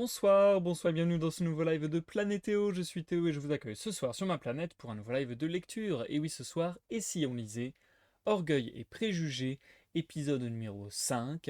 Bonsoir, bonsoir, bienvenue dans ce nouveau live de Planétéo, je suis Théo et je vous accueille ce soir sur ma planète pour un nouveau live de lecture. Et oui, ce soir, et si on lisait Orgueil et Préjugés, épisode numéro 5,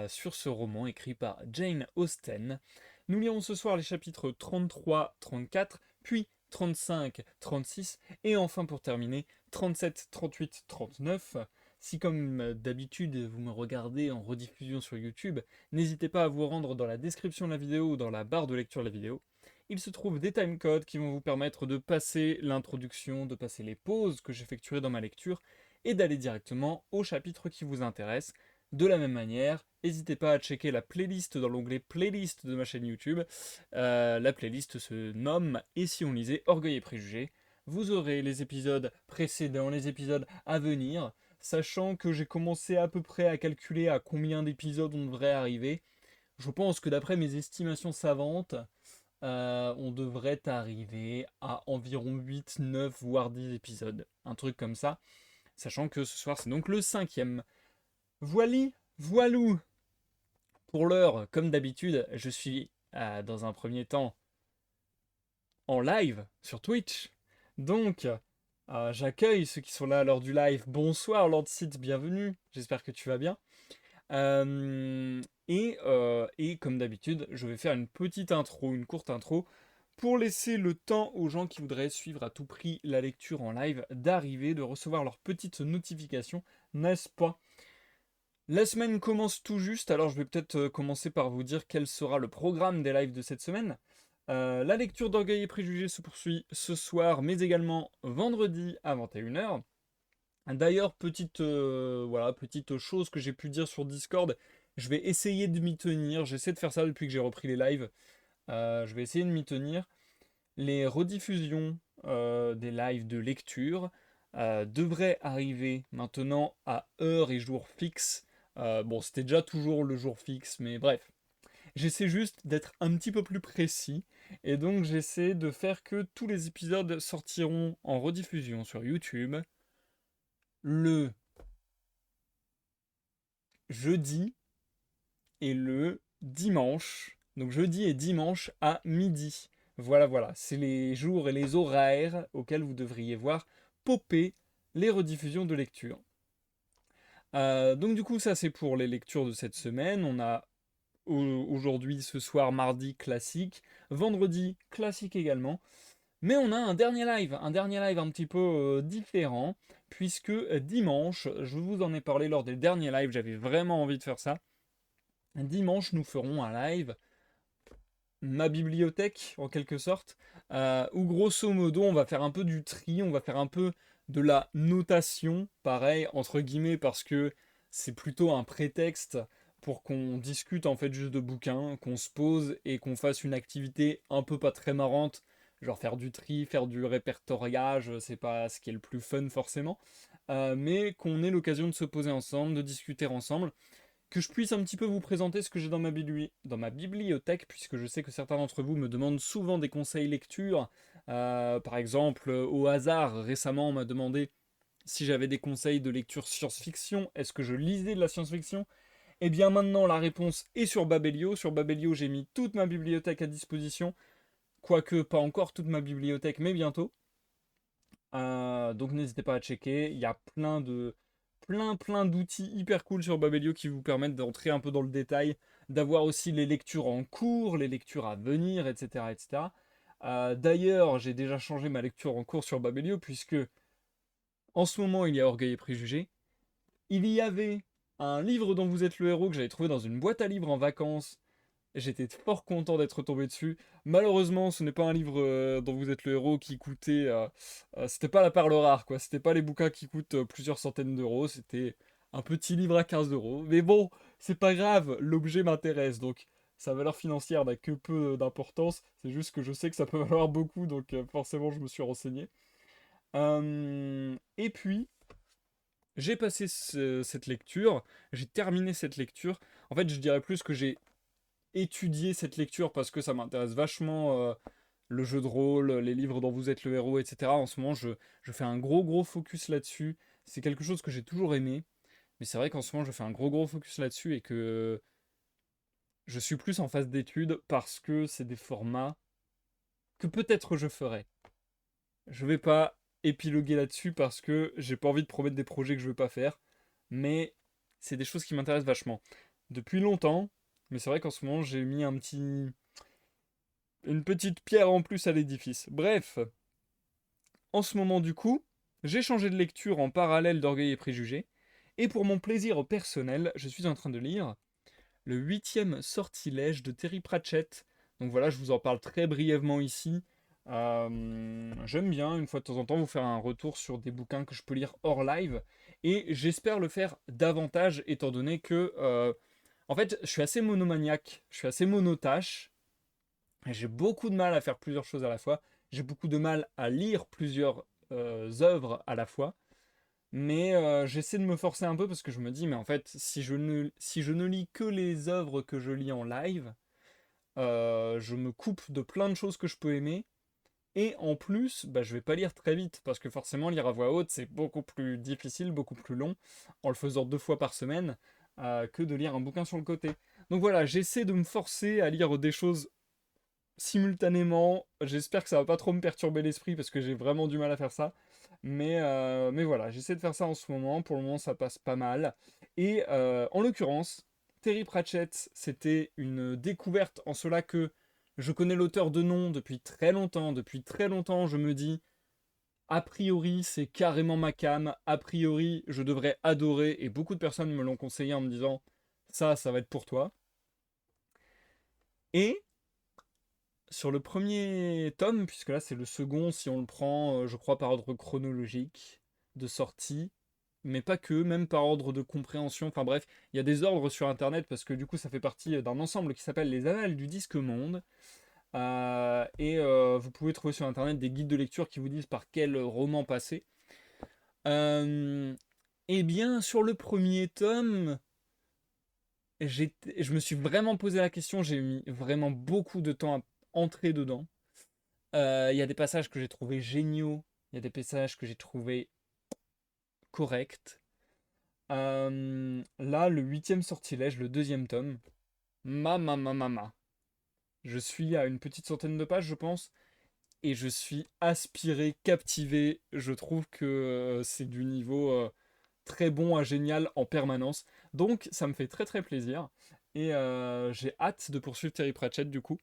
sur ce roman écrit par Jane Austen. Nous lirons ce soir les chapitres 33, 34, puis 35, 36, et enfin pour terminer, 37, 38, 39. Si comme d'habitude vous me regardez en rediffusion sur YouTube, n'hésitez pas à vous rendre dans la description de la vidéo ou dans la barre de lecture de la vidéo. Il se trouve des timecodes qui vont vous permettre de passer l'introduction, de passer les pauses que j'effectuerai dans ma lecture et d'aller directement au chapitre qui vous intéresse. De la même manière, n'hésitez pas à checker la playlist dans l'onglet playlist de ma chaîne YouTube. La playlist se nomme Et si on lisait Orgueil et Préjugés. Vous aurez les épisodes précédents, les épisodes à venir, sachant que j'ai commencé à peu près à calculer à combien d'épisodes on devrait arriver. Je pense que d'après mes estimations savantes, on devrait arriver à environ 8, 9, voire 10 épisodes. Un truc comme ça. Sachant que ce soir, c'est donc le cinquième. Voili, voilou. Pour l'heure, comme d'habitude, je suis dans un premier temps en live sur Twitch. Donc, j'accueille ceux qui sont là lors du live. Bonsoir Lord Sid, bienvenue. J'espère que tu vas bien. Et comme d'habitude, je vais faire une petite intro, une courte intro, pour laisser le temps aux gens qui voudraient suivre à tout prix la lecture en live d'arriver, de recevoir leur petite notification, n'est-ce pas? La semaine commence tout juste, alors je vais peut-être commencer par vous dire quel sera le programme des lives de cette semaine. La lecture d'Orgueil et Préjugés se poursuit ce soir, mais également vendredi à 21h. D'ailleurs, petite chose que j'ai pu dire sur Discord, je vais essayer de m'y tenir. J'essaie de faire ça depuis que j'ai repris les lives. Je vais essayer de m'y tenir. Les rediffusions des lives de lecture devraient arriver maintenant à heure et jour fixe. Bon, c'était déjà toujours le jour fixe, mais bref. J'essaie juste d'être un petit peu plus précis. Et donc, j'essaie de faire que tous les épisodes sortiront en rediffusion sur YouTube le jeudi et le dimanche. Donc jeudi et dimanche à midi. Voilà, voilà. C'est les jours et les horaires auxquels vous devriez voir popper les rediffusions de lecture. Donc du coup, ça c'est pour les lectures de cette semaine. On a aujourd'hui, ce soir, mardi, classique. Vendredi, classique également. Mais on a un dernier live un petit peu différent, puisque dimanche, je vous en ai parlé lors des derniers lives, j'avais vraiment envie de faire ça. Dimanche, nous ferons un live, ma bibliothèque en quelque sorte, où grosso modo, on va faire un peu du tri, on va faire un peu de la notation, pareil, entre guillemets, parce que c'est plutôt un prétexte pour qu'on discute en fait juste de bouquins, qu'on se pose et qu'on fasse une activité un peu pas très marrante, genre faire du tri, faire du répertoriage, c'est pas ce qui est le plus fun forcément, mais qu'on ait l'occasion de se poser ensemble, de discuter ensemble, que je puisse un petit peu vous présenter ce que j'ai dans ma bibliothèque, puisque je sais que certains d'entre vous me demandent souvent des conseils lecture. Par exemple, au hasard, récemment, on m'a demandé si j'avais des conseils de lecture science-fiction. Est-ce que je lisais de la science-fiction? Eh bien maintenant, la réponse est sur Babelio. Sur Babelio, j'ai mis toute ma bibliothèque à disposition. Quoique pas encore toute ma bibliothèque, mais bientôt. Donc n'hésitez pas à checker. Il y a plein d'outils hyper cool sur Babelio qui vous permettent d'entrer un peu dans le détail, d'avoir aussi les lectures en cours, les lectures à venir, etc. etc. D'ailleurs, j'ai déjà changé ma lecture en cours sur Babelio, puisque en ce moment, il y a Orgueil et Préjugés. Il y avait un livre dont vous êtes le héros que j'avais trouvé dans une boîte à livres en vacances. J'étais fort content d'être tombé dessus. Malheureusement, ce n'est pas un livre dont vous êtes le héros qui coûtait. C'était pas la perle rare, quoi. C'était pas les bouquins qui coûtent plusieurs centaines d'euros. C'était un petit livre à 15 euros. Mais bon, c'est pas grave, l'objet m'intéresse. Donc, sa valeur financière n'a que peu d'importance. C'est juste que je sais que ça peut valoir beaucoup. Donc, forcément, je me suis renseigné. Et puis, j'ai passé cette lecture. J'ai terminé cette lecture. En fait, je dirais plus que j'ai étudier cette lecture parce que ça m'intéresse vachement, le jeu de rôle, les livres dont vous êtes le héros, etc. En ce moment, je fais un gros focus là-dessus. C'est quelque chose que j'ai toujours aimé, mais c'est vrai qu'en ce moment, je fais un gros focus là-dessus et que Je suis plus en phase d'étude parce que c'est des formats que peut-être je ferai. Je vais pas épiloguer là-dessus parce que j'ai pas envie de promettre des projets que je veux pas faire, mais c'est des choses qui m'intéressent vachement. Depuis longtemps, mais c'est vrai qu'en ce moment j'ai mis une petite pierre en plus à l'édifice. Bref, en ce moment du coup, j'ai changé de lecture en parallèle d'Orgueil et Préjugés, et pour mon plaisir personnel, je suis en train de lire le huitième sortilège de Terry Pratchett. Donc voilà, je vous en parle très brièvement ici. J'aime bien, une fois de temps en temps, vous faire un retour sur des bouquins que je peux lire hors live. Et j'espère le faire davantage, étant donné que, en fait, je suis assez monomaniaque, je suis assez monotache. Et j'ai beaucoup de mal à faire plusieurs choses à la fois. J'ai beaucoup de mal à lire plusieurs œuvres à la fois. Mais j'essaie de me forcer un peu parce que je me dis, mais en fait, si je ne lis que les œuvres que je lis en live, je me coupe de plein de choses que je peux aimer. Et en plus, bah, je vais pas lire très vite parce que forcément, lire à voix haute, c'est beaucoup plus difficile, beaucoup plus long, en le faisant 2 fois par semaine, que de lire un bouquin sur le côté. Donc voilà, j'essaie de me forcer à lire des choses simultanément. J'espère que ça va pas trop me perturber l'esprit parce que j'ai vraiment du mal à faire ça. Mais voilà, j'essaie de faire ça en ce moment. Pour le moment, ça passe pas mal. Et en l'occurrence, Terry Pratchett, c'était une découverte en cela que je connais l'auteur de nom depuis très longtemps. Depuis très longtemps, je me dis, a priori, c'est carrément ma came. A priori, je devrais adorer. Et beaucoup de personnes me l'ont conseillé en me disant, ça va être pour toi. Et sur le premier tome, puisque là c'est le second si on le prend, je crois, par ordre chronologique de sortie, mais pas que, même par ordre de compréhension, enfin bref, il y a des ordres sur internet parce que du coup ça fait partie d'un ensemble qui s'appelle les Annales du Disque Monde. Et vous pouvez trouver sur internet des guides de lecture qui vous disent par quel roman passer. Euh, eh bien, sur le premier tome, je me suis vraiment posé la question, j'ai mis vraiment beaucoup de temps à entrer dedans. Il y a des passages que j'ai trouvé géniaux, il y a des passages que j'ai trouvé corrects. Là, le huitième sortilège, le deuxième tome, ma. Je suis à une petite centaine de pages, je pense, et je suis aspiré, captivé. Je trouve que c'est du niveau très bon à génial en permanence. Donc, ça me fait très très plaisir. Et j'ai hâte de poursuivre Terry Pratchett du coup.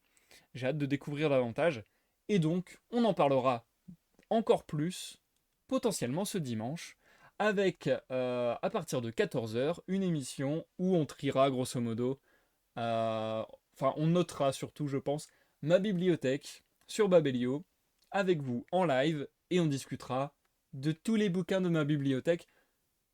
J'ai hâte de découvrir davantage. Et donc, on en parlera encore plus, potentiellement ce dimanche, avec à partir de 14 h une émission où on triera grosso modo, euh, enfin on notera surtout je pense, ma bibliothèque sur Babelio, avec vous en live, et on discutera de tous les bouquins de ma bibliothèque.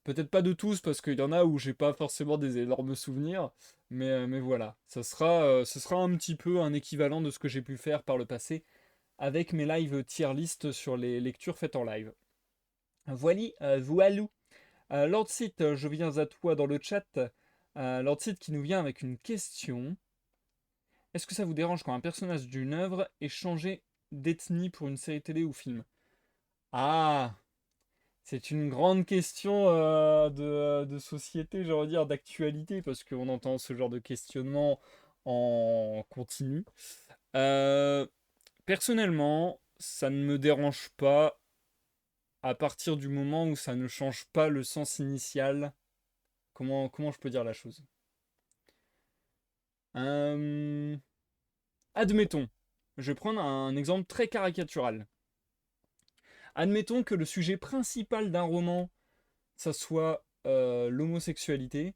Peut-être pas de tous parce qu'il y en a où j'ai pas forcément des énormes souvenirs, mais voilà, ce sera un petit peu un équivalent de ce que j'ai pu faire par le passé avec mes live tier list sur les lectures faites en live. Voili, voilou. Lord Sith, je viens à toi dans le chat. Lord Sith qui nous vient avec une question. Est-ce que ça vous dérange quand un personnage d'une œuvre est changé d'ethnie pour une série télé ou film? Ah, c'est une grande question de société, j'ai envie de dire, d'actualité, parce qu'on entend ce genre de questionnement en continu. Euh, Personnellement, ça ne me dérange pas à partir du moment où ça ne change pas le sens initial. Comment je peux dire la chose? Euh, Admettons, je vais prendre un exemple très caricatural. Admettons que le sujet principal d'un roman, ça soit l'homosexualité.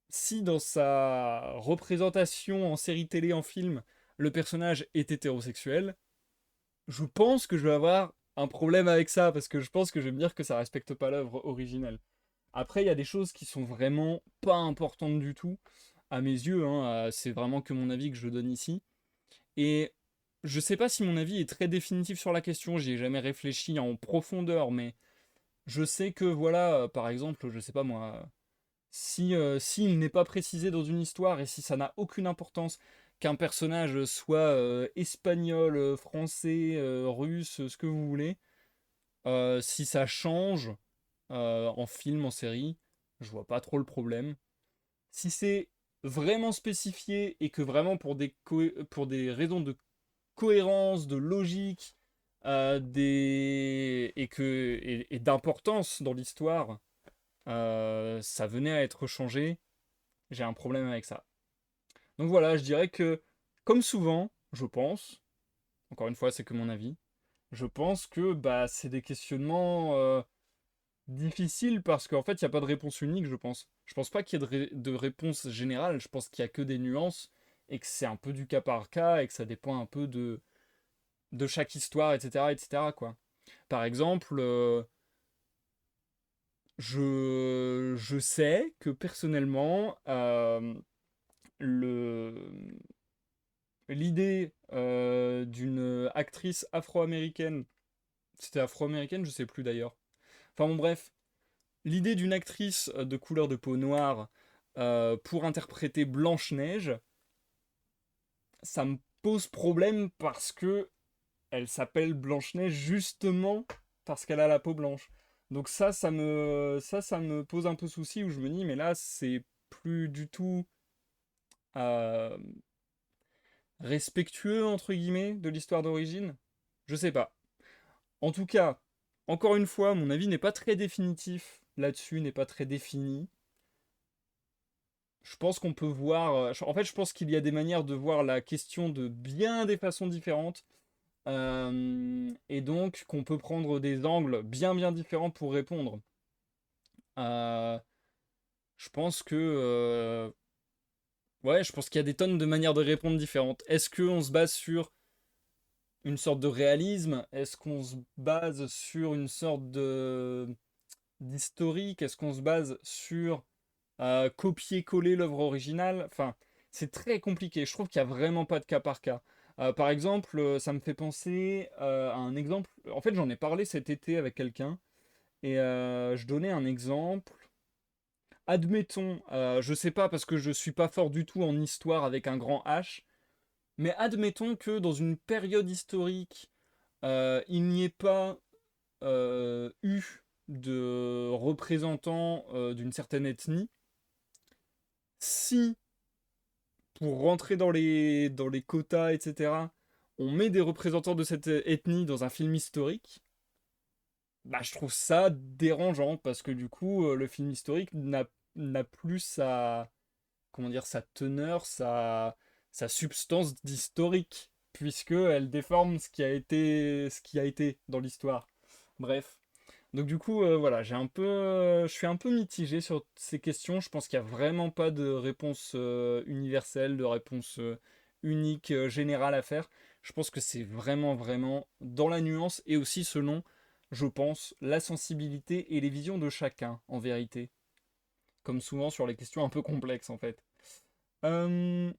Si dans sa représentation en série télé, en film, le personnage est hétérosexuel, je pense que je vais avoir un problème avec ça, parce que je pense que je vais me dire que ça respecte pas l'œuvre originelle. Après, il y a des choses qui sont vraiment pas importantes du tout, à mes yeux, hein, c'est vraiment que mon avis que je donne ici. Et je sais pas si mon avis est très définitif sur la question, j'y ai jamais réfléchi en profondeur, mais je sais que voilà, par exemple, je sais pas moi, si s'il n'est pas précisé dans une histoire et si ça n'a aucune importance qu'un personnage soit espagnol, français, russe, ce que vous voulez, si ça change en film, en série, je vois pas trop le problème. Si c'est vraiment spécifiées et que vraiment pour des raisons de cohérence, de logique, et d'importance dans l'histoire, ça venait à être changé, j'ai un problème avec ça. Donc voilà, je dirais que, comme souvent, je pense, encore une fois, c'est que mon avis, je pense que bah, c'est des questionnements difficiles parce qu'en fait, il n'y a pas de réponse unique, je pense. Je pense pas qu'il y ait de réponse générale, je pense qu'il y a que des nuances et que c'est un peu du cas par cas et que ça dépend un peu de chaque histoire, etc., etc., quoi. Par exemple, je sais que personnellement, le, l'idée d'une actrice afro-américaine, c'était afro-américaine, je sais plus d'ailleurs. Enfin bon, bref, l'idée d'une actrice de couleur de peau noire pour interpréter Blanche-Neige, ça me pose problème parce que elle s'appelle Blanche-Neige justement parce qu'elle a la peau blanche. Donc ça me pose un peu souci où je me dis, mais là, c'est plus du tout euh, respectueux, entre guillemets, de l'histoire d'origine. Je sais pas. En tout cas, encore une fois, mon avis n'est pas très définitif là-dessus, n'est pas très défini. Je pense qu'on peut voir. En fait, je pense qu'il y a des manières de voir la question de bien des façons différentes. Et donc qu'on peut prendre des angles bien différents pour répondre. Euh, je pense que ouais, je pense qu'il y a des tonnes de manières de répondre différentes. Est-ce qu'on se base sur une sorte de réalisme? Est-ce qu'on se base sur une sorte de d'historique? Est-ce qu'on se base sur copier-coller l'œuvre originale? Enfin, c'est très compliqué. Je trouve qu'il n'y a vraiment pas de cas par cas. Par exemple, ça me fait penser à un exemple. En fait, j'en ai parlé cet été avec quelqu'un et je donnais un exemple. Admettons, je sais pas parce que je suis pas fort du tout en histoire avec un grand H, mais admettons que dans une période historique, il n'y ait pas eu de représentants d'une certaine ethnie. Si pour rentrer dans les quotas, etc., on met des représentants de cette ethnie dans un film historique, bah, je trouve ça dérangeant parce que du coup, le film historique n'a plus sa, comment dire, sa teneur, sa substance d'historique, puisque elle déforme ce qui a été dans l'histoire. Bref. Donc du coup, voilà, je suis un peu mitigé sur ces questions. Je pense qu'il n'y a vraiment pas de réponse universelle, de réponse unique, générale à faire. Je pense que c'est vraiment dans la nuance et aussi selon, je pense, la sensibilité et les visions de chacun, en vérité. Comme souvent sur les questions un peu complexes, en fait. Euh,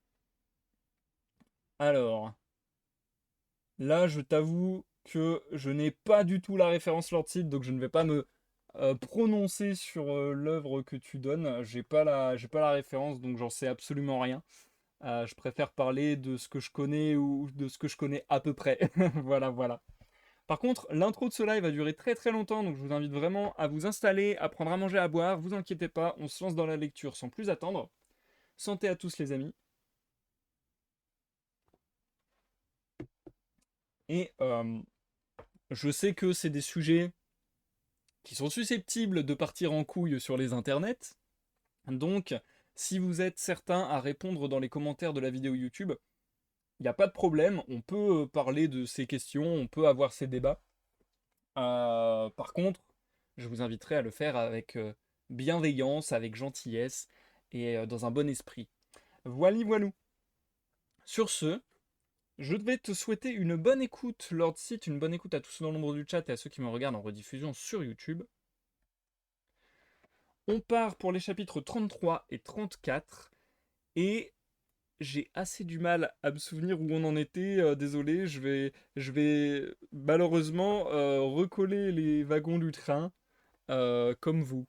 alors, là, je t'avoue que je n'ai pas du tout la référence Lord Seed, donc je ne vais pas me prononcer sur l'œuvre que tu donnes. J'ai pas la référence, donc j'en sais absolument rien. Je préfère parler de ce que je connais ou de ce que je connais à peu près. Voilà, voilà. Par contre, l'intro de ce live va durer très longtemps, donc je vous invite vraiment à vous installer, à prendre à manger, à boire. Vous inquiétez pas, on se lance dans la lecture sans plus attendre. Santé à tous les amis. Et je sais que c'est des sujets qui sont susceptibles de partir en couille sur les internets. Donc, si vous êtes certain à répondre dans les commentaires de la vidéo YouTube, il n'y a pas de problème, on peut parler de ces questions, on peut avoir ces débats. Par contre, je vous inviterai à le faire avec bienveillance, avec gentillesse et dans un bon esprit. Voilà, voilou. Sur ce, je vais te souhaiter une bonne écoute, Lord Sith, une bonne écoute à tous ceux dans l'ombre du chat et à ceux qui me regardent en rediffusion sur YouTube. On part pour les chapitres 33 et 34 et j'ai assez du mal à me souvenir où on en était. Désolé, je vais malheureusement recoller les wagons du train comme vous.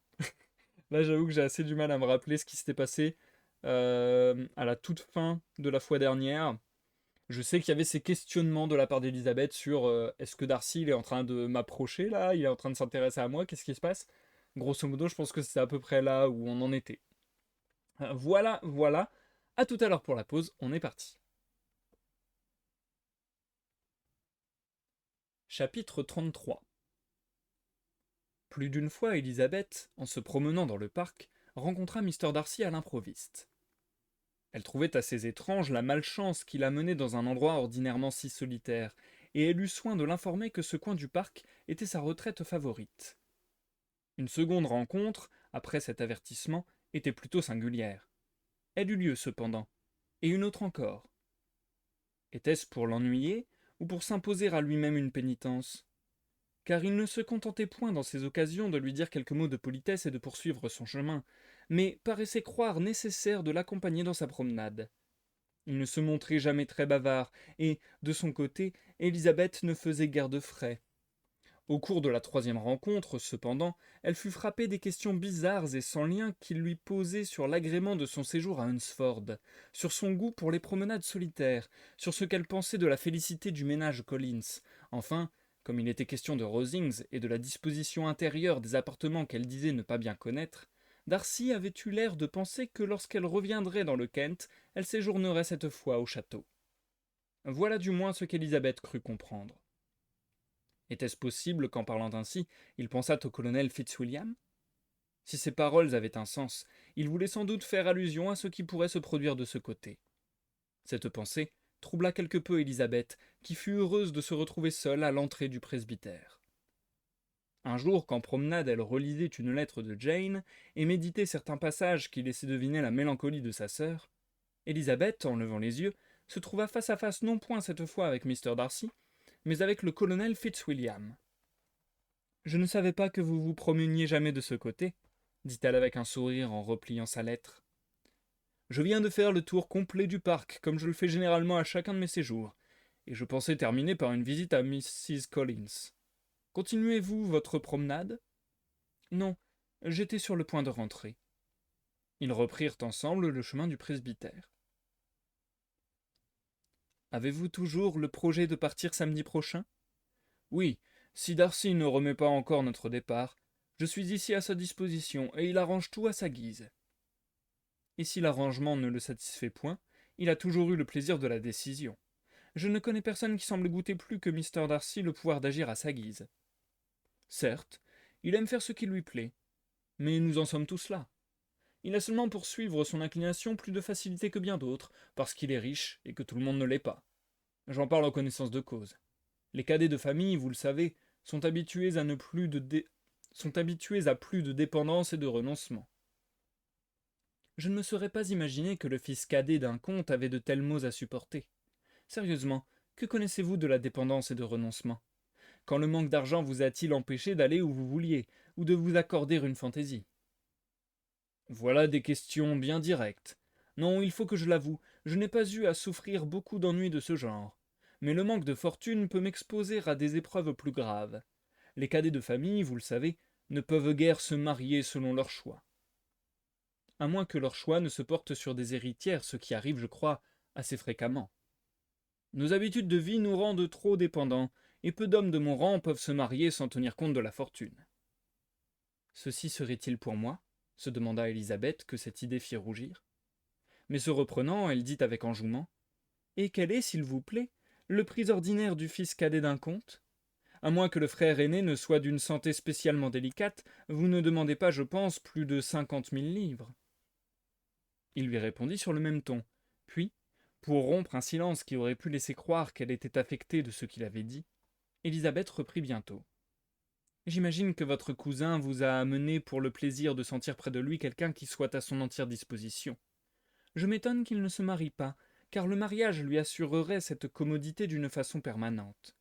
Là, j'avoue que j'ai assez du mal à me rappeler ce qui s'était passé à la toute fin de la fois dernière. Je sais qu'il y avait ces questionnements de la part d'Elisabeth sur est-ce que Darcy il est en train de m'approcher là, il est en train de s'intéresser à moi, qu'est-ce qui se passe? Grosso modo, je pense que c'est à peu près là où on en était. Voilà, voilà. À tout à l'heure pour la pause, on est parti. Chapitre 33. Plus d'une fois, Elisabeth, en se promenant dans le parc, rencontra Mr. Darcy à l'improviste. Elle trouvait assez étrange la malchance qui la menait dans un endroit ordinairement si solitaire, et elle eut soin de l'informer que ce coin du parc était sa retraite favorite. Une seconde rencontre, après cet avertissement, était plutôt singulière. Elle eut lieu cependant, et une autre encore. Était-ce pour l'ennuyer, ou pour s'imposer à lui-même une pénitence? Car il ne se contentait point dans ces occasions de lui dire quelques mots de politesse et de poursuivre son chemin, mais paraissait croire nécessaire de l'accompagner dans sa promenade. Il ne se montrait jamais très bavard, et, de son côté, Élisabeth ne faisait guère de frais. Au cours de la troisième rencontre, cependant, elle fut frappée des questions bizarres et sans lien qu'il lui posait sur l'agrément de son séjour à Hunsford, sur son goût pour les promenades solitaires, sur ce qu'elle pensait de la félicité du ménage Collins. Enfin, comme il était question de Rosings et de la disposition intérieure des appartements qu'elle disait ne pas bien connaître, Darcy avait eu l'air de penser que lorsqu'elle reviendrait dans le Kent, elle séjournerait cette fois au château. Voilà du moins ce qu'Élisabeth crut comprendre. Était-ce possible qu'en parlant ainsi, il pensât au colonel Fitzwilliam? Si ces paroles avaient un sens, il voulait sans doute faire allusion à ce qui pourrait se produire de ce côté. Cette pensée troubla quelque peu Élisabeth, qui fut heureuse de se retrouver seule à l'entrée du presbytère. Un jour, qu'en promenade, elle relisait une lettre de Jane et méditait certains passages qui laissaient deviner la mélancolie de sa sœur, Élisabeth, en levant les yeux, se trouva face à face non point cette fois avec Mr. Darcy, mais avec le colonel Fitzwilliam. Je ne savais pas que vous vous promeniez jamais de ce côté, dit-elle avec un sourire en repliant sa lettre. Je viens de faire le tour complet du parc, comme je le fais généralement à chacun de mes séjours, et je pensais terminer par une visite à Mrs. Collins. Continuez-vous votre promenade? Non, j'étais sur le point de rentrer. Ils reprirent ensemble le chemin du presbytère. Avez-vous toujours le projet de partir samedi prochain? Oui, si Darcy ne remet pas encore notre départ, je suis ici à sa disposition, et il arrange tout à sa guise. Et si l'arrangement ne le satisfait point, il a toujours eu le plaisir de la décision. Je ne connais personne qui semble goûter plus que Mr. Darcy le pouvoir d'agir à sa guise. Certes, il aime faire ce qui lui plaît, mais nous en sommes tous là. Il a seulement pour suivre son inclination plus de facilité que bien d'autres, parce qu'il est riche et que tout le monde ne l'est pas. J'en parle en connaissance de cause. Les cadets de famille, vous le savez, sont habitués à plus de dépendance et de renoncement. Je ne me serais pas imaginé que le fils cadet d'un comte avait de tels maux à supporter. Sérieusement, que connaissez-vous de la dépendance et de renoncement? Quand le manque d'argent vous a-t-il empêché d'aller où vous vouliez, ou de vous accorder une fantaisie? Voilà des questions bien directes. Non, il faut que je l'avoue, je n'ai pas eu à souffrir beaucoup d'ennuis de ce genre. Mais le manque de fortune peut m'exposer à des épreuves plus graves. Les cadets de famille, vous le savez, ne peuvent guère se marier selon leur choix. À moins que leur choix ne se porte sur des héritières, ce qui arrive, je crois, assez fréquemment. Nos habitudes de vie nous rendent trop dépendants, et peu d'hommes de mon rang peuvent se marier sans tenir compte de la fortune. Ceci serait-il pour moi? Se demanda Élisabeth, que cette idée fit rougir. Mais se reprenant, elle dit avec enjouement. Et quel est, s'il vous plaît, le prix ordinaire du fils cadet d'un comte? À moins que le frère aîné ne soit d'une santé spécialement délicate, vous ne demandez pas, je pense, plus de 50 000 livres. Il lui répondit sur le même ton. Puis, pour rompre un silence qui aurait pu laisser croire qu'elle était affectée de ce qu'il avait dit, Élisabeth reprit bientôt. J'imagine que votre cousin vous a amené pour le plaisir de sentir près de lui quelqu'un qui soit à son entière disposition. Je m'étonne qu'il ne se marie pas, car le mariage lui assurerait cette commodité d'une façon permanente.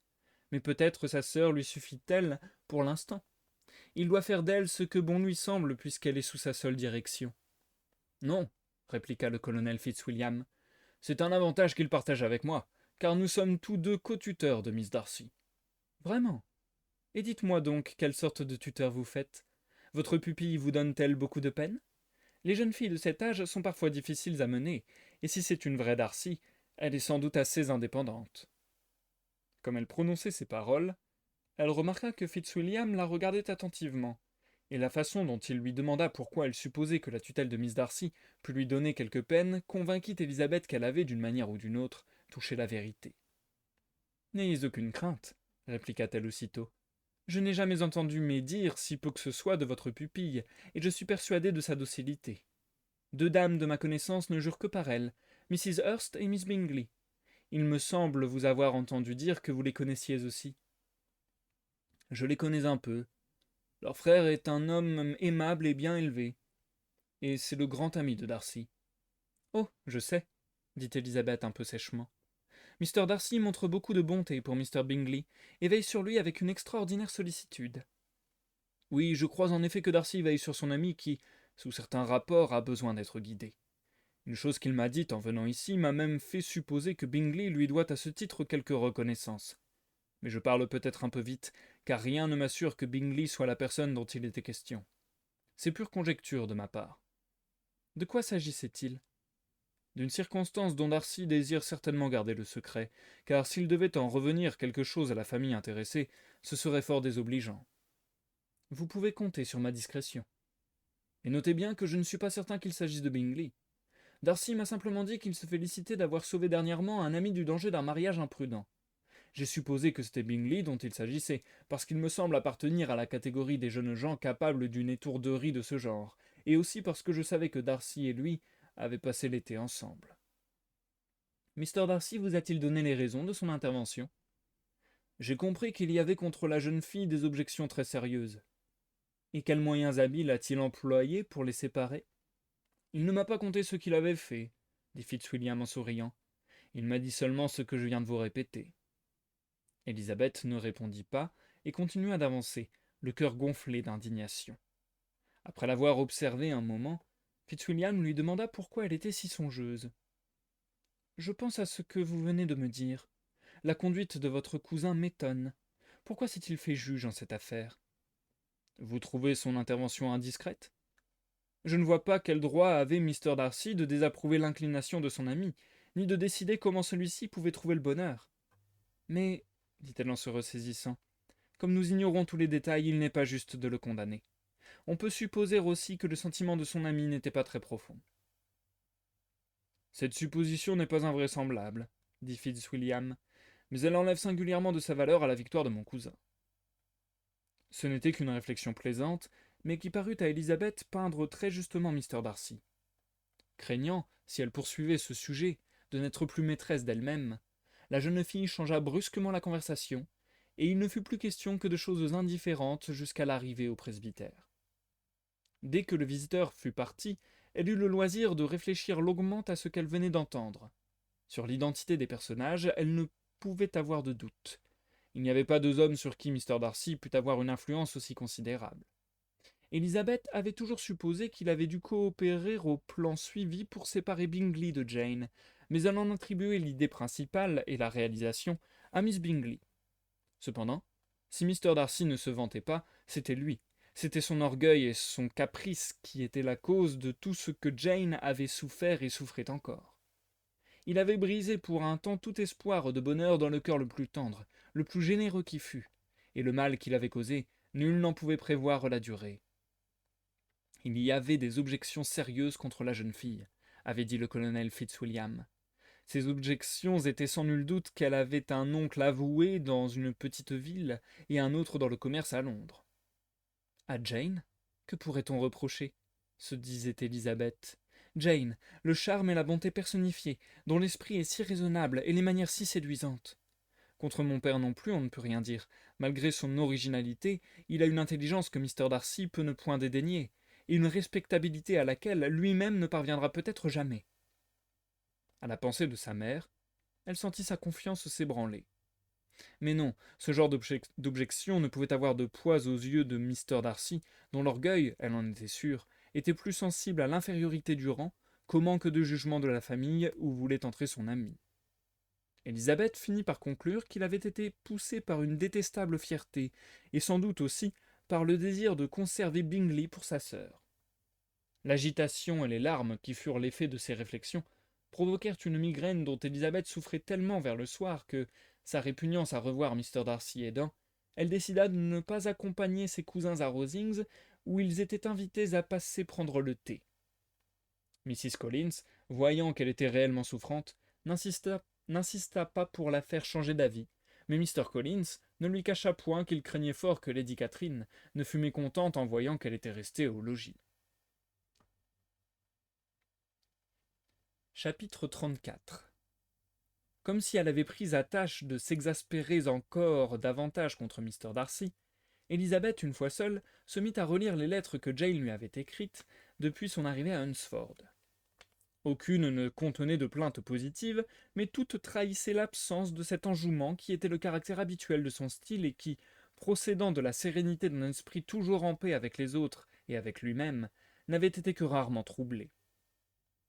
Mais peut-être sa sœur lui suffit-elle pour l'instant. Il doit faire d'elle ce que bon lui semble, puisqu'elle est sous sa seule direction. Non, répliqua le colonel Fitzwilliam, c'est un avantage qu'il partage avec moi, car nous sommes tous deux co-tuteurs de Miss Darcy. Vraiment? Et dites-moi donc quelle sorte de tuteur vous faites. Votre pupille vous donne-t-elle beaucoup de peine? Les jeunes filles de cet âge sont parfois difficiles à mener, et si c'est une vraie Darcy, elle est sans doute assez indépendante. Comme elle prononçait ces paroles, elle remarqua que Fitzwilliam la regardait attentivement, et la façon dont il lui demanda pourquoi elle supposait que la tutelle de Miss Darcy pût lui donner quelque peine convainquit Élisabeth qu'elle avait, d'une manière ou d'une autre, touché la vérité. N'ayez aucune crainte, répliqua-t-elle aussitôt. Je n'ai jamais entendu médire si peu que ce soit de votre pupille, et je suis persuadée de sa docilité. 2 dames de ma connaissance ne jurent que par elle, Mrs. Hurst et Miss Bingley. Il me semble vous avoir entendu dire que vous les connaissiez aussi. Je les connais un peu. Leur frère est un homme aimable et bien élevé, et c'est le grand ami de Darcy. Oh, je sais, dit Élisabeth un peu sèchement. Mr. Darcy montre beaucoup de bonté pour Mr. Bingley, et veille sur lui avec une extraordinaire sollicitude. Oui, je crois en effet que Darcy veille sur son ami qui, sous certains rapports, a besoin d'être guidé. Une chose qu'il m'a dite en venant ici m'a même fait supposer que Bingley lui doit à ce titre quelque reconnaissance. Mais je parle peut-être un peu vite, car rien ne m'assure que Bingley soit la personne dont il était question. C'est pure conjecture de ma part. De quoi s'agissait-il? D'une circonstance dont Darcy désire certainement garder le secret, car s'il devait en revenir quelque chose à la famille intéressée, ce serait fort désobligeant. Vous pouvez compter sur ma discrétion. Et notez bien que je ne suis pas certain qu'il s'agisse de Bingley. Darcy m'a simplement dit qu'il se félicitait d'avoir sauvé dernièrement un ami du danger d'un mariage imprudent. J'ai supposé que c'était Bingley dont il s'agissait, parce qu'il me semble appartenir à la catégorie des jeunes gens capables d'une étourderie de ce genre, et aussi parce que je savais que Darcy et lui avaient passé l'été ensemble. Mr. Darcy vous a-t-il donné les raisons de son intervention? J'ai compris qu'il y avait contre la jeune fille des objections très sérieuses. Et quels moyens habiles a-t-il employés pour les séparer? Il ne m'a pas conté ce qu'il avait fait, dit Fitzwilliam en souriant. Il m'a dit seulement ce que je viens de vous répéter. Élisabeth ne répondit pas et continua d'avancer, le cœur gonflé d'indignation. Après l'avoir observée un moment, Fitzwilliam lui demanda pourquoi elle était si songeuse. Je pense à ce que vous venez de me dire. La conduite de votre cousin m'étonne. Pourquoi s'est-il fait juge en cette affaire? Vous trouvez son intervention indiscrète? Je ne vois pas quel droit avait Mr. Darcy de désapprouver l'inclination de son ami, ni de décider comment celui-ci pouvait trouver le bonheur. Mais, dit-elle en se ressaisissant, comme nous ignorons tous les détails, il n'est pas juste de le condamner. On peut supposer aussi que le sentiment de son ami n'était pas très profond. Cette supposition n'est pas invraisemblable, dit Fitzwilliam, mais elle enlève singulièrement de sa valeur à la victoire de mon cousin. Ce n'était qu'une réflexion plaisante, mais qui parut à Élisabeth peindre très justement Mr. Darcy. Craignant, si elle poursuivait ce sujet, de n'être plus maîtresse d'elle-même, la jeune fille changea brusquement la conversation, et il ne fut plus question que de choses indifférentes jusqu'à l'arrivée au presbytère. Dès que le visiteur fut parti, elle eut le loisir de réfléchir longuement à ce qu'elle venait d'entendre. Sur l'identité des personnages, elle ne pouvait avoir de doute. Il n'y avait pas 2 hommes sur qui Mr. Darcy pût avoir une influence aussi considérable. Élisabeth avait toujours supposé qu'il avait dû coopérer au plan suivi pour séparer Bingley de Jane, mais elle en attribuait l'idée principale et la réalisation à Miss Bingley. Cependant, si Mr. Darcy ne se vantait pas, c'était lui. C'était son orgueil et son caprice qui étaient la cause de tout ce que Jane avait souffert et souffrait encore. Il avait brisé pour un temps tout espoir de bonheur dans le cœur le plus tendre, le plus généreux qui fût, et le mal qu'il avait causé, nul n'en pouvait prévoir la durée. Il y avait des objections sérieuses contre la jeune fille, avait dit le colonel Fitzwilliam. Ces objections étaient sans nul doute qu'elle avait un oncle avoué dans une petite ville et un autre dans le commerce à Londres. À Jane, que pourrait-on reprocher? Se disait Élisabeth. Jane, le charme et la bonté personnifiés, dont l'esprit est si raisonnable et les manières si séduisantes. Contre mon père non plus, on ne peut rien dire. Malgré son originalité, il a une intelligence que Mr. Darcy peut ne point dédaigner, et une respectabilité à laquelle lui-même ne parviendra peut-être jamais. À la pensée de sa mère, elle sentit sa confiance s'ébranler. Mais non, ce genre d'objection ne pouvait avoir de poids aux yeux de Mr. Darcy, dont l'orgueil, elle en était sûre, était plus sensible à l'infériorité du rang qu'au manque de jugement de la famille où voulait entrer son ami. Élisabeth finit par conclure qu'il avait été poussé par une détestable fierté, et sans doute aussi par le désir de conserver Bingley pour sa sœur. L'agitation et les larmes qui furent l'effet de ces réflexions provoquèrent une migraine dont Élisabeth souffrait tellement vers le soir que, sa répugnance à revoir Mr. Darcy aidant, elle décida de ne pas accompagner ses cousins à Rosings, où ils étaient invités à passer prendre le thé. Mrs. Collins, voyant qu'elle était réellement souffrante, n'insista pas pour la faire changer d'avis, mais Mr. Collins ne lui cacha point qu'il craignait fort que Lady Catherine ne fût mécontente en voyant qu'elle était restée au logis. Chapitre 34. Comme si elle avait pris à tâche de s'exaspérer encore davantage contre Mr. Darcy, Élisabeth, une fois seule, se mit à relire les lettres que Jane lui avait écrites depuis son arrivée à Hunsford. Aucune ne contenait de plainte positive, mais toutes trahissaient l'absence de cet enjouement qui était le caractère habituel de son style et qui, procédant de la sérénité d'un esprit toujours en paix avec les autres et avec lui-même, n'avait été que rarement troublé.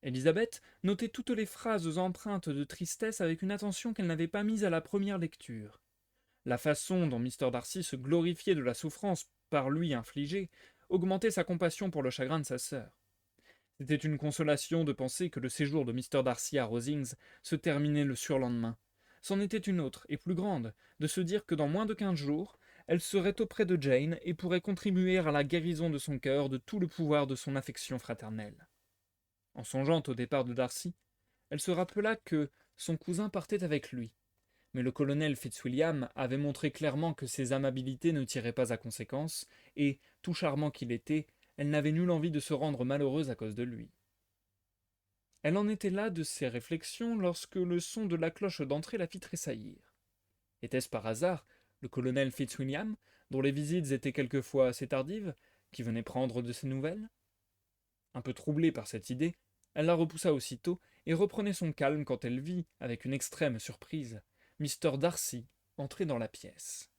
Élisabeth notait toutes les phrases empreintes de tristesse avec une attention qu'elle n'avait pas mise à la première lecture. La façon dont Mr. Darcy se glorifiait de la souffrance par lui infligée augmentait sa compassion pour le chagrin de sa sœur. C'était une consolation de penser que le séjour de Mr. Darcy à Rosings se terminait le surlendemain. C'en était une autre, et plus grande, de se dire que dans moins de 15 jours, elle serait auprès de Jane et pourrait contribuer à la guérison de son cœur de tout le pouvoir de son affection fraternelle. En songeant au départ de Darcy, elle se rappela que son cousin partait avec lui, mais le colonel Fitzwilliam avait montré clairement que ses amabilités ne tiraient pas à conséquence, et, tout charmant qu'il était, elle n'avait nulle envie de se rendre malheureuse à cause de lui. Elle en était là de ses réflexions lorsque le son de la cloche d'entrée la fit tressaillir. Était-ce par hasard le colonel Fitzwilliam, dont les visites étaient quelquefois assez tardives, qui venait prendre de ses nouvelles? Un peu troublée par cette idée, elle la repoussa aussitôt et reprenait son calme quand elle vit, avec une extrême surprise, Mr. Darcy entrer dans la pièce.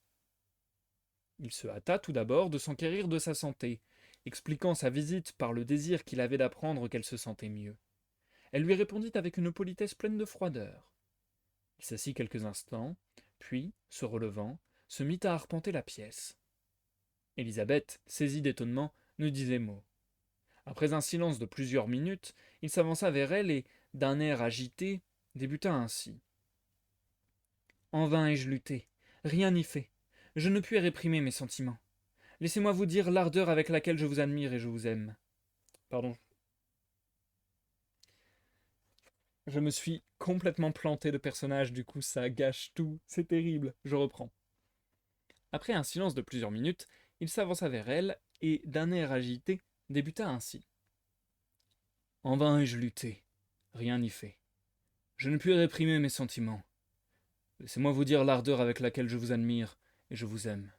Il se hâta tout d'abord de s'enquérir de sa santé, expliquant sa visite par le désir qu'il avait d'apprendre qu'elle se sentait mieux. Elle lui répondit avec une politesse pleine de froideur. Il s'assit quelques instants, puis, se relevant, se mit à arpenter la pièce. Élisabeth, saisie d'étonnement, ne disait mot. Après un silence de plusieurs minutes, il s'avança vers elle et, d'un air agité, débuta ainsi. En vain ai-je lutté, rien n'y fait. Je ne puis réprimer mes sentiments. Laissez-moi vous dire l'ardeur avec laquelle je vous admire et je vous aime. Pardon. Je me suis complètement planté de personnage, du coup ça gâche tout, c'est terrible, je reprends. Après un silence de plusieurs minutes, il s'avança vers elle et, d'un air agité, débuta ainsi. En vain ai-je lutté, rien n'y fait. Je ne puis réprimer mes sentiments. Laissez-moi vous dire l'ardeur avec laquelle je vous admire et je vous aime.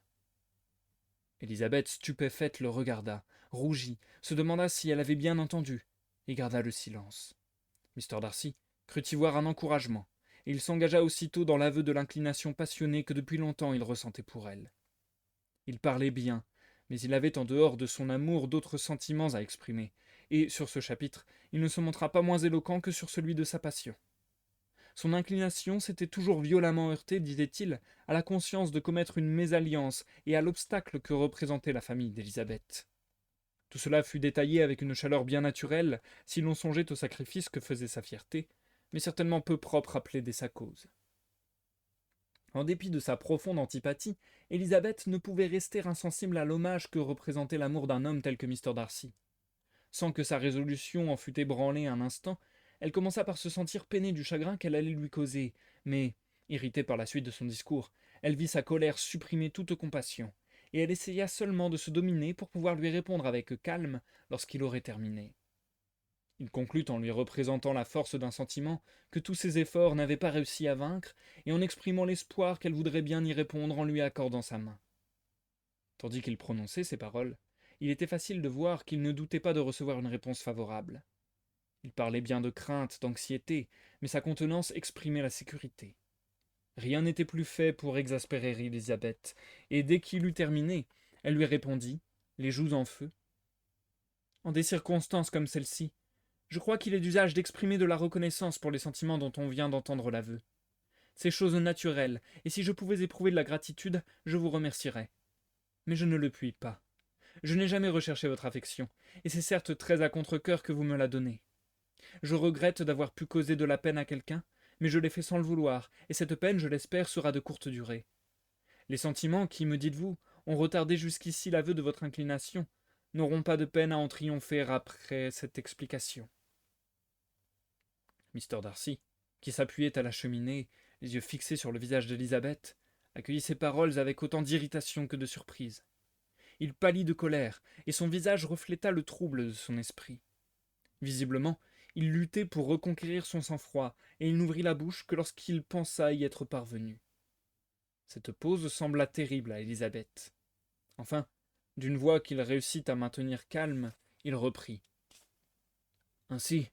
Élisabeth, stupéfaite, le regarda, rougit, se demanda si elle avait bien entendu, et garda le silence. Mr. Darcy crut y voir un encouragement, et il s'engagea aussitôt dans l'aveu de l'inclination passionnée que depuis longtemps il ressentait pour elle. Il parlait bien, mais il avait en dehors de son amour d'autres sentiments à exprimer, et sur ce chapitre, il ne se montra pas moins éloquent que sur celui de sa passion. Son inclination s'était toujours violemment heurtée, disait-il, à la conscience de commettre une mésalliance et à l'obstacle que représentait la famille d'Élisabeth. Tout cela fut détaillé avec une chaleur bien naturelle, si l'on songeait au sacrifice que faisait sa fierté, mais certainement peu propre à plaider sa cause. En dépit de sa profonde antipathie, Élisabeth ne pouvait rester insensible à l'hommage que représentait l'amour d'un homme tel que Mr. Darcy. Sans que sa résolution en fût ébranlée un instant, elle commença par se sentir peinée du chagrin qu'elle allait lui causer, mais, irritée par la suite de son discours, elle vit sa colère supprimer toute compassion, et elle essaya seulement de se dominer pour pouvoir lui répondre avec calme lorsqu'il aurait terminé. Il conclut en lui représentant la force d'un sentiment que tous ses efforts n'avaient pas réussi à vaincre, et en exprimant l'espoir qu'elle voudrait bien y répondre en lui accordant sa main. Tandis qu'il prononçait ces paroles, il était facile de voir qu'il ne doutait pas de recevoir une réponse favorable. Il parlait bien de crainte, d'anxiété, mais sa contenance exprimait la sécurité. Rien n'était plus fait pour exaspérer Élisabeth, et dès qu'il eut terminé, elle lui répondit, les joues en feu. En des circonstances comme celle-ci, je crois qu'il est d'usage d'exprimer de la reconnaissance pour les sentiments dont on vient d'entendre l'aveu. C'est chose naturelle, et si je pouvais éprouver de la gratitude, je vous remercierais. Mais je ne le puis pas. Je n'ai jamais recherché votre affection, et c'est certes très à contre-cœur que vous me la donnez. Je regrette d'avoir pu causer de la peine à quelqu'un, mais je l'ai fait sans le vouloir, et cette peine, je l'espère, sera de courte durée. Les sentiments qui, me dites-vous, ont retardé jusqu'ici l'aveu de votre inclination, n'auront pas de peine à en triompher après cette explication. Mr. Darcy, qui s'appuyait à la cheminée, les yeux fixés sur le visage d'Élisabeth, accueillit ces paroles avec autant d'irritation que de surprise. Il pâlit de colère, et son visage refléta le trouble de son esprit. Visiblement, il luttait pour reconquérir son sang-froid, et il n'ouvrit la bouche que lorsqu'il pensa y être parvenu. Cette pause sembla terrible à Élisabeth. Enfin, d'une voix qu'il réussit à maintenir calme, il reprit. Ainsi,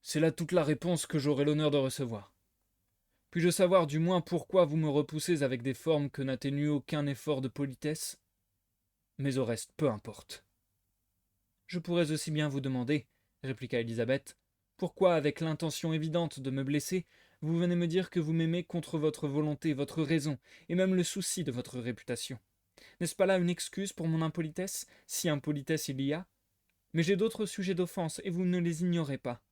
c'est là toute la réponse que j'aurai l'honneur de recevoir. Puis-je savoir du moins pourquoi vous me repoussez avec des formes que n'atténue aucun effort de politesse? Mais au reste, peu importe. Je pourrais aussi bien vous demander, répliqua Élisabeth, pourquoi, avec l'intention évidente de me blesser, vous venez me dire que vous m'aimez contre votre volonté, votre raison, et même le souci de votre réputation. N'est-ce pas là une excuse pour mon impolitesse, si impolitesse il y a? Mais j'ai d'autres sujets d'offense, et vous ne les ignorez pas.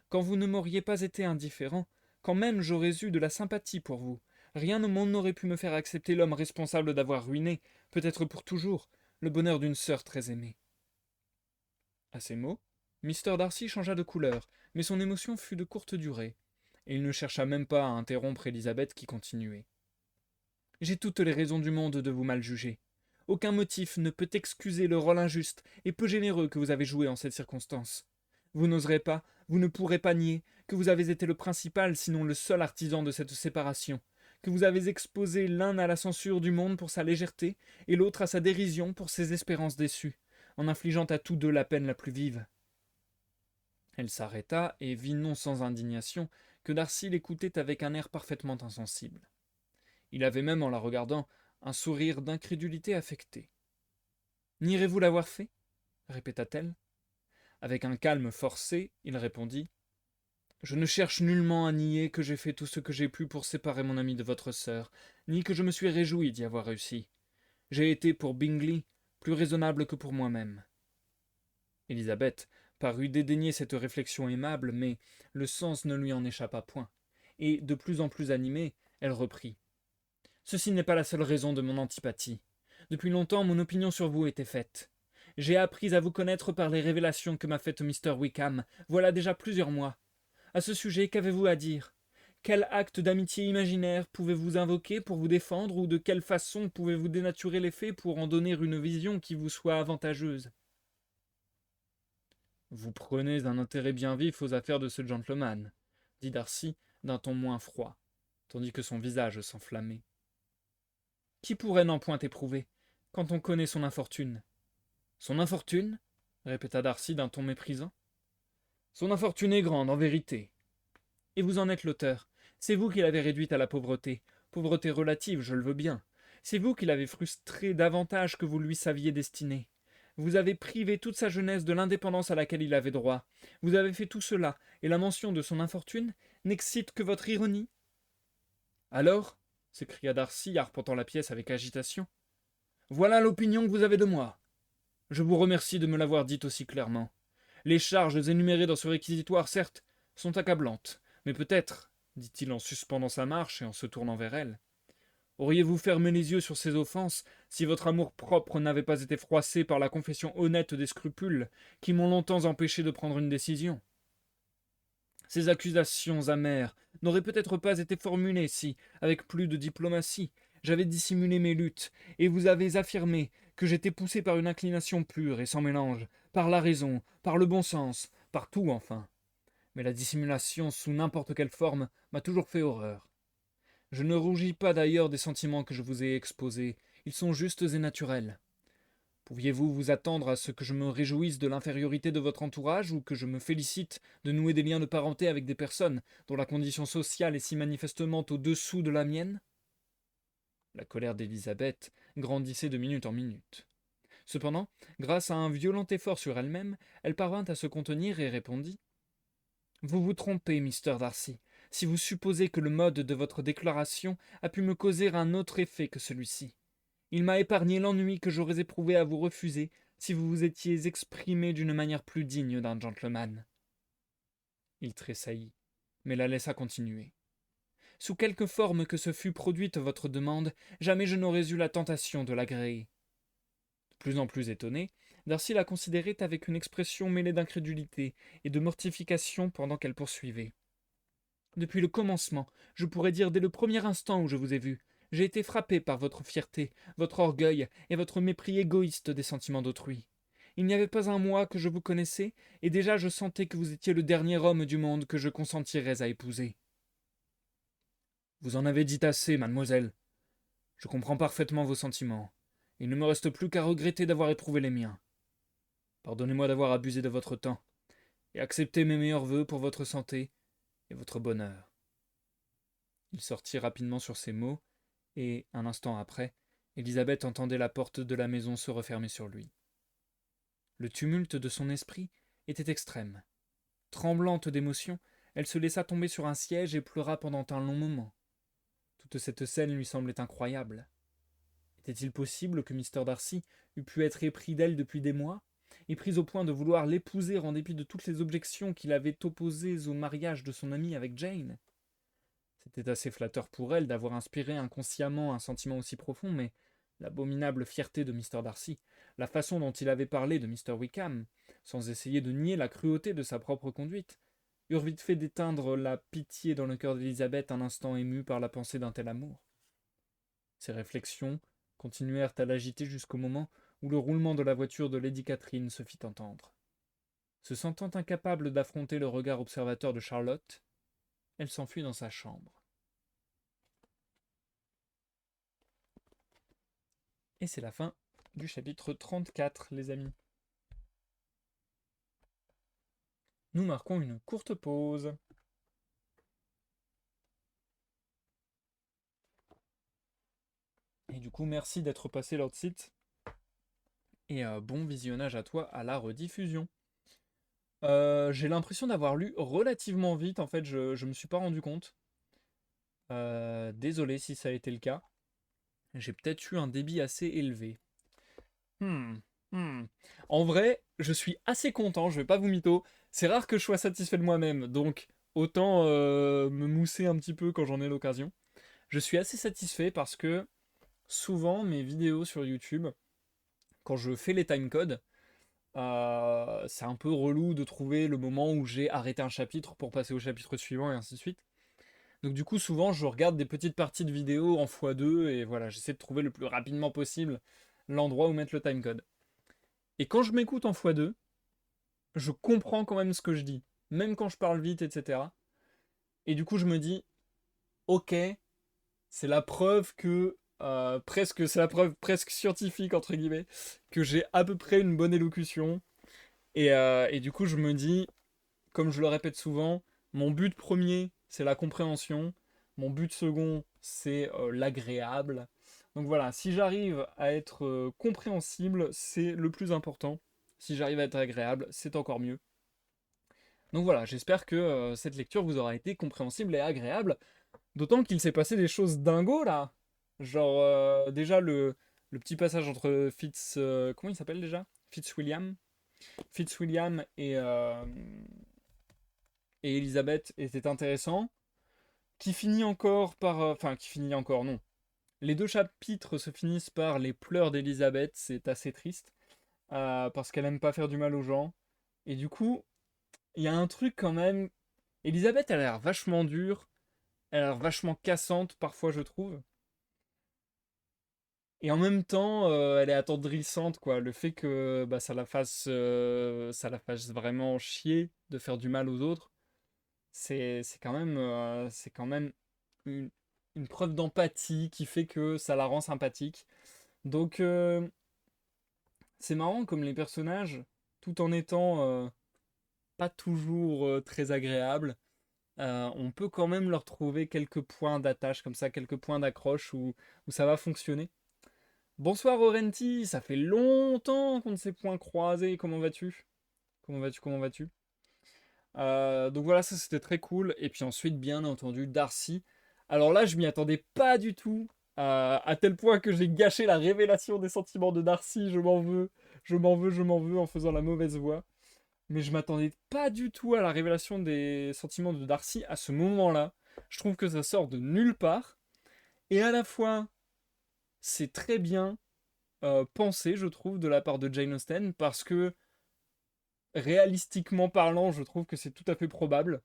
Quand vous ne m'auriez pas été indifférent, quand même j'aurais eu de la sympathie pour vous, rien au monde n'aurait pu me faire accepter l'homme responsable d'avoir ruiné, peut-être pour toujours, le bonheur d'une sœur très aimée. À ces mots, Mr. Darcy changea de couleur, mais son émotion fut de courte durée, et il ne chercha même pas à interrompre Élisabeth qui continuait. J'ai toutes les raisons du monde de vous mal juger. Aucun motif ne peut excuser le rôle injuste et peu généreux que vous avez joué en cette circonstance. Vous n'oserez pas, vous ne pourrez pas nier que vous avez été le principal, sinon le seul artisan de cette séparation, que vous avez exposé l'un à la censure du monde pour sa légèreté et l'autre à sa dérision pour ses espérances déçues, en infligeant à tous deux la peine la plus vive. Elle s'arrêta et vit non sans indignation que Darcy l'écoutait avec un air parfaitement insensible. Il avait même, en la regardant, un sourire d'incrédulité affectée. « Nierez-vous l'avoir fait » répéta-t-elle. Avec un calme forcé, il répondit. « Je ne cherche nullement à nier que j'ai fait tout ce que j'ai pu pour séparer mon ami de votre sœur, ni que je me suis réjoui d'y avoir réussi. J'ai été pour Bingley plus raisonnable que pour moi-même. » Élisabeth parut dédaigner cette réflexion aimable, mais le sens ne lui en échappa point, et, de plus en plus animée, elle reprit. Ceci n'est pas la seule raison de mon antipathie. Depuis longtemps, mon opinion sur vous était faite. J'ai appris à vous connaître par les révélations que m'a faites Mr. Wickham, voilà déjà plusieurs mois. À ce sujet, qu'avez-vous à dire? Quel acte d'amitié imaginaire pouvez-vous invoquer pour vous défendre, ou de quelle façon pouvez-vous dénaturer les faits pour en donner une vision qui vous soit avantageuse? Vous prenez un intérêt bien vif aux affaires de ce gentleman, dit Darcy d'un ton moins froid, tandis que son visage s'enflammait. Qui pourrait n'en point éprouver, quand on connaît son infortune? Son infortune? Répéta Darcy d'un ton méprisant. Son infortune est grande, en vérité. Et vous en êtes l'auteur. C'est vous qui l'avez réduite à la pauvreté. Pauvreté relative, je le veux bien. C'est vous qui l'avez frustré davantage que vous lui saviez destiné. Vous avez privé toute sa jeunesse de l'indépendance à laquelle il avait droit. Vous avez fait tout cela, et la mention de son infortune n'excite que votre ironie. Alors, s'écria Darcy, arpentant la pièce avec agitation, voilà l'opinion que vous avez de moi. Je vous remercie de me l'avoir dite aussi clairement. Les charges énumérées dans ce réquisitoire, certes, sont accablantes, mais peut-être, dit-il en suspendant sa marche et en se tournant vers elle, auriez-vous fermé les yeux sur ces offenses si votre amour-propre n'avait pas été froissé par la confession honnête des scrupules qui m'ont longtemps empêché de prendre une décision? Ces accusations amères n'auraient peut-être pas été formulées si, avec plus de diplomatie, j'avais dissimulé mes luttes, et vous avez affirmé que j'étais poussé par une inclination pure et sans mélange, par la raison, par le bon sens, par tout enfin. Mais la dissimulation, sous n'importe quelle forme, m'a toujours fait horreur. Je ne rougis pas d'ailleurs des sentiments que je vous ai exposés, ils sont justes et naturels. Pouviez-vous vous attendre à ce que je me réjouisse de l'infériorité de votre entourage ou que je me félicite de nouer des liens de parenté avec des personnes dont la condition sociale est si manifestement au-dessous de la mienne? La colère d'Élisabeth grandissait de minute en minute. Cependant, grâce à un violent effort sur elle-même, elle parvint à se contenir et répondit. Vous vous trompez, Mr. Darcy, si vous supposez que le mode de votre déclaration a pu me causer un autre effet que celui-ci. Il m'a épargné l'ennui que j'aurais éprouvé à vous refuser si vous vous étiez exprimé d'une manière plus digne d'un gentleman. Il tressaillit, mais la laissa continuer. Sous quelque forme que se fût produite votre demande, jamais je n'aurais eu la tentation de l'agréer. De plus en plus étonnée, Darcy la considérait avec une expression mêlée d'incrédulité et de mortification pendant qu'elle poursuivait. Depuis le commencement, je pourrais dire dès le premier instant où je vous ai vu, j'ai été frappé par votre fierté, votre orgueil et votre mépris égoïste des sentiments d'autrui. Il n'y avait pas un mois que je vous connaissais, et déjà je sentais que vous étiez le dernier homme du monde que je consentirais à épouser. Vous en avez dit assez, mademoiselle. Je comprends parfaitement vos sentiments. Il ne me reste plus qu'à regretter d'avoir éprouvé les miens. Pardonnez-moi d'avoir abusé de votre temps, et acceptez mes meilleurs vœux pour votre santé et votre bonheur. Il sortit rapidement sur ces mots, et, un instant après, Élisabeth entendait la porte de la maison se refermer sur lui. Le tumulte de son esprit était extrême. Tremblante d'émotion, elle se laissa tomber sur un siège et pleura pendant un long moment. Toute cette scène lui semblait incroyable. Était-il possible que Mr. Darcy eût pu être épris d'elle depuis des mois, et pris au point de vouloir l'épouser en dépit de toutes les objections qu'il avait opposées au mariage de son ami avec Jane? C'était assez flatteur pour elle d'avoir inspiré inconsciemment un sentiment aussi profond, mais l'abominable fierté de Mr. Darcy, la façon dont il avait parlé de Mr. Wickham, sans essayer de nier la cruauté de sa propre conduite, eurent vite fait d'éteindre la pitié dans le cœur d'Élisabeth un instant émue par la pensée d'un tel amour. Ces réflexions continuèrent à l'agiter jusqu'au moment où le roulement de la voiture de Lady Catherine se fit entendre. Se sentant incapable d'affronter le regard observateur de Charlotte, elle s'enfuit dans sa chambre. Et c'est la fin du chapitre 34, les amis. Nous marquons une courte pause. Et du coup, merci d'être passé leur site. Et bon visionnage à toi à la rediffusion. J'ai l'impression d'avoir lu relativement vite, en fait, je me suis pas rendu compte. Désolé si ça a été le cas. J'ai peut-être eu un débit assez élevé. Hmm, hmm. En vrai, je suis assez content, je vais pas vous mytho. C'est rare que je sois satisfait de moi-même, donc autant me mousser un petit peu quand j'en ai l'occasion. Je suis assez satisfait parce que souvent mes vidéos sur YouTube, quand je fais les timecodes, c'est un peu relou de trouver le moment où j'ai arrêté un chapitre pour passer au chapitre suivant et ainsi de suite. Donc du coup souvent je regarde des petites parties de vidéos en x2 et voilà, j'essaie de trouver le plus rapidement possible l'endroit où mettre le timecode. Et quand je m'écoute en x2, je comprends quand même ce que je dis, même quand je parle vite, etc. Et du coup je me dis, ok, c'est la preuve que c'est la preuve presque scientifique entre guillemets que j'ai à peu près une bonne élocution. Et du coup je me dis, comme je le répète souvent, mon but premier c'est la compréhension, mon but second c'est l'agréable. Donc voilà, si j'arrive à être compréhensible, c'est le plus important. Si j'arrive à être agréable, c'est encore mieux. Donc voilà, j'espère que cette lecture vous aura été compréhensible et agréable. D'autant qu'il s'est passé des choses dingos là. Genre, déjà le petit passage entre comment il s'appelle déjà? Fitzwilliam. Fitzwilliam et Elisabeth était intéressant. Qui finit encore par. Enfin, qui finit encore, non. Les deux chapitres se finissent par les pleurs d'Elisabeth. C'est assez triste. Parce qu'elle aime pas faire du mal aux gens. Et du coup, il y a un truc quand même. Elisabeth, elle a l'air vachement dure. Elle a l'air vachement cassante, parfois, je trouve. Et en même temps, elle est attendrissante, quoi. Le fait que bah, ça la fasse vraiment chier de faire du mal aux autres, c'est quand même une, une preuve d'empathie qui fait que ça la rend sympathique. Donc, c'est marrant comme les personnages, tout en étant pas toujours très agréables, on peut quand même leur trouver quelques points d'attache, comme ça, quelques points d'accroche où ça va fonctionner. Bonsoir Orenti, ça fait longtemps qu'on ne s'est point croisé. Comment vas-tu? Comment vas-tu? Comment vas-tu? Donc voilà, ça c'était très cool. Et puis ensuite, bien entendu, Darcy. Alors là, je m'y attendais pas du tout. À tel point que j'ai gâché la révélation des sentiments de Darcy. Je m'en veux. Je m'en veux, je m'en veux en faisant la mauvaise voix. Mais je m'attendais pas du tout à la révélation des sentiments de Darcy à ce moment-là. Je trouve que ça sort de nulle part. Et à la fois, c'est très bien. pensé, je trouve, de la part de Jane Austen, parce que, réalistiquement parlant, je trouve que c'est tout à fait probable.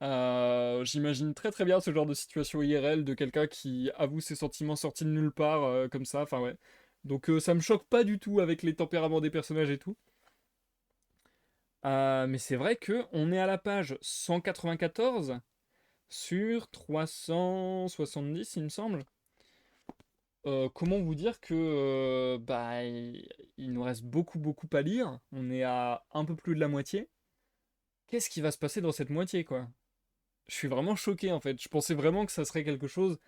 J'imagine très très bien ce genre de situation IRL de quelqu'un qui avoue ses sentiments sortis de nulle part, comme ça, enfin ouais. Donc ça me choque pas du tout avec les tempéraments des personnages et tout. Mais c'est vrai que on est à la page 194 sur 370, il me semble. Comment vous dire que bah, il nous reste beaucoup beaucoup à lire. On est à un peu plus de la moitié. Qu'est-ce qui va se passer dans cette moitié, quoi? Je suis vraiment choqué en fait. Je pensais vraiment que ça serait quelque chose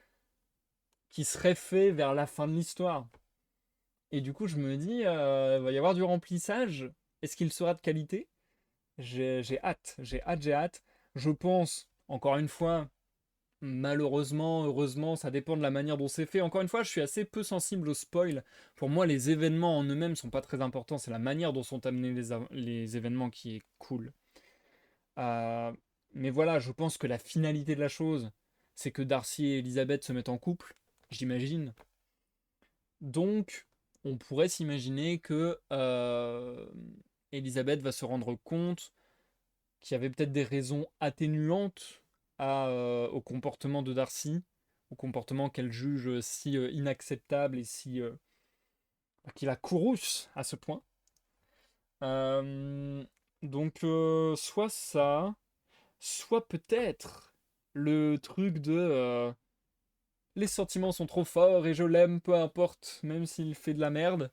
qui serait fait vers la fin de l'histoire. Et du coup, je me dis, il va y avoir du remplissage. Est-ce qu'il sera de qualité? J'ai hâte, j'ai hâte, j'ai hâte. Je pense, encore une fois, malheureusement, heureusement, ça dépend de la manière dont c'est fait. Encore une fois, je suis assez peu sensible au spoil. Pour moi, les événements en eux-mêmes sont pas très importants. C'est la manière dont sont amenés les événements qui est cool. Euh, mais voilà, je pense que la finalité de la chose, c'est que Darcy et Elizabeth se mettent en couple, j'imagine. Donc, on pourrait s'imaginer que Elizabeth va se rendre compte qu'il y avait peut-être des raisons atténuantes au comportement de Darcy, au comportement qu'elle juge si inacceptable et si qui la courrouce à ce point. Euh, donc, soit ça, soit peut-être le truc de les sentiments sont trop forts et je l'aime, peu importe, même s'il fait de la merde.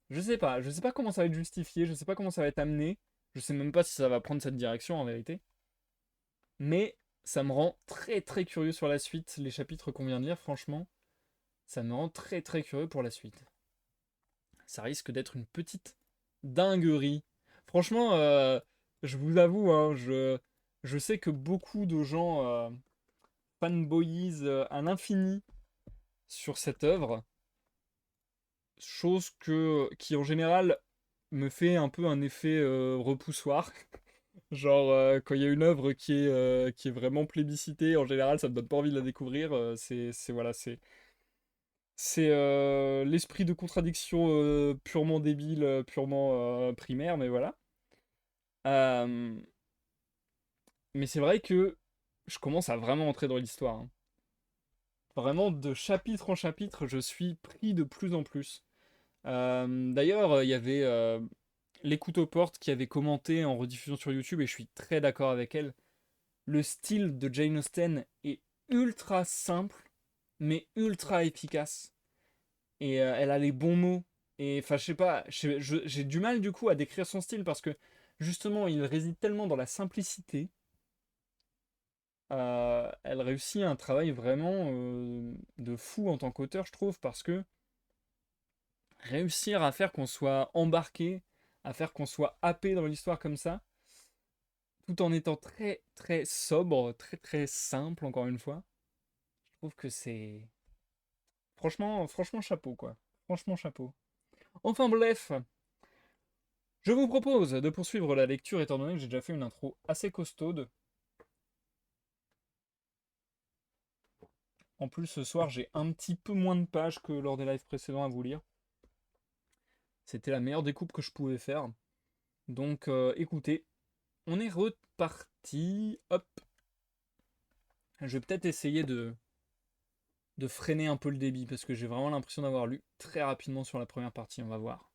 Je sais pas comment ça va être justifié, je sais pas comment ça va être amené, je sais même pas si ça va prendre cette direction en vérité. Mais ça me rend très très curieux sur la suite, les chapitres qu'on vient de lire, franchement, ça me rend très très curieux pour la suite. Ça risque d'être une petite dinguerie. Franchement, je vous avoue, hein, je sais que beaucoup de gens fanboyisent à l'infini sur cette œuvre, chose qui en général me fait un peu un effet repoussoir. Genre, quand il y a une œuvre qui est vraiment plébiscitée, en général, ça me donne pas envie de la découvrir. Voilà, c'est l'esprit de contradiction purement débile, purement primaire, mais voilà. Euh, mais c'est vrai que je commence à vraiment entrer dans l'histoire, hein. Vraiment, de chapitre en chapitre, je suis pris de plus en plus. D'ailleurs, il y avait l'écoute aux portes qui avait commenté en rediffusion sur YouTube, et je suis très d'accord avec elle. Le style de Jane Austen est ultra simple, mais ultra efficace. Et elle a les bons mots. Et enfin, je sais pas, j'ai du mal du coup à décrire son style parce que justement, il réside tellement dans la simplicité. Elle réussit un travail vraiment de fou en tant qu'auteur, je trouve, parce que réussir à faire qu'on soit embarqué, à faire qu'on soit happé dans l'histoire comme ça, tout en étant très très sobre, très très simple, encore une fois, je trouve que c'est franchement, franchement chapeau quoi. Franchement chapeau. Enfin bref, je vous propose de poursuivre la lecture étant donné que j'ai déjà fait une intro assez costaude. En plus ce soir j'ai un petit peu moins de pages que lors des lives précédents à vous lire. C'était la meilleure découpe que je pouvais faire. Donc écoutez, on est reparti. Hop. Je vais peut-être essayer de freiner un peu le débit parce que j'ai vraiment l'impression d'avoir lu très rapidement sur la première partie. On va voir.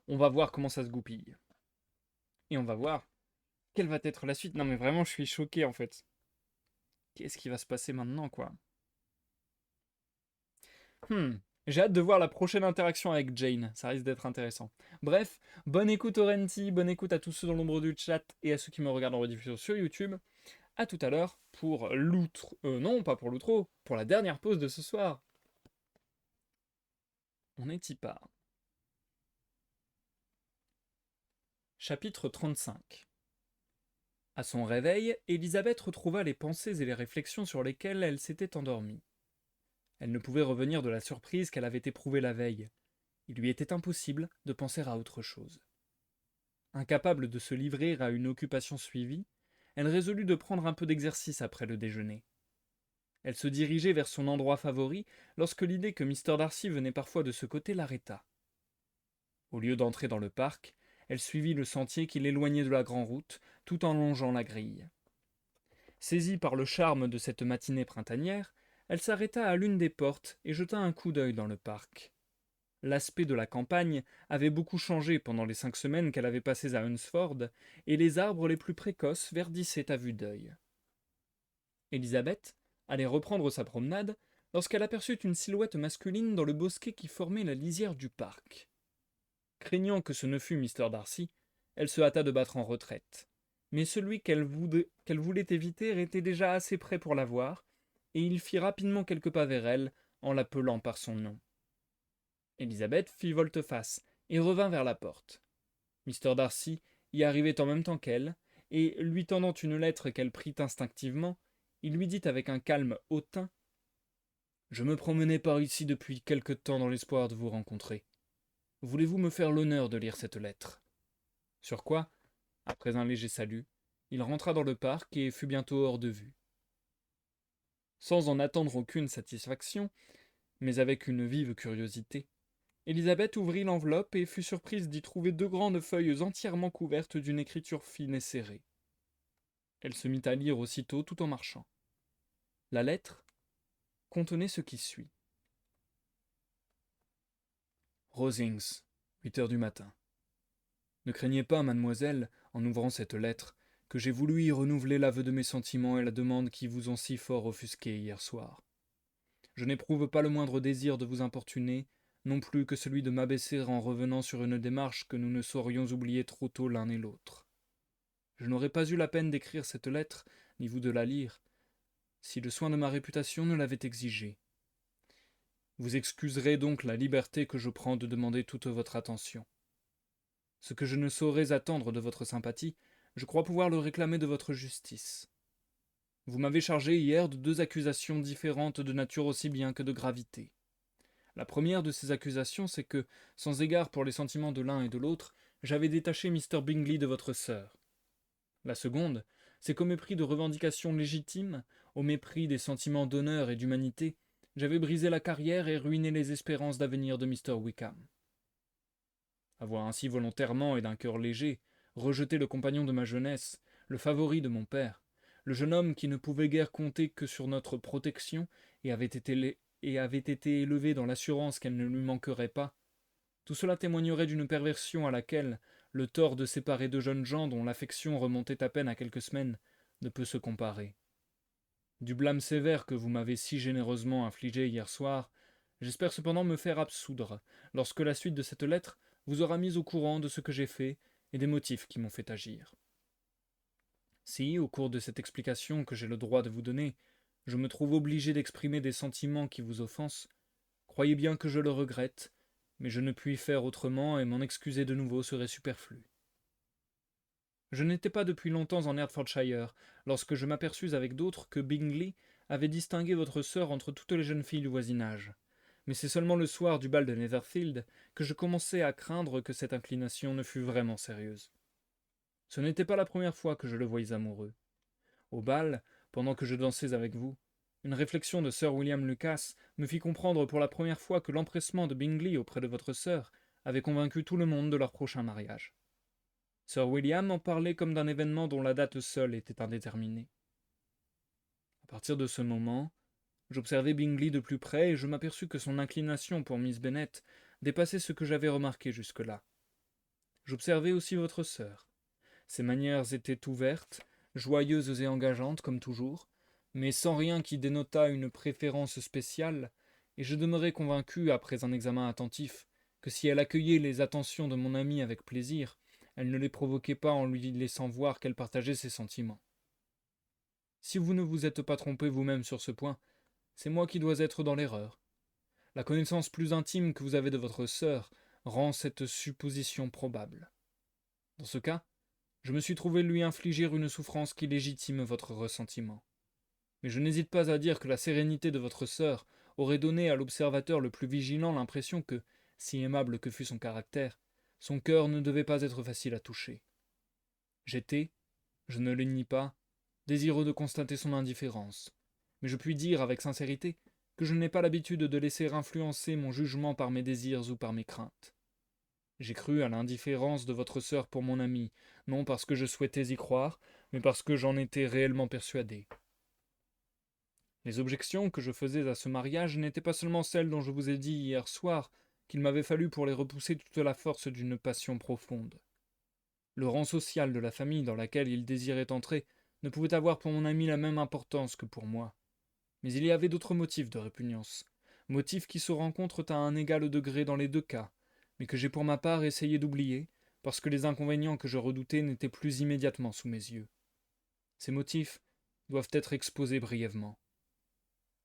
On va voir comment ça se goupille. Et on va voir quelle va être la suite. Non mais vraiment je suis choqué en fait. Qu'est-ce qui va se passer maintenant quoi? Hmm. J'ai hâte de voir la prochaine interaction avec Jane, ça risque d'être intéressant. Bref, bonne écoute Orenti, bonne écoute à tous ceux dans l'ombre du chat et à ceux qui me regardent en rediffusion sur YouTube. A tout à l'heure pour l'outro... non, pas pour l'outro, pour la dernière pause de ce soir. On est y part. Chapitre 35. À son réveil, Elisabeth retrouva les pensées et les réflexions sur lesquelles elle s'était endormie. Elle ne pouvait revenir de la surprise qu'elle avait éprouvée la veille. Il lui était impossible de penser à autre chose. Incapable de se livrer à une occupation suivie, elle résolut de prendre un peu d'exercice après le déjeuner. Elle se dirigeait vers son endroit favori lorsque l'idée que Mr. Darcy venait parfois de ce côté l'arrêta. Au lieu d'entrer dans le parc, elle suivit le sentier qui l'éloignait de la grande route, tout en longeant la grille. Saisie par le charme de cette matinée printanière, elle s'arrêta à l'une des portes et jeta un coup d'œil dans le parc. L'aspect de la campagne avait beaucoup changé pendant les 5 semaines qu'elle avait passées à Hunsford, et les arbres les plus précoces verdissaient à vue d'œil. Élisabeth allait reprendre sa promenade lorsqu'elle aperçut une silhouette masculine dans le bosquet qui formait la lisière du parc. Craignant que ce ne fût Mr. Darcy, elle se hâta de battre en retraite. Mais celui qu'elle voulait éviter était déjà assez près pour la voir, et il fit rapidement quelques pas vers elle en l'appelant par son nom. Élisabeth fit volte-face et revint vers la porte. Mr. Darcy y arrivait en même temps qu'elle, et lui tendant une lettre qu'elle prit instinctivement, il lui dit avec un calme hautain : « Je me promenais par ici depuis quelque temps dans l'espoir de vous rencontrer. Voulez-vous me faire l'honneur de lire cette lettre ?» Sur quoi, après un léger salut, il rentra dans le parc et fut bientôt hors de vue. Sans en attendre aucune satisfaction, mais avec une vive curiosité, Élisabeth ouvrit l'enveloppe et fut surprise d'y trouver 2 grandes feuilles entièrement couvertes d'une écriture fine et serrée. Elle se mit à lire aussitôt tout en marchant. La lettre contenait ce qui suit. Rosings, 8 heures du matin. Ne craignez pas, mademoiselle, en ouvrant cette lettre, que j'ai voulu y renouveler l'aveu de mes sentiments et la demande qui vous ont si fort offusqué hier soir. Je n'éprouve pas le moindre désir de vous importuner, non plus que celui de m'abaisser en revenant sur une démarche que nous ne saurions oublier trop tôt l'un et l'autre. Je n'aurais pas eu la peine d'écrire cette lettre, ni vous de la lire, si le soin de ma réputation ne l'avait exigé. Vous excuserez donc la liberté que je prends de demander toute votre attention. Ce que je ne saurais attendre de votre sympathie, je crois pouvoir le réclamer de votre justice. Vous m'avez chargé hier de 2 accusations différentes de nature aussi bien que de gravité. La première de ces accusations, c'est que, sans égard pour les sentiments de l'un et de l'autre, j'avais détaché Mr. Bingley de votre sœur. La seconde, c'est qu'au mépris de revendications légitimes, au mépris des sentiments d'honneur et d'humanité, j'avais brisé la carrière et ruiné les espérances d'avenir de Mr. Wickham. Avoir ainsi volontairement et d'un cœur léger rejeté le compagnon de ma jeunesse, le favori de mon père, le jeune homme qui ne pouvait guère compter que sur notre protection et avait été élevé dans l'assurance qu'elle ne lui manquerait pas, tout cela témoignerait d'une perversion à laquelle le tort de séparer 2 jeunes gens dont l'affection remontait à peine à quelques semaines ne peut se comparer. Du blâme sévère que vous m'avez si généreusement infligé hier soir, j'espère cependant me faire absoudre, lorsque la suite de cette lettre vous aura mis au courant de ce que j'ai fait et des motifs qui m'ont fait agir. Si, au cours de cette explication que j'ai le droit de vous donner, je me trouve obligé d'exprimer des sentiments qui vous offensent, croyez bien que je le regrette, mais je ne puis faire autrement et m'en excuser de nouveau serait superflu. Je n'étais pas depuis longtemps en Hertfordshire, lorsque je m'aperçus avec d'autres que Bingley avait distingué votre sœur entre toutes les jeunes filles du voisinage. Mais c'est seulement le soir du bal de Netherfield que je commençai à craindre que cette inclination ne fût vraiment sérieuse. Ce n'était pas la première fois que je le voyais amoureux. Au bal, pendant que je dansais avec vous, une réflexion de Sir William Lucas me fit comprendre pour la première fois que l'empressement de Bingley auprès de votre sœur avait convaincu tout le monde de leur prochain mariage. Sir William en parlait comme d'un événement dont la date seule était indéterminée. À partir de ce moment, j'observai Bingley de plus près et je m'aperçus que son inclination pour Miss Bennet dépassait ce que j'avais remarqué jusque-là. J'observai aussi votre sœur. Ses manières étaient ouvertes, joyeuses et engageantes comme toujours, mais sans rien qui dénotât une préférence spéciale, et je demeurai convaincu, après un examen attentif, que si elle accueillait les attentions de mon ami avec plaisir, elle ne les provoquait pas en lui laissant voir qu'elle partageait ses sentiments. Si vous ne vous êtes pas trompé vous-même sur ce point, c'est moi qui dois être dans l'erreur. La connaissance plus intime que vous avez de votre sœur rend cette supposition probable. Dans ce cas, je me suis trouvé lui infliger une souffrance qui légitime votre ressentiment. Mais je n'hésite pas à dire que la sérénité de votre sœur aurait donné à l'observateur le plus vigilant l'impression que, si aimable que fût son caractère, son cœur ne devait pas être facile à toucher. J'étais, je ne le nie pas, désireux de constater son indifférence, mais je puis dire avec sincérité que je n'ai pas l'habitude de laisser influencer mon jugement par mes désirs ou par mes craintes. J'ai cru à l'indifférence de votre sœur pour mon ami, non parce que je souhaitais y croire, mais parce que j'en étais réellement persuadé. Les objections que je faisais à ce mariage n'étaient pas seulement celles dont je vous ai dit hier soir, qu'il m'avait fallu pour les repousser toute la force d'une passion profonde. Le rang social de la famille dans laquelle il désirait entrer ne pouvait avoir pour mon ami la même importance que pour moi. Mais il y avait d'autres motifs de répugnance, motifs qui se rencontrent à un égal degré dans les deux cas, mais que j'ai pour ma part essayé d'oublier, parce que les inconvénients que je redoutais n'étaient plus immédiatement sous mes yeux. Ces motifs doivent être exposés brièvement.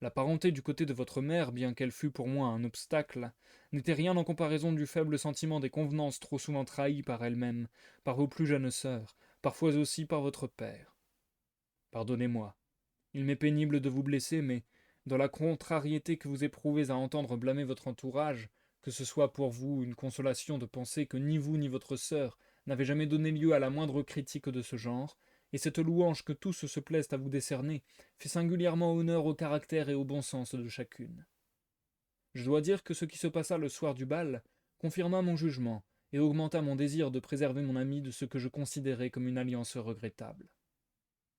La parenté du côté de votre mère, bien qu'elle fût pour moi un obstacle, n'était rien en comparaison du faible sentiment des convenances trop souvent trahies par elle-même, par vos plus jeunes sœurs, parfois aussi par votre père. Pardonnez-moi, il m'est pénible de vous blesser, mais dans la contrariété que vous éprouvez à entendre blâmer votre entourage, que ce soit pour vous une consolation de penser que ni vous ni votre sœur n'avez jamais donné lieu à la moindre critique de ce genre, et cette louange que tous se plaisent à vous décerner fait singulièrement honneur au caractère et au bon sens de chacune. Je dois dire que ce qui se passa le soir du bal confirma mon jugement et augmenta mon désir de préserver mon ami de ce que je considérais comme une alliance regrettable.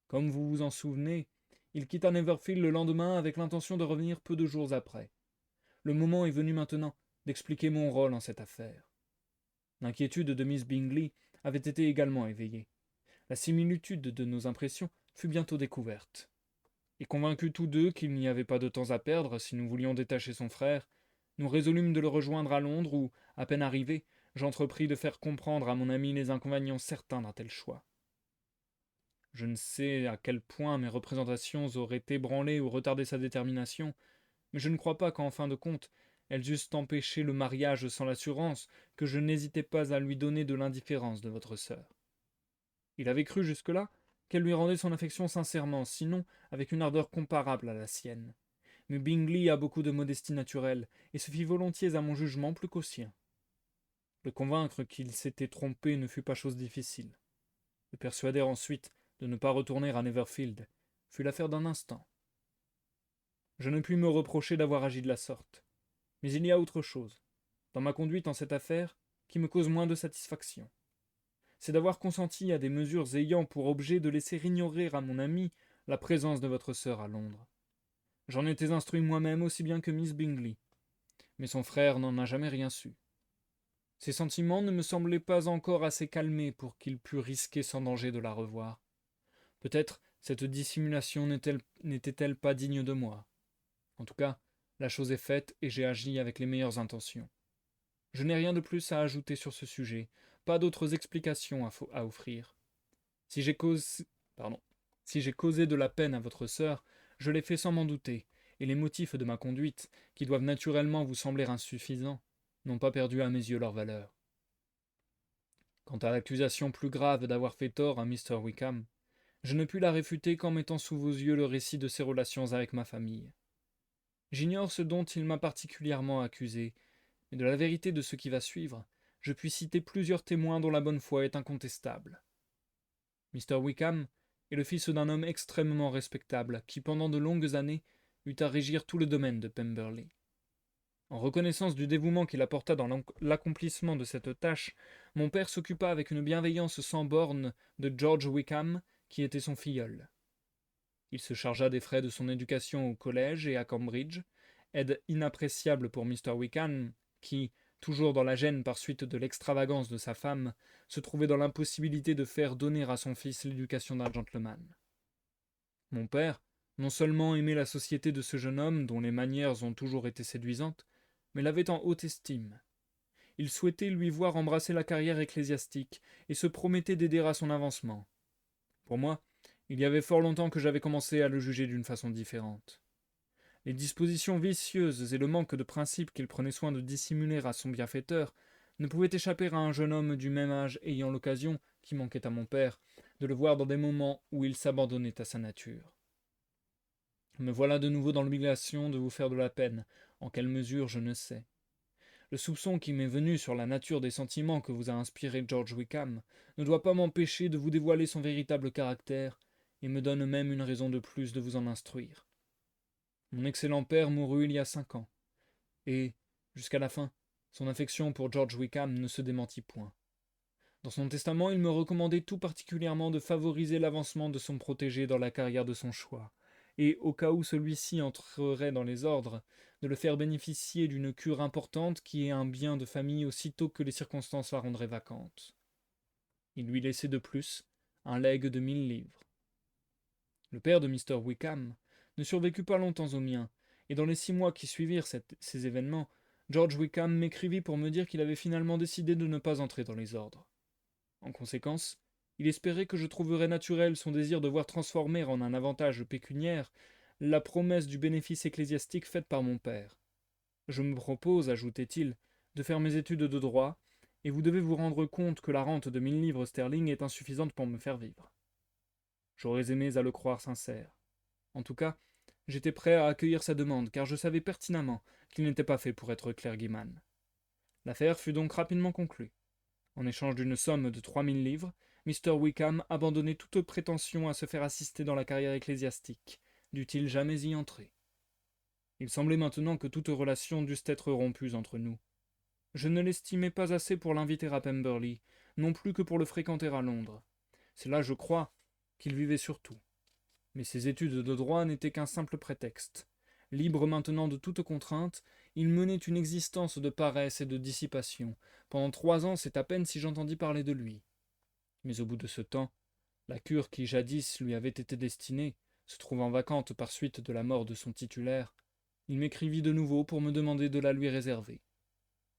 Comme vous vous en souvenez, il quitta Neverfield le lendemain avec l'intention de revenir peu de jours après. Le moment est venu maintenant d'expliquer mon rôle en cette affaire. L'inquiétude de Miss Bingley avait été également éveillée. La similitude de nos impressions fut bientôt découverte. Et convaincus tous deux qu'il n'y avait pas de temps à perdre si nous voulions détacher son frère, nous résolûmes de le rejoindre à Londres où, à peine arrivé, j'entrepris de faire comprendre à mon ami les inconvénients certains d'un tel choix. Je ne sais à quel point mes représentations auraient ébranlé ou retardé sa détermination, mais je ne crois pas qu'en fin de compte, elles eussent empêché le mariage sans l'assurance que je n'hésitais pas à lui donner de l'indifférence de votre sœur. Il avait cru jusque-là qu'elle lui rendait son affection sincèrement, sinon avec une ardeur comparable à la sienne. Mais Bingley a beaucoup de modestie naturelle, et se fit volontiers à mon jugement plus qu'au sien. Le convaincre qu'il s'était trompé ne fut pas chose difficile. Le persuader ensuite de ne pas retourner à Neverfield fut l'affaire d'un instant. Je ne puis me reprocher d'avoir agi de la sorte. Mais il y a autre chose, dans ma conduite en cette affaire, qui me cause moins de satisfaction. C'est d'avoir consenti à des mesures ayant pour objet de laisser ignorer à mon ami la présence de votre sœur à Londres. J'en étais instruit moi-même aussi bien que Miss Bingley, mais son frère n'en a jamais rien su. Ses sentiments ne me semblaient pas encore assez calmés pour qu'il pût risquer sans danger de la revoir. Peut-être cette dissimulation n'était-elle pas digne de moi. En tout cas, la chose est faite et j'ai agi avec les meilleures intentions. Je n'ai rien de plus à ajouter sur ce sujet, pas d'autres explications à offrir. Si j'ai causé de la peine à votre sœur, je l'ai fait sans m'en douter, et les motifs de ma conduite, qui doivent naturellement vous sembler insuffisants, n'ont pas perdu à mes yeux leur valeur. Quant à l'accusation plus grave d'avoir fait tort à Mr. Wickham, je ne puis la réfuter qu'en mettant sous vos yeux le récit de ses relations avec ma famille. J'ignore ce dont il m'a particulièrement accusé, mais de la vérité de ce qui va suivre, je puis citer plusieurs témoins dont la bonne foi est incontestable. Mr. Wickham est le fils d'un homme extrêmement respectable, qui pendant de longues années eut à régir tout le domaine de Pemberley. En reconnaissance du dévouement qu'il apporta dans l'accomplissement de cette tâche, mon père s'occupa avec une bienveillance sans bornes de George Wickham, qui était son filleul. Il se chargea des frais de son éducation au collège et à Cambridge, aide inappréciable pour Mr. Wickham, qui, toujours dans la gêne par suite de l'extravagance de sa femme, se trouvait dans l'impossibilité de faire donner à son fils l'éducation d'un gentleman. Mon père, non seulement aimait la société de ce jeune homme dont les manières ont toujours été séduisantes, mais l'avait en haute estime. Il souhaitait lui voir embrasser la carrière ecclésiastique et se promettait d'aider à son avancement. Pour moi, il y avait fort longtemps que j'avais commencé à le juger d'une façon différente. Les dispositions vicieuses et le manque de principe qu'il prenait soin de dissimuler à son bienfaiteur ne pouvaient échapper à un jeune homme du même âge ayant l'occasion, qui manquait à mon père, de le voir dans des moments où il s'abandonnait à sa nature. Me voilà de nouveau dans l'obligation de vous faire de la peine, en quelle mesure je ne sais. Le soupçon qui m'est venu sur la nature des sentiments que vous a inspirés George Wickham ne doit pas m'empêcher de vous dévoiler son véritable caractère, et me donne même une raison de plus de vous en instruire. Mon excellent père mourut il y a 5 ans, et, jusqu'à la fin, son affection pour George Wickham ne se démentit point. Dans son testament, il me recommandait tout particulièrement de favoriser l'avancement de son protégé dans la carrière de son choix, et, au cas où celui-ci entrerait dans les ordres, de le faire bénéficier d'une cure importante qui est un bien de famille aussitôt que les circonstances la rendraient vacante. Il lui laissait de plus un legs de 1000 livres. Le père de Mr. Wickham ne survécut pas longtemps au mien, et dans les 6 mois qui suivirent ces événements, George Wickham m'écrivit pour me dire qu'il avait finalement décidé de ne pas entrer dans les ordres. En conséquence, il espérait que je trouverais naturel son désir de voir transformer en un avantage pécuniaire la promesse du bénéfice ecclésiastique faite par mon père. Je me propose, ajoutait-il, de faire mes études de droit, et vous devez vous rendre compte que la rente de 1000 livres sterling est insuffisante pour me faire vivre. J'aurais aimé à le croire sincère. En tout cas, j'étais prêt à accueillir sa demande, car je savais pertinemment qu'il n'était pas fait pour être clergyman. L'affaire fut donc rapidement conclue. En échange d'une somme de 3000 livres, Mr. Wickham abandonnait toute prétention à se faire assister dans la carrière ecclésiastique, dût-il jamais y entrer. Il semblait maintenant que toutes relations dussent être rompues entre nous. Je ne l'estimais pas assez pour l'inviter à Pemberley, non plus que pour le fréquenter à Londres. C'est là, je crois, qu'il vivait surtout. Mais ses études de droit n'étaient qu'un simple prétexte. Libre maintenant de toute contrainte, il menait une existence de paresse et de dissipation. Pendant 3 ans, c'est à peine si j'entendis parler de lui. Mais au bout de ce temps, la cure qui jadis lui avait été destinée, se trouvant vacante par suite de la mort de son titulaire, il m'écrivit de nouveau pour me demander de la lui réserver.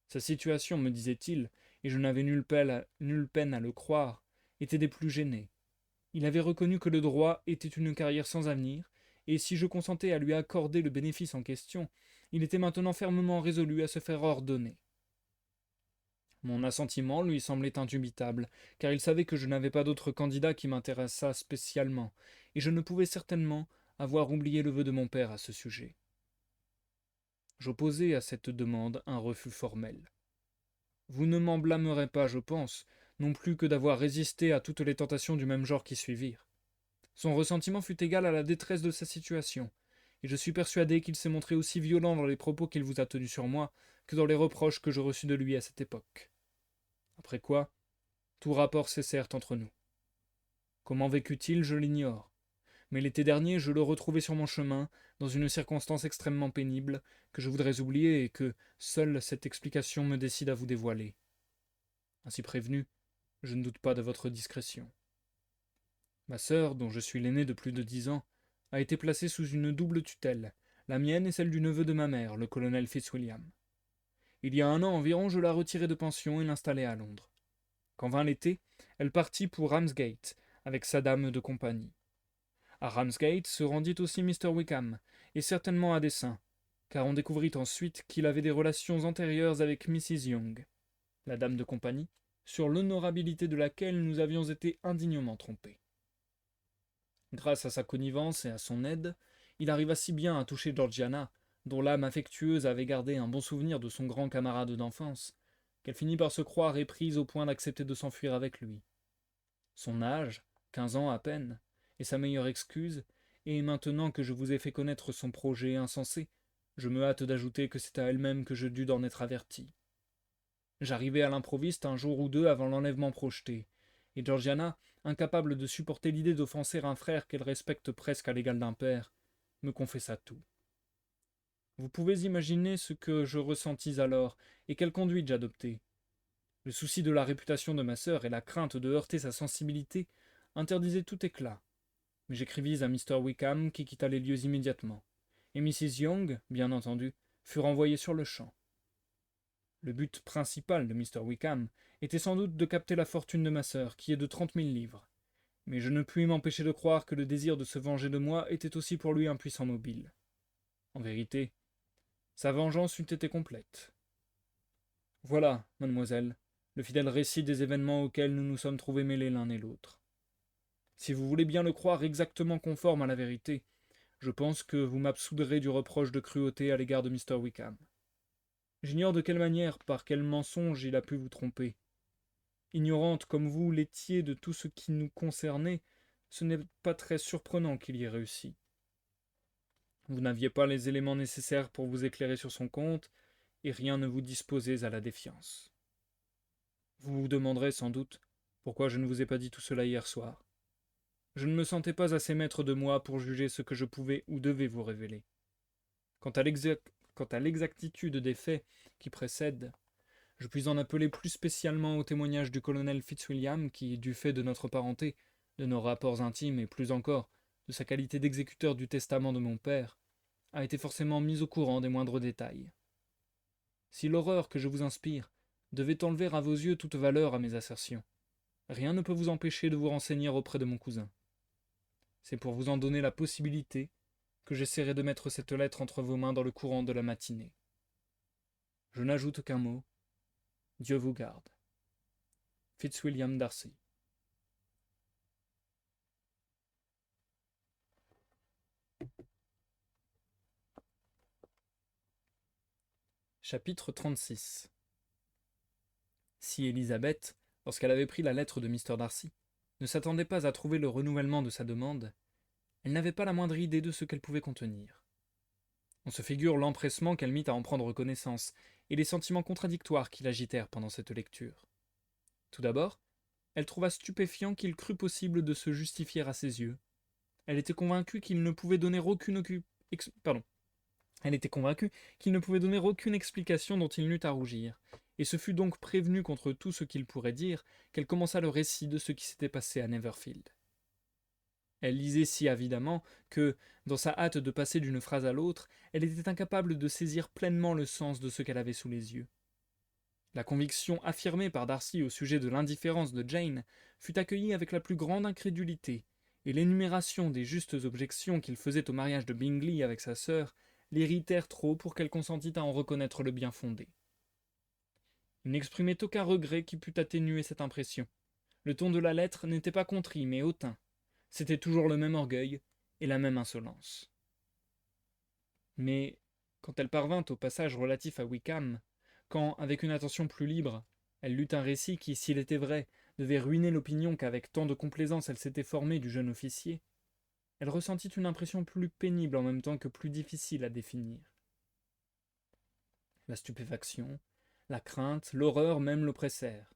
Sa situation, me disait-il, et je n'avais nulle peine à le croire, était des plus gênées. Il avait reconnu que le droit était une carrière sans avenir, et si je consentais à lui accorder le bénéfice en question, il était maintenant fermement résolu à se faire ordonner. Mon assentiment lui semblait indubitable, car il savait que je n'avais pas d'autre candidat qui m'intéressât spécialement, et je ne pouvais certainement avoir oublié le vœu de mon père à ce sujet. J'opposai à cette demande un refus formel. Vous ne m'en blâmerez pas, je pense, non plus que d'avoir résisté à toutes les tentations du même genre qui suivirent. Son ressentiment fut égal à la détresse de sa situation, et je suis persuadé qu'il s'est montré aussi violent dans les propos qu'il vous a tenus sur moi que dans les reproches que je reçus de lui à cette époque. Après quoi, tout rapport cessèrent entre nous. Comment vécut-il, je l'ignore. Mais l'été dernier, je le retrouvai sur mon chemin, dans une circonstance extrêmement pénible, que je voudrais oublier et que seule cette explication me décide à vous dévoiler. Ainsi prévenu, je ne doute pas de votre discrétion. Ma sœur, dont je suis l'aîné de plus de 10 ans, a été placée sous une double tutelle, la mienne et celle du neveu de ma mère, le colonel Fitzwilliam. Il y a 1 an environ, je la retirai de pension et l'installai à Londres. Quand vint l'été, elle partit pour Ramsgate, avec sa dame de compagnie. À Ramsgate se rendit aussi Mr. Wickham, et certainement à dessein, car on découvrit ensuite qu'il avait des relations antérieures avec Mrs. Young, la dame de compagnie, sur l'honorabilité de laquelle nous avions été indignement trompés. Grâce à sa connivence et à son aide, il arriva si bien à toucher Georgiana, dont l'âme affectueuse avait gardé un bon souvenir de son grand camarade d'enfance, qu'elle finit par se croire éprise au point d'accepter de s'enfuir avec lui. Son âge, 15 ans à peine, est sa meilleure excuse, et maintenant que je vous ai fait connaître son projet insensé, je me hâte d'ajouter que c'est à elle-même que je dus d'en être averti. J'arrivai à l'improviste un jour ou deux avant l'enlèvement projeté, et Georgiana, incapable de supporter l'idée d'offenser un frère qu'elle respecte presque à l'égal d'un père, me confessa tout. Vous pouvez imaginer ce que je ressentis alors, et quelle conduite j'adoptai. Le souci de la réputation de ma sœur et la crainte de heurter sa sensibilité interdisaient tout éclat. Mais j'écrivis à Mr. Wickham qui quitta les lieux immédiatement, et Mrs. Young, bien entendu, fut renvoyée sur-le-champ. Le but principal de Mr. Wickham était sans doute de capter la fortune de ma sœur, qui est de 30 000 livres. Mais je ne puis m'empêcher de croire que le désir de se venger de moi était aussi pour lui un puissant mobile. En vérité, sa vengeance eût été complète. Voilà, mademoiselle, le fidèle récit des événements auxquels nous nous sommes trouvés mêlés l'un et l'autre. Si vous voulez bien le croire exactement conforme à la vérité, je pense que vous m'absoudrez du reproche de cruauté à l'égard de Mr. Wickham. J'ignore de quelle manière, par quel mensonge il a pu vous tromper. Ignorante comme vous l'étiez de tout ce qui nous concernait, ce n'est pas très surprenant qu'il y ait réussi. Vous n'aviez pas les éléments nécessaires pour vous éclairer sur son compte, et rien ne vous disposait à la défiance. Vous vous demanderez sans doute pourquoi je ne vous ai pas dit tout cela hier soir. Je ne me sentais pas assez maître de moi pour juger ce que je pouvais ou devais vous révéler. Quant à l'exactitude des faits qui précèdent, je puis en appeler plus spécialement au témoignage du colonel Fitzwilliam qui, du fait de notre parenté, de nos rapports intimes et plus encore, de sa qualité d'exécuteur du testament de mon père, a été forcément mis au courant des moindres détails. Si l'horreur que je vous inspire devait enlever à vos yeux toute valeur à mes assertions, rien ne peut vous empêcher de vous renseigner auprès de mon cousin. C'est pour vous en donner la possibilité que j'essaierai de mettre cette lettre entre vos mains dans le courant de la matinée. Je n'ajoute qu'un mot. Dieu vous garde. Fitzwilliam Darcy. Chapitre 36. Si Élisabeth, lorsqu'elle avait pris la lettre de Mr. Darcy, ne s'attendait pas à trouver le renouvellement de sa demande, elle n'avait pas la moindre idée de ce qu'elle pouvait contenir. On se figure l'empressement qu'elle mit à en prendre connaissance, et les sentiments contradictoires qui l'agitèrent pendant cette lecture. Tout d'abord, elle trouva stupéfiant qu'il crût possible de se justifier à ses yeux. Elle était convaincue qu'il ne pouvait donner Elle était convaincue qu'il ne pouvait donner aucune explication dont il n'eût à rougir, et se fut donc prévenue contre tout ce qu'il pourrait dire qu'elle commença le récit de ce qui s'était passé à Neverfield. Elle lisait si avidement que, dans sa hâte de passer d'une phrase à l'autre, elle était incapable de saisir pleinement le sens de ce qu'elle avait sous les yeux. La conviction affirmée par Darcy au sujet de l'indifférence de Jane fut accueillie avec la plus grande incrédulité, et l'énumération des justes objections qu'il faisait au mariage de Bingley avec sa sœur l'irritèrent trop pour qu'elle consentît à en reconnaître le bien-fondé. Il n'exprimait aucun regret qui pût atténuer cette impression. Le ton de la lettre n'était pas contrit, mais hautain. C'était toujours le même orgueil et la même insolence. Mais, quand elle parvint au passage relatif à Wickham, quand, avec une attention plus libre, elle lut un récit qui, s'il était vrai, devait ruiner l'opinion qu'avec tant de complaisance elle s'était formée du jeune officier, elle ressentit une impression plus pénible en même temps que plus difficile à définir. La stupéfaction, la crainte, l'horreur même l'oppressèrent.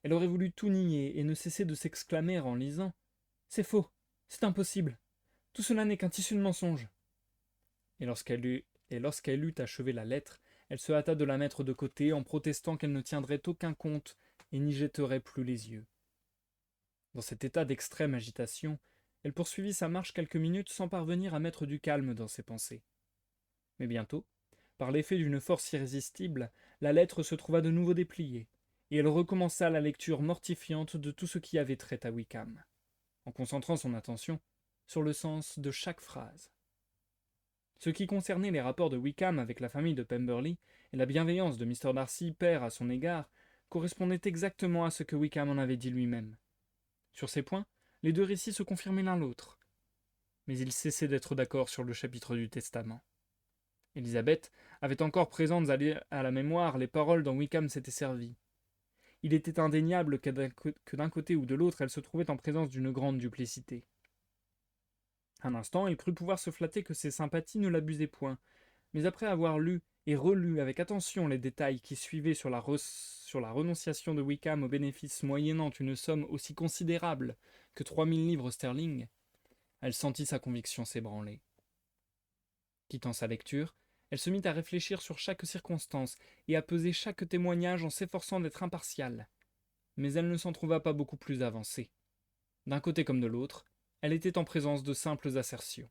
Elle aurait voulu tout nier et ne cessait de s'exclamer en lisant « C'est faux, c'est impossible, tout cela n'est qu'un tissu de mensonges !» Et lorsqu'elle eut achevé la lettre, elle se hâta de la mettre de côté en protestant qu'elle ne tiendrait aucun compte et n'y jetterait plus les yeux. Dans cet état d'extrême agitation, elle poursuivit sa marche quelques minutes sans parvenir à mettre du calme dans ses pensées. Mais bientôt, par l'effet d'une force irrésistible, la lettre se trouva de nouveau dépliée, et elle recommença la lecture mortifiante de tout ce qui avait trait à Wickham, en concentrant son attention sur le sens de chaque phrase. Ce qui concernait les rapports de Wickham avec la famille de Pemberley et la bienveillance de Mr. Darcy, père, à son égard, correspondait exactement à ce que Wickham en avait dit lui-même. Sur ces points, les deux récits se confirmaient l'un l'autre. Mais ils cessaient d'être d'accord sur le chapitre du testament. Élisabeth avait encore présentes à la mémoire les paroles dont Wickham s'était servi. Il était indéniable que d'un côté ou de l'autre elle se trouvait en présence d'une grande duplicité. Un instant, elle crut pouvoir se flatter que ses sympathies ne l'abusaient point, mais après avoir lu et relu avec attention les détails qui suivaient sur la renonciation de Wickham au bénéfice moyennant une somme aussi considérable que 3000 livres sterling, elle sentit sa conviction s'ébranler. Quittant sa lecture, elle se mit à réfléchir sur chaque circonstance et à peser chaque témoignage en s'efforçant d'être impartiale. Mais elle ne s'en trouva pas beaucoup plus avancée. D'un côté comme de l'autre, elle était en présence de simples assertions.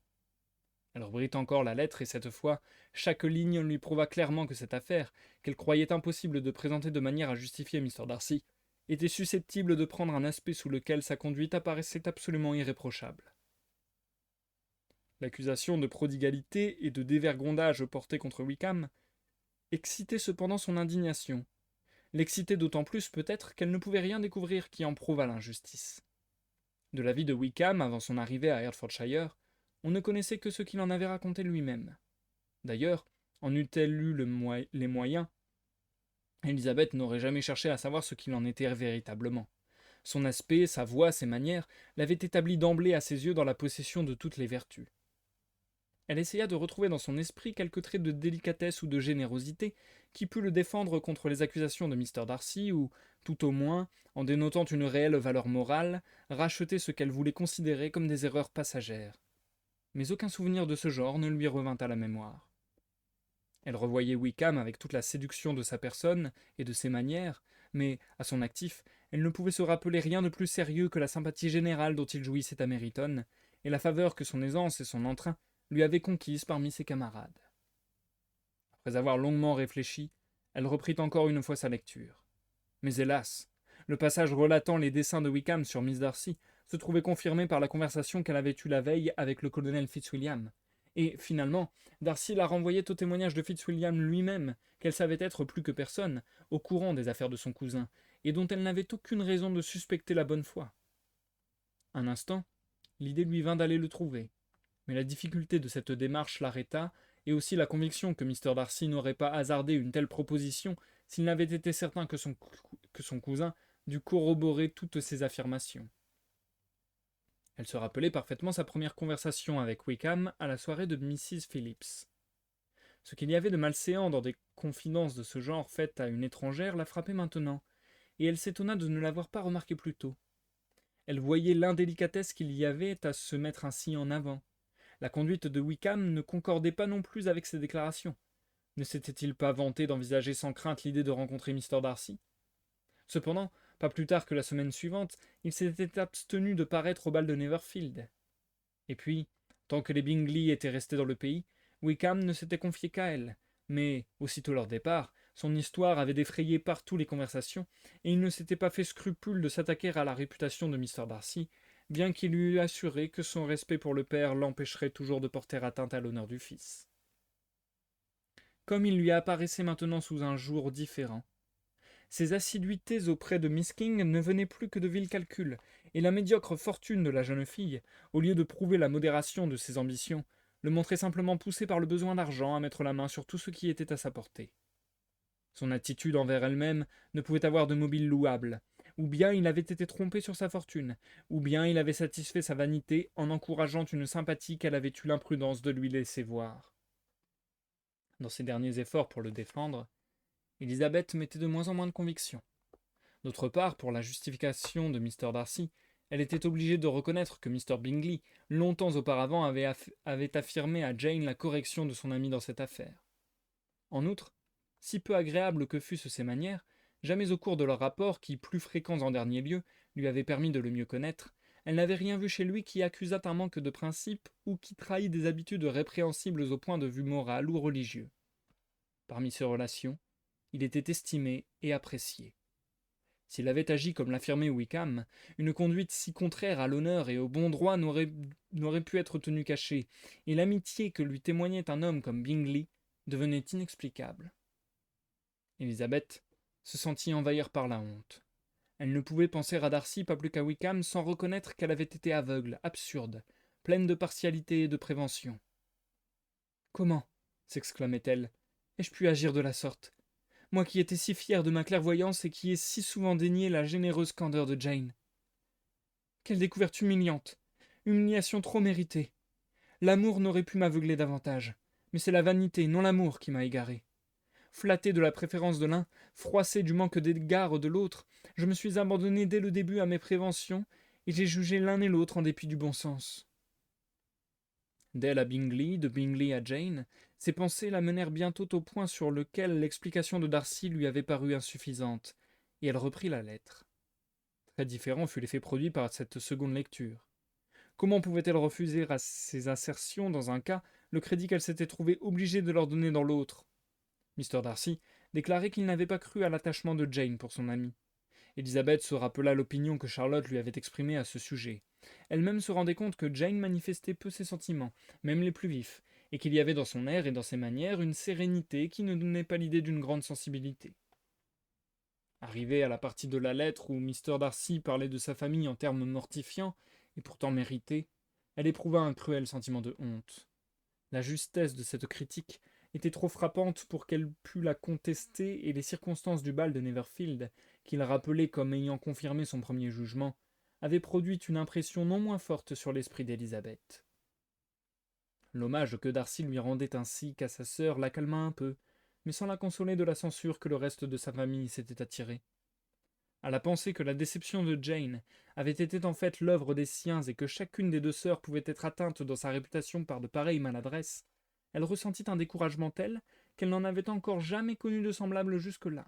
Elle reprit encore la lettre et cette fois, chaque ligne lui prouva clairement que cette affaire, qu'elle croyait impossible de présenter de manière à justifier Mr. Darcy, était susceptible de prendre un aspect sous lequel sa conduite apparaissait absolument irréprochable. L'accusation de prodigalité et de dévergondage portée contre Wickham excitait cependant son indignation, l'excitait d'autant plus peut-être qu'elle ne pouvait rien découvrir qui en prouvât l'injustice. De la vie de Wickham avant son arrivée à Hertfordshire, on ne connaissait que ce qu'il en avait raconté lui-même. D'ailleurs, en eût-elle eu les moyens, Élisabeth n'aurait jamais cherché à savoir ce qu'il en était véritablement. Son aspect, sa voix, ses manières l'avaient établi d'emblée à ses yeux dans la possession de toutes les vertus. Elle essaya de retrouver dans son esprit quelques traits de délicatesse ou de générosité qui pût le défendre contre les accusations de Mr. Darcy ou, tout au moins, en dénotant une réelle valeur morale, racheter ce qu'elle voulait considérer comme des erreurs passagères. Mais aucun souvenir de ce genre ne lui revint à la mémoire. Elle revoyait Wickham avec toute la séduction de sa personne et de ses manières, mais, à son actif, elle ne pouvait se rappeler rien de plus sérieux que la sympathie générale dont il jouissait à Meryton, et la faveur que son aisance et son entrain lui avaient conquise parmi ses camarades. Après avoir longuement réfléchi, elle reprit encore une fois sa lecture. Mais hélas, le passage relatant les desseins de Wickham sur Miss Darcy se trouvait confirmé par la conversation qu'elle avait eue la veille avec le colonel Fitzwilliam, et, finalement, Darcy la renvoyait au témoignage de Fitzwilliam lui-même, qu'elle savait être plus que personne au courant des affaires de son cousin, et dont elle n'avait aucune raison de suspecter la bonne foi. Un instant, l'idée lui vint d'aller le trouver, mais la difficulté de cette démarche l'arrêta, et aussi la conviction que Mr. Darcy n'aurait pas hasardé une telle proposition s'il n'avait été certain que son cousin dût corroborer toutes ses affirmations. Elle se rappelait parfaitement sa première conversation avec Wickham à la soirée de Mrs. Phillips. Ce qu'il y avait de malséant dans des confidences de ce genre faites à une étrangère la frappait maintenant, et elle s'étonna de ne l'avoir pas remarqué plus tôt. Elle voyait l'indélicatesse qu'il y avait à se mettre ainsi en avant. La conduite de Wickham ne concordait pas non plus avec ses déclarations. Ne s'était-il pas vanté d'envisager sans crainte l'idée de rencontrer Mr. Darcy? Cependant, pas plus tard que la semaine suivante, il s'était abstenu de paraître au bal de Neverfield. Et puis, tant que les Bingley étaient restés dans le pays, Wickham ne s'était confié qu'à elle, mais, aussitôt leur départ, son histoire avait défrayé partout les conversations, et il ne s'était pas fait scrupule de s'attaquer à la réputation de Mr. Darcy, bien qu'il lui eût assuré que son respect pour le père l'empêcherait toujours de porter atteinte à l'honneur du fils. Comme il lui apparaissait maintenant sous un jour différent, ses assiduités auprès de Miss King ne venaient plus que de vils calculs, et la médiocre fortune de la jeune fille, au lieu de prouver la modération de ses ambitions, le montrait simplement poussé par le besoin d'argent à mettre la main sur tout ce qui était à sa portée. Son attitude envers elle-même ne pouvait avoir de mobile louable, ou bien il avait été trompé sur sa fortune, ou bien il avait satisfait sa vanité en encourageant une sympathie qu'elle avait eu l'imprudence de lui laisser voir. Dans ses derniers efforts pour le défendre, Élisabeth mettait de moins en moins de conviction. D'autre part, pour la justification de Mr. Darcy, elle était obligée de reconnaître que Mr. Bingley, longtemps auparavant, avait affirmé à Jane la correction de son ami dans cette affaire. En outre, si peu agréables que fussent ses manières, jamais au cours de leurs rapports, qui, plus fréquents en dernier lieu, lui avaient permis de le mieux connaître, elle n'avait rien vu chez lui qui accusât un manque de principe ou qui trahît des habitudes répréhensibles au point de vue moral ou religieux. Parmi ces relations, il était estimé et apprécié. S'il avait agi comme l'affirmait Wickham, une conduite si contraire à l'honneur et au bon droit n'aurait pu être tenue cachée, et l'amitié que lui témoignait un homme comme Bingley devenait inexplicable. Élisabeth se sentit envahir par la honte. Elle ne pouvait penser à Darcy pas plus qu'à Wickham sans reconnaître qu'elle avait été aveugle, absurde, pleine de partialité et de prévention. Comment, s'exclamait-elle, ai-je pu agir de la sorte, moi qui étais si fière de ma clairvoyance et qui ai si souvent dénié la généreuse candeur de Jane? Quelle découverte humiliante, humiliation trop méritée. L'amour n'aurait pu m'aveugler davantage, mais c'est la vanité, non l'amour, qui m'a égaré. Flatté de la préférence de l'un, froissé du manque d'égard de l'autre, je me suis abandonné dès le début à mes préventions, et j'ai jugé l'un et l'autre en dépit du bon sens. D'elle à Bingley, de Bingley à Jane, ses pensées la menèrent bientôt au point sur lequel l'explication de Darcy lui avait paru insuffisante, et elle reprit la lettre. Très différent fut l'effet produit par cette seconde lecture. Comment pouvait-elle refuser à ses assertions dans un cas le crédit qu'elle s'était trouvée obligée de leur donner dans l'autre? Mr. Darcy déclarait qu'il n'avait pas cru à l'attachement de Jane pour son amie. Élisabeth se rappela l'opinion que Charlotte lui avait exprimée à ce sujet. Elle-même se rendait compte que Jane manifestait peu ses sentiments, même les plus vifs, et qu'il y avait dans son air et dans ses manières une sérénité qui ne donnait pas l'idée d'une grande sensibilité. Arrivée à la partie de la lettre où Mr. Darcy parlait de sa famille en termes mortifiants, et pourtant mérités, elle éprouva un cruel sentiment de honte. La justesse de cette critique était trop frappante pour qu'elle pût la contester, et les circonstances du bal de Neverfield, qu'il rappelait comme ayant confirmé son premier jugement, avaient produit une impression non moins forte sur l'esprit d'Élisabeth. L'hommage que Darcy lui rendait ainsi qu'à sa sœur la calma un peu, mais sans la consoler de la censure que le reste de sa famille s'était attirée. À la pensée que la déception de Jane avait été en fait l'œuvre des siens et que chacune des deux sœurs pouvait être atteinte dans sa réputation par de pareilles maladresses, elle ressentit un découragement tel qu'elle n'en avait encore jamais connu de semblable jusque-là.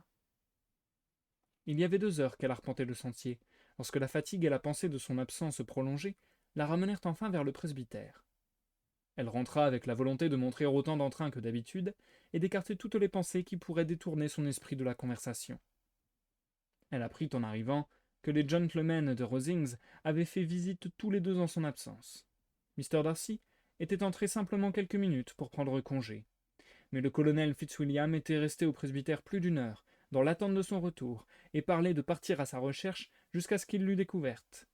Il y avait 2 heures qu'elle arpentait le sentier, lorsque la fatigue et la pensée de son absence prolongée la ramenèrent enfin vers le presbytère. Elle rentra avec la volonté de montrer autant d'entrain que d'habitude, et d'écarter toutes les pensées qui pourraient détourner son esprit de la conversation. Elle apprit en arrivant que les gentlemen de Rosings avaient fait visite tous les 2 en son absence. Mr. Darcy était entré simplement quelques minutes pour prendre congé, mais le colonel Fitzwilliam était resté au presbytère plus d'1 heure, dans l'attente de son retour, et parlait de partir à sa recherche jusqu'à ce qu'il l'eût découverte.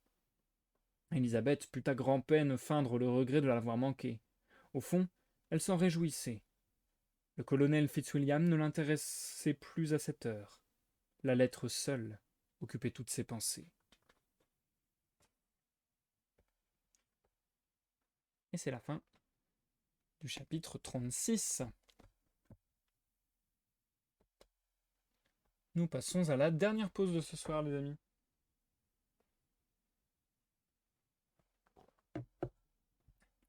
Élisabeth put à grand-peine feindre le regret de l'avoir manqué. Au fond, elle s'en réjouissait. Le colonel Fitzwilliam ne l'intéressait plus à cette heure. La lettre seule occupait toutes ses pensées. Et c'est la fin du chapitre 36. Nous passons à la dernière pause de ce soir, les amis.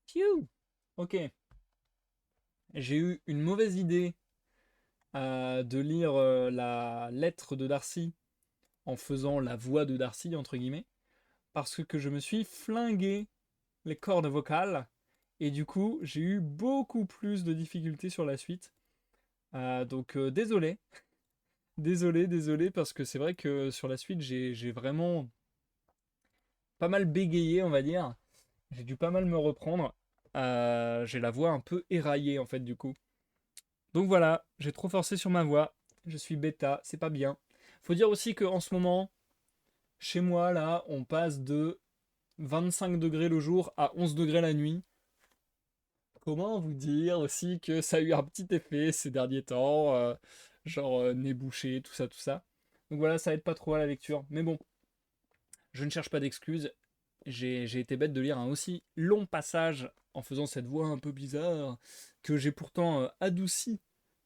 Phew. Ok. J'ai eu une mauvaise idée de lire la lettre de Darcy en faisant la voix de Darcy, entre guillemets, parce que je me suis flingué les cordes vocales, et du coup, j'ai eu beaucoup plus de difficultés sur la suite. Donc, désolé. Désolé, parce que c'est vrai que sur la suite, j'ai vraiment pas mal bégayé, on va dire. J'ai dû pas mal me reprendre. J'ai la voix un peu éraillée, en fait, du coup. Donc voilà, j'ai trop forcé sur ma voix. Je suis bêta, c'est pas bien. Faut dire aussi qu'en ce moment, chez moi, là, on passe de 25 degrés le jour à 11 degrés la nuit. Comment vous dire aussi que ça a eu un petit effet ces derniers temps, genre nez bouché, tout ça, tout ça. Donc voilà, ça aide pas trop à la lecture. Mais bon, je ne cherche pas d'excuses. J'ai été bête de lire un aussi long passage en faisant cette voix un peu bizarre que j'ai pourtant adouci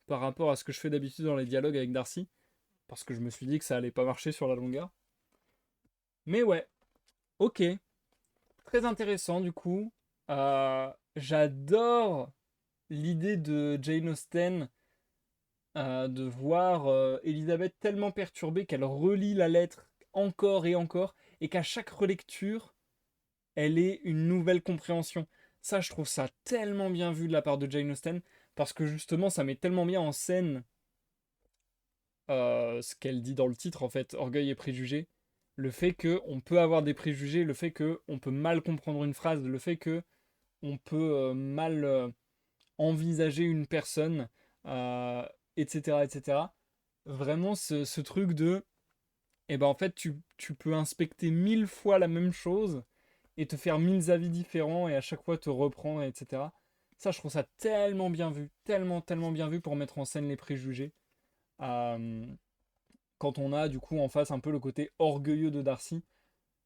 par rapport à ce que je fais d'habitude dans les dialogues avec Darcy, parce que je me suis dit que ça allait pas marcher sur la longueur. Mais ouais, ok, très intéressant du coup. J'adore l'idée de Jane Austen de voir Elisabeth tellement perturbée qu'elle relit la lettre encore et encore, et qu'à chaque relecture, elle ait une nouvelle compréhension. Ça, je trouve ça tellement bien vu de la part de Jane Austen, parce que justement, ça met tellement bien en scène ce qu'elle dit dans le titre, en fait, Orgueil et préjugés. Le fait qu'on peut avoir des préjugés, le fait qu'on peut mal comprendre une phrase, le fait que on peut mal envisager une personne, etc., etc. Vraiment, ce truc de, eh ben en fait, tu peux inspecter 1000 fois la même chose et te faire 1000 avis différents et à chaque fois te reprendre, etc. Ça, je trouve ça tellement bien vu, tellement bien vu pour mettre en scène les préjugés. Euh, Quand on a du coup en face un peu le côté orgueilleux de Darcy.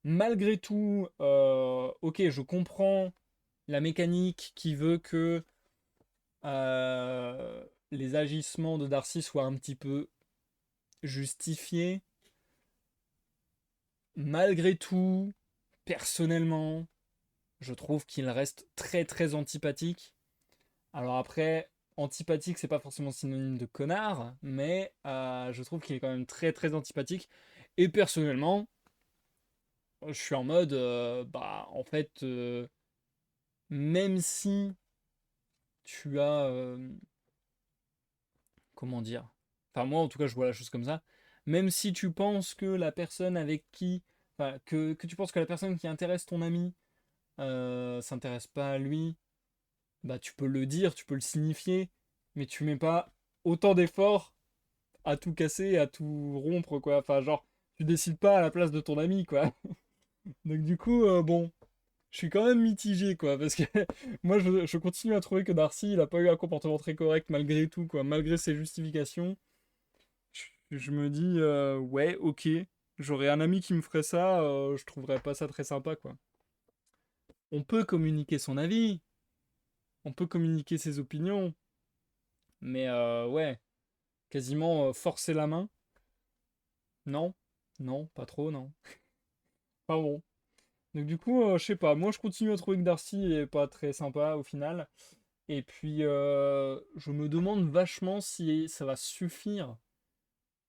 Malgré tout, ok, je comprends la mécanique qui veut que les agissements de Darcy soient un petit peu justifiés. Malgré tout, personnellement, je trouve qu'il reste très antipathique. Alors après, antipathique, c'est pas forcément synonyme de connard, mais je trouve qu'il est quand même très antipathique. Et personnellement, je suis en mode, bah en fait, même si tu as, comment dire, enfin moi en tout cas je vois la chose comme ça, même si tu penses que la personne avec qui, enfin que tu penses que la personne qui intéresse ton ami s'intéresse pas à lui, bah tu peux le dire, tu peux le signifier, mais tu mets pas autant d'efforts à tout casser, à tout rompre quoi, enfin genre tu décides pas à la place de ton ami quoi. Donc du coup bon, je suis quand même mitigé quoi, parce que moi je continue à trouver que Darcy il a pas eu un comportement très correct malgré tout quoi, malgré ses justifications. Je me dis ouais ok, j'aurais un ami qui me ferait ça, je trouverais pas ça très sympa quoi. On peut communiquer son avis, On peut communiquer ses opinions, mais ouais, quasiment forcer la main. Non, non, pas trop, non. Pas bon. Donc du coup, je sais pas, moi je continue à trouver que Darcy est pas très sympa au final. Et puis je me demande vachement si ça va suffire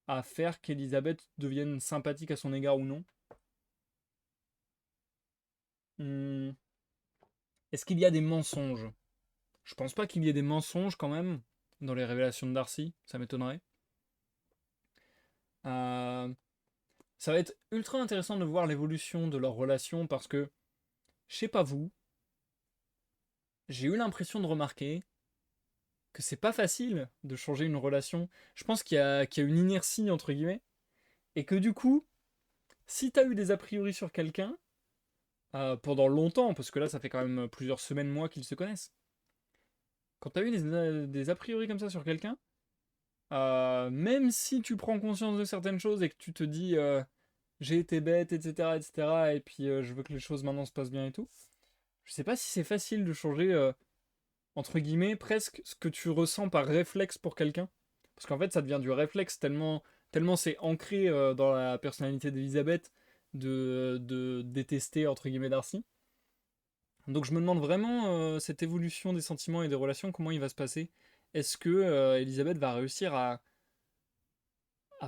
à faire qu'Elisabeth devienne sympathique à son égard ou non. Hmm, Est-ce qu'il y a des mensonges? Je pense pas qu'il y ait des mensonges quand même dans les révélations de Darcy, ça m'étonnerait. Euh, Ça va être ultra intéressant de voir l'évolution de leur relation parce que, je sais pas vous, j'ai eu l'impression de remarquer que c'est pas facile de changer une relation. Je pense qu'il y a une inertie entre guillemets et que du coup, si t'as eu des a priori sur quelqu'un pendant longtemps, parce que là ça fait quand même plusieurs semaines, mois qu'ils se connaissent, quand t'as eu des a priori comme ça sur quelqu'un, même si tu prends conscience de certaines choses et que tu te dis j'ai été bête, etc., etc., et puis je veux que les choses maintenant se passent bien et tout, je sais pas si c'est facile de changer, entre guillemets, presque ce que tu ressens par réflexe pour quelqu'un. Parce qu'en fait, ça devient du réflexe tellement c'est ancré dans la personnalité d'Elisabeth de détester, entre guillemets, Darcy. Donc je me demande vraiment cette évolution des sentiments et des relations, comment il va se passer. Est-ce que Elisabeth va réussir à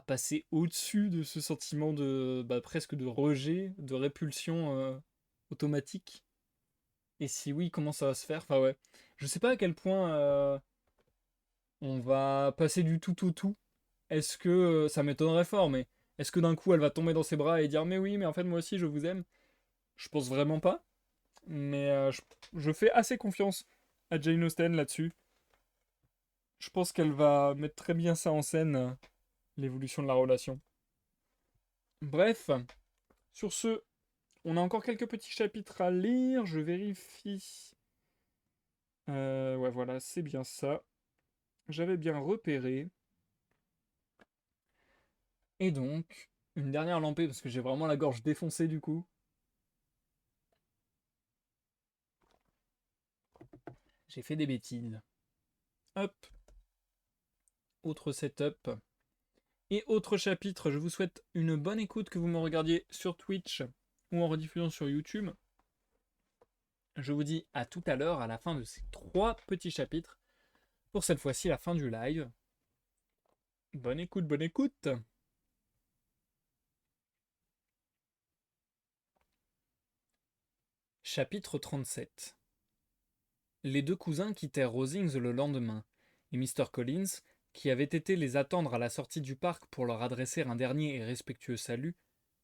passer au-dessus de ce sentiment de presque de rejet, de répulsion automatique? Et si oui, comment ça va se faire? Enfin ouais. Je sais pas à quel point on va passer du tout au tout. Est-ce que ça m'étonnerait fort, mais est-ce que d'un coup elle va tomber dans ses bras et dire mais oui, mais en fait moi aussi je vous aime? Je pense vraiment pas. Mais je fais assez confiance à Jane Austen là-dessus. Je pense qu'elle va mettre très bien ça en scène, l'évolution de la relation. Bref, sur ce, on a encore quelques petits chapitres à lire. Je vérifie. Ouais, voilà, c'est bien ça. J'avais bien repéré. Et donc, une dernière lampée, parce que j'ai vraiment la gorge défoncée du coup. J'ai fait des bêtises. Hop, autre setup. Et autre chapitre, je vous souhaite une bonne écoute, que vous me regardiez sur Twitch ou en rediffusion sur YouTube. Je vous dis à tout à l'heure à la fin de ces trois petits chapitres. Pour cette fois-ci, la fin du live. Bonne écoute, bonne écoute. Chapitre 37. Les deux cousins quittèrent Rosings le lendemain, et Mr. Collins, qui avait été les attendre à la sortie du parc pour leur adresser un dernier et respectueux salut,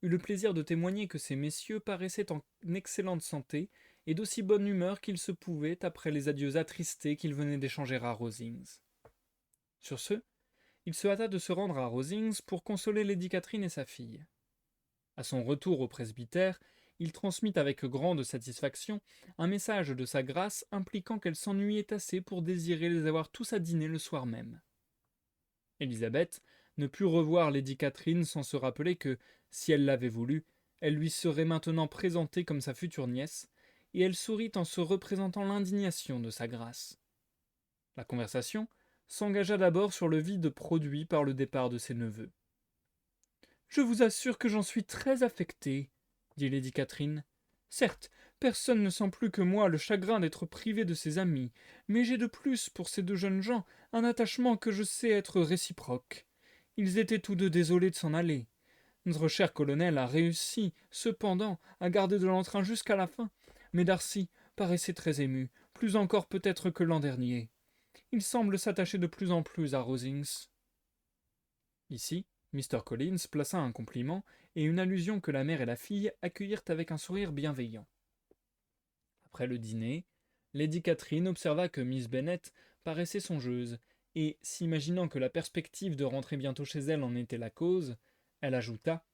eut le plaisir de témoigner que ces messieurs paraissaient en excellente santé et d'aussi bonne humeur qu'il se pouvait après les adieux attristés qu'ils venaient d'échanger à Rosings. Sur ce, il se hâta de se rendre à Rosings pour consoler Lady Catherine et sa fille. À son retour au presbytère, il transmit avec grande satisfaction un message de sa grâce impliquant qu'elle s'ennuyait assez pour désirer les avoir tous à dîner le soir même. Élisabeth ne put revoir Lady Catherine sans se rappeler que, si elle l'avait voulu, elle lui serait maintenant présentée comme sa future nièce, et elle sourit en se représentant l'indignation de sa grâce. La conversation s'engagea d'abord sur le vide produit par le départ de ses neveux. Je vous assure que j'en suis très affectée, dit lady Catherine. Certes, personne ne sent plus que moi le chagrin d'être privé de ses amis, mais j'ai de plus pour ces deux jeunes gens un attachement que je sais être réciproque. Ils étaient tous deux désolés de s'en aller. Notre cher colonel a réussi, cependant, à garder de l'entrain jusqu'à la fin, mais Darcy paraissait très ému, plus encore peut-être que l'an dernier. Il semble s'attacher de plus en plus à Rosings. Ici, Mr. Collins plaça un compliment et une allusion que la mère et la fille accueillirent avec un sourire bienveillant. Après le dîner, Lady Catherine observa que Miss Bennet paraissait songeuse, et, s'imaginant que la perspective de rentrer bientôt chez elle en était la cause, elle ajouta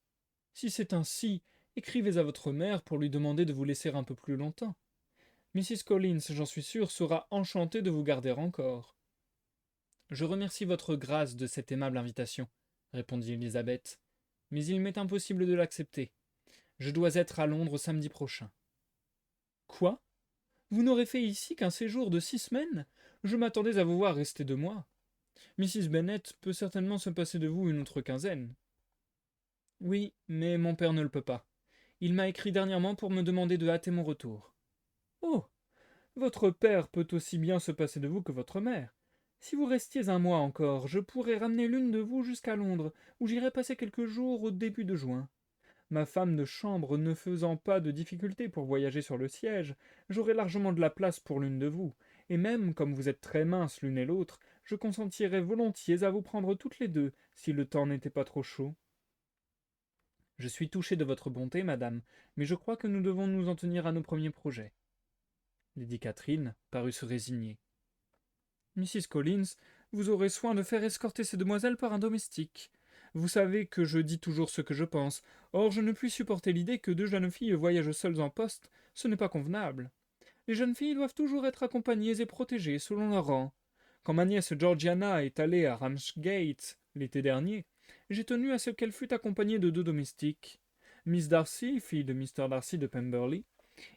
« Si c'est ainsi, écrivez à votre mère pour lui demander de vous laisser un peu plus longtemps. Mrs. Collins, j'en suis sûre, sera enchantée de vous garder encore. » Je remercie votre grâce de cette aimable invitation, répondit Élisabeth, mais il m'est impossible de l'accepter. Je dois être à Londres samedi prochain. Quoi? Vous n'aurez fait ici qu'un séjour de 6 semaines. Je m'attendais à vous voir rester 2 mois. Mrs. Bennet peut certainement se passer de vous une autre quinzaine. Oui, mais mon père ne le peut pas. Il m'a écrit dernièrement pour me demander de hâter mon retour. Oh. Votre père peut aussi bien se passer de vous que votre mère. Si vous restiez 1 mois encore, je pourrais ramener l'une de vous jusqu'à Londres, où j'irai passer quelques jours au début de juin. Ma femme de chambre ne faisant pas de difficulté pour voyager sur le siège, j'aurai largement de la place pour l'une de vous, et même comme vous êtes très minces l'une et l'autre, je consentirais volontiers à vous prendre toutes les deux, si le temps n'était pas trop chaud. Je suis touché de votre bonté, madame, mais je crois que nous devons nous en tenir à nos premiers projets. Lady Catherine parut se résigner. Mrs. Collins, vous aurez soin de faire escorter ces demoiselles par un domestique. Vous savez que je dis toujours ce que je pense. Or, je ne puis supporter l'idée que 2 jeunes filles voyagent seules en poste. Ce n'est pas convenable. Les jeunes filles doivent toujours être accompagnées et protégées selon leur rang. Quand ma nièce Georgiana est allée à Ramsgate l'été dernier, j'ai tenu à ce qu'elle fût accompagnée de 2 domestiques. Miss Darcy, fille de Mr. Darcy de Pemberley,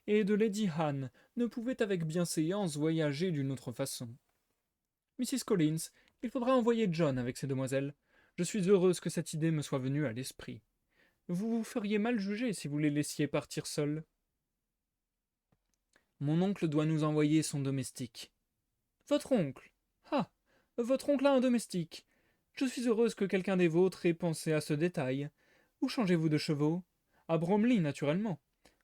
et de Lady Anne, ne pouvait avec bienséance voyager d'une autre façon. Mrs. Collins, il faudra envoyer John avec ces demoiselles. Je suis heureuse que cette idée me soit venue à l'esprit. Vous vous feriez mal juger si vous les laissiez partir seuls. Mon oncle doit nous envoyer son domestique. Votre oncle? Ah. Votre oncle a un domestique. Je suis heureuse que quelqu'un des vôtres ait pensé à ce détail. Où changez-vous de chevaux? À Bromley, naturellement.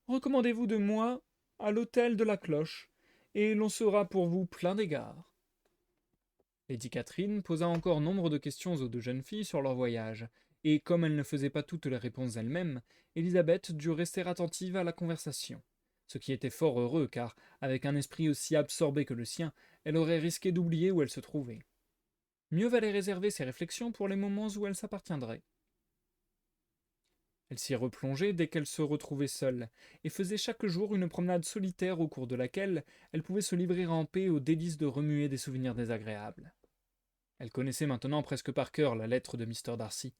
Recommandez-vous de moi à l'hôtel de la Cloche, et l'on sera pour vous plein d'égards. Lady Catherine posa encore nombre de questions aux 2 jeunes filles sur leur voyage, et comme elle ne faisait pas toutes les réponses elle-même, Élisabeth dut rester attentive à la conversation, ce qui était fort heureux, car, avec un esprit aussi absorbé que le sien, elle aurait risqué d'oublier où elle se trouvait. Mieux valait réserver ses réflexions pour les moments où elles s'appartiendraient. Elle s'y replongeait dès qu'elle se retrouvait seule, et faisait chaque jour une promenade solitaire au cours de laquelle elle pouvait se livrer en paix aux délices de remuer des souvenirs désagréables. Elle connaissait maintenant presque par cœur la lettre de Mr. Darcy.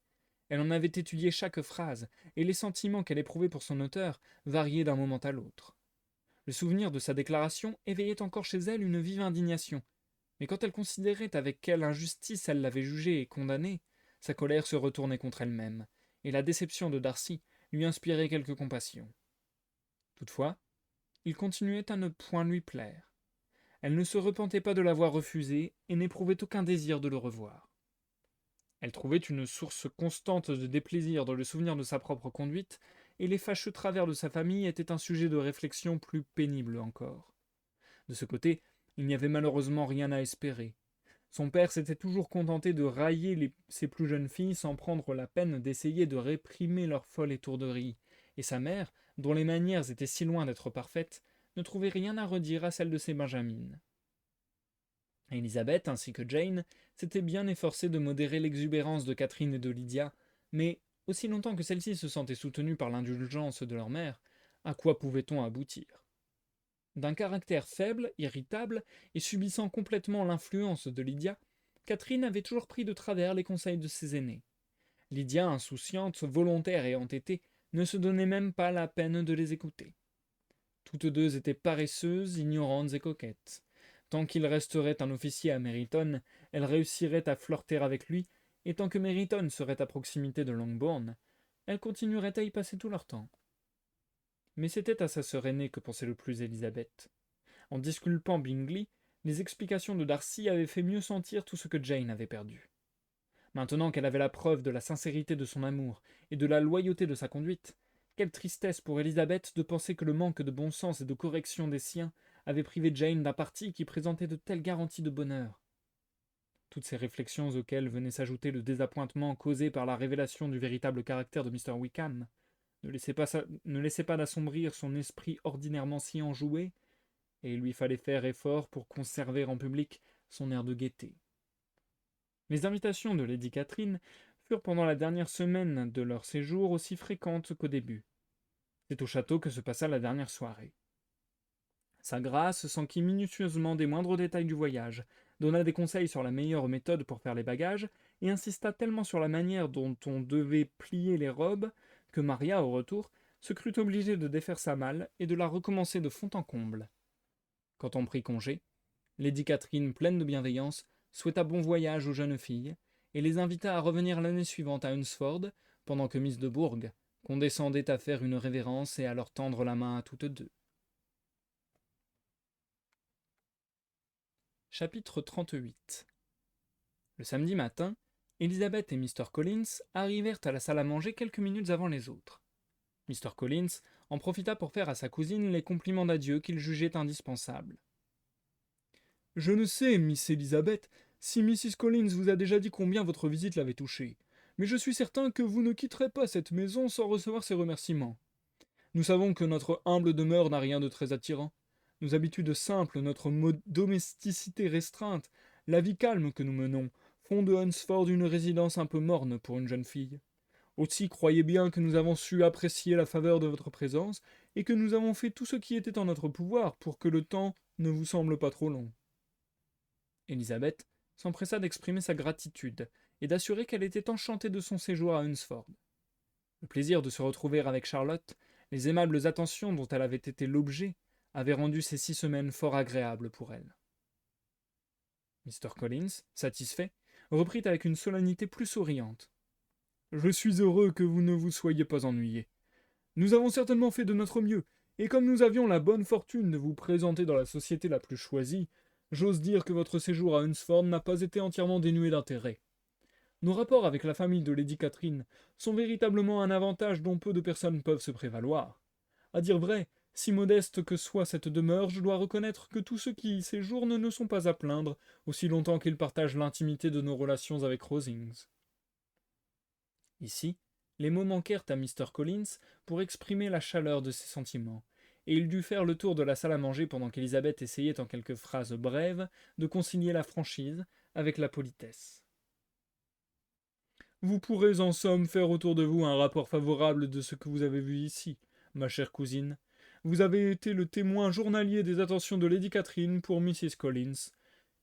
Elle en avait étudié chaque phrase, et les sentiments qu'elle éprouvait pour son auteur variaient d'un moment à l'autre. Le souvenir de sa déclaration éveillait encore chez elle une vive indignation, mais quand elle considérait avec quelle injustice elle l'avait jugé et condamné, sa colère se retournait contre elle-même, et la déception de Darcy lui inspirait quelque compassion. Toutefois, il continuait à ne point lui plaire. Elle ne se repentait pas de l'avoir refusé et n'éprouvait aucun désir de le revoir. Elle trouvait une source constante de déplaisir dans le souvenir de sa propre conduite, et les fâcheux travers de sa famille étaient un sujet de réflexion plus pénible encore. De ce côté, il n'y avait malheureusement rien à espérer. Son père s'était toujours contenté de railler ses plus jeunes filles sans prendre la peine d'essayer de réprimer leur folle étourderie, et sa mère, dont les manières étaient si loin d'être parfaites, ne trouvait rien à redire à celle de ses benjamines. Élisabeth, ainsi que Jane, s'étaient bien efforcées de modérer l'exubérance de Catherine et de Lydia, mais, aussi longtemps que celles-ci se sentaient soutenues par l'indulgence de leur mère, à quoi pouvait-on aboutir? D'un caractère faible, irritable, et subissant complètement l'influence de Lydia, Catherine avait toujours pris de travers les conseils de ses aînés. Lydia, insouciante, volontaire et entêtée, ne se donnait même pas la peine de les écouter. Toutes deux étaient paresseuses, ignorantes et coquettes. Tant qu'il resterait un officier à Meryton, elle réussirait à flirter avec lui, et tant que Meryton serait à proximité de Longbourn, elle continuerait à y passer tout leur temps. Mais c'était à sa sœur aînée que pensait le plus Élisabeth. En disculpant Bingley, les explications de Darcy avaient fait mieux sentir tout ce que Jane avait perdu. Maintenant qu'elle avait la preuve de la sincérité de son amour et de la loyauté de sa conduite, quelle tristesse pour Élisabeth de penser que le manque de bon sens et de correction des siens avait privé Jane d'un parti qui présentait de telles garanties de bonheur. Toutes ces réflexions auxquelles venait s'ajouter le désappointement causé par la révélation du véritable caractère de Mr. Wickham ne laissaient pas d'assombrir son esprit ordinairement si enjoué, et il lui fallait faire effort pour conserver en public son air de gaieté. Les invitations de Lady Catherine furent pendant la dernière semaine de leur séjour aussi fréquentes qu'au début. C'est au château que se passa la dernière soirée. Sa grâce s'enquit minutieusement des moindres détails du voyage, donna des conseils sur la meilleure méthode pour faire les bagages, et insista tellement sur la manière dont on devait plier les robes, que Maria, au retour, se crut obligée de défaire sa malle et de la recommencer de fond en comble. Quand on prit congé, Lady Catherine, pleine de bienveillance, souhaita bon voyage aux jeunes filles, et les invita à revenir l'année suivante à Hunsford, pendant que Miss de Bourgh condescendait à faire une révérence et à leur tendre la main à toutes deux. Chapitre 38. Le samedi matin, Elizabeth et Mr. Collins arrivèrent à la salle à manger quelques minutes avant les autres. Mr. Collins en profita pour faire à sa cousine les compliments d'adieu qu'il jugeait indispensables. Je ne sais, Miss Elizabeth, si Mrs. Collins vous a déjà dit combien votre visite l'avait touchée, mais je suis certain que vous ne quitterez pas cette maison sans recevoir ses remerciements. Nous savons que notre humble demeure n'a rien de très attirant. Nos habitudes simples, notre domesticité restreinte, la vie calme que nous menons, font de Hunsford une résidence un peu morne pour une jeune fille. Aussi croyez bien que nous avons su apprécier la faveur de votre présence, et que nous avons fait tout ce qui était en notre pouvoir pour que le temps ne vous semble pas trop long. Élisabeth s'empressa d'exprimer sa gratitude, et d'assurer qu'elle était enchantée de son séjour à Hunsford. Le plaisir de se retrouver avec Charlotte, les aimables attentions dont elle avait été l'objet, avaient rendu ces 6 semaines fort agréables pour elle. Mr. Collins, satisfait, reprit avec une solennité plus souriante. Je suis heureux que vous ne vous soyez pas ennuyé. Nous avons certainement fait de notre mieux, et comme nous avions la bonne fortune de vous présenter dans la société la plus choisie, j'ose dire que votre séjour à Hunsford n'a pas été entièrement dénué d'intérêt. Nos rapports avec la famille de Lady Catherine sont véritablement un avantage dont peu de personnes peuvent se prévaloir. À dire vrai, si modeste que soit cette demeure, je dois reconnaître que tous ceux qui y séjournent ne sont pas à plaindre, aussi longtemps qu'ils partagent l'intimité de nos relations avec Rosings. Ici, les mots manquèrent à Mr. Collins pour exprimer la chaleur de ses sentiments, et il dut faire le tour de la salle à manger pendant qu'Élisabeth essayait en quelques phrases brèves de concilier la franchise avec la politesse. Vous pourrez en somme faire autour de vous un rapport favorable de ce que vous avez vu ici, ma chère cousine. Vous avez été le témoin journalier des attentions de Lady Catherine pour Mrs. Collins.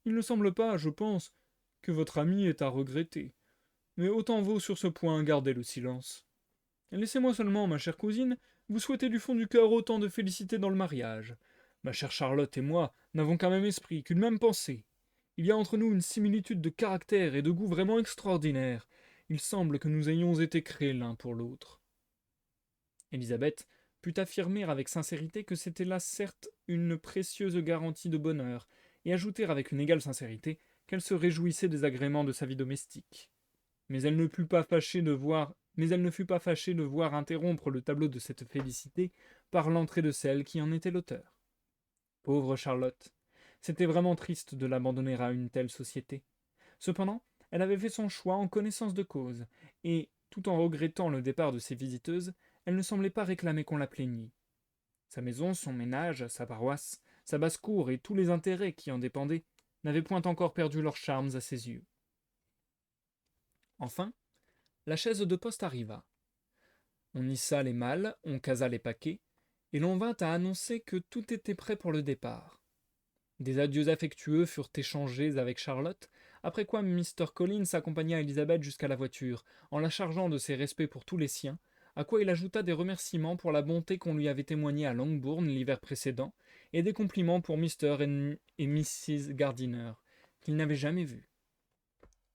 Il ne semble pas, je pense, que votre amie ait à regretter. Mais autant vaut sur ce point garder le silence. Laissez-moi seulement, ma chère cousine, vous souhaiter du fond du cœur autant de félicité dans le mariage. Ma chère Charlotte et moi n'avons qu'un même esprit, qu'une même pensée. Il y a entre nous une similitude de caractère et de goût vraiment extraordinaire. Il semble que nous ayons été créés l'un pour l'autre. Élisabeth put affirmer avec sincérité que c'était là certes une précieuse garantie de bonheur, et ajouter avec une égale sincérité qu'elle se réjouissait des agréments de sa vie domestique. Mais elle ne fut pas fâchée de voir interrompre le tableau de cette félicité par l'entrée de celle qui en était l'auteur. Pauvre Charlotte, c'était vraiment triste de l'abandonner à une telle société. Cependant, elle avait fait son choix en connaissance de cause, et, tout en regrettant le départ de ses visiteuses, elle ne semblait pas réclamer qu'on la plaignît. Sa maison, son ménage, sa paroisse, sa basse-cour et tous les intérêts qui en dépendaient n'avaient point encore perdu leurs charmes à ses yeux. Enfin, la chaise de poste arriva. On hissa les malles, on casa les paquets, et l'on vint à annoncer que tout était prêt pour le départ. Des adieux affectueux furent échangés avec Charlotte, après quoi Mr. Collins accompagna Elizabeth jusqu'à la voiture, en la chargeant de ses respects pour tous les siens, à quoi il ajouta des remerciements pour la bonté qu'on lui avait témoignée à Longbourn l'hiver précédent, et des compliments pour Mr. et Mrs. Gardiner, qu'il n'avait jamais vus.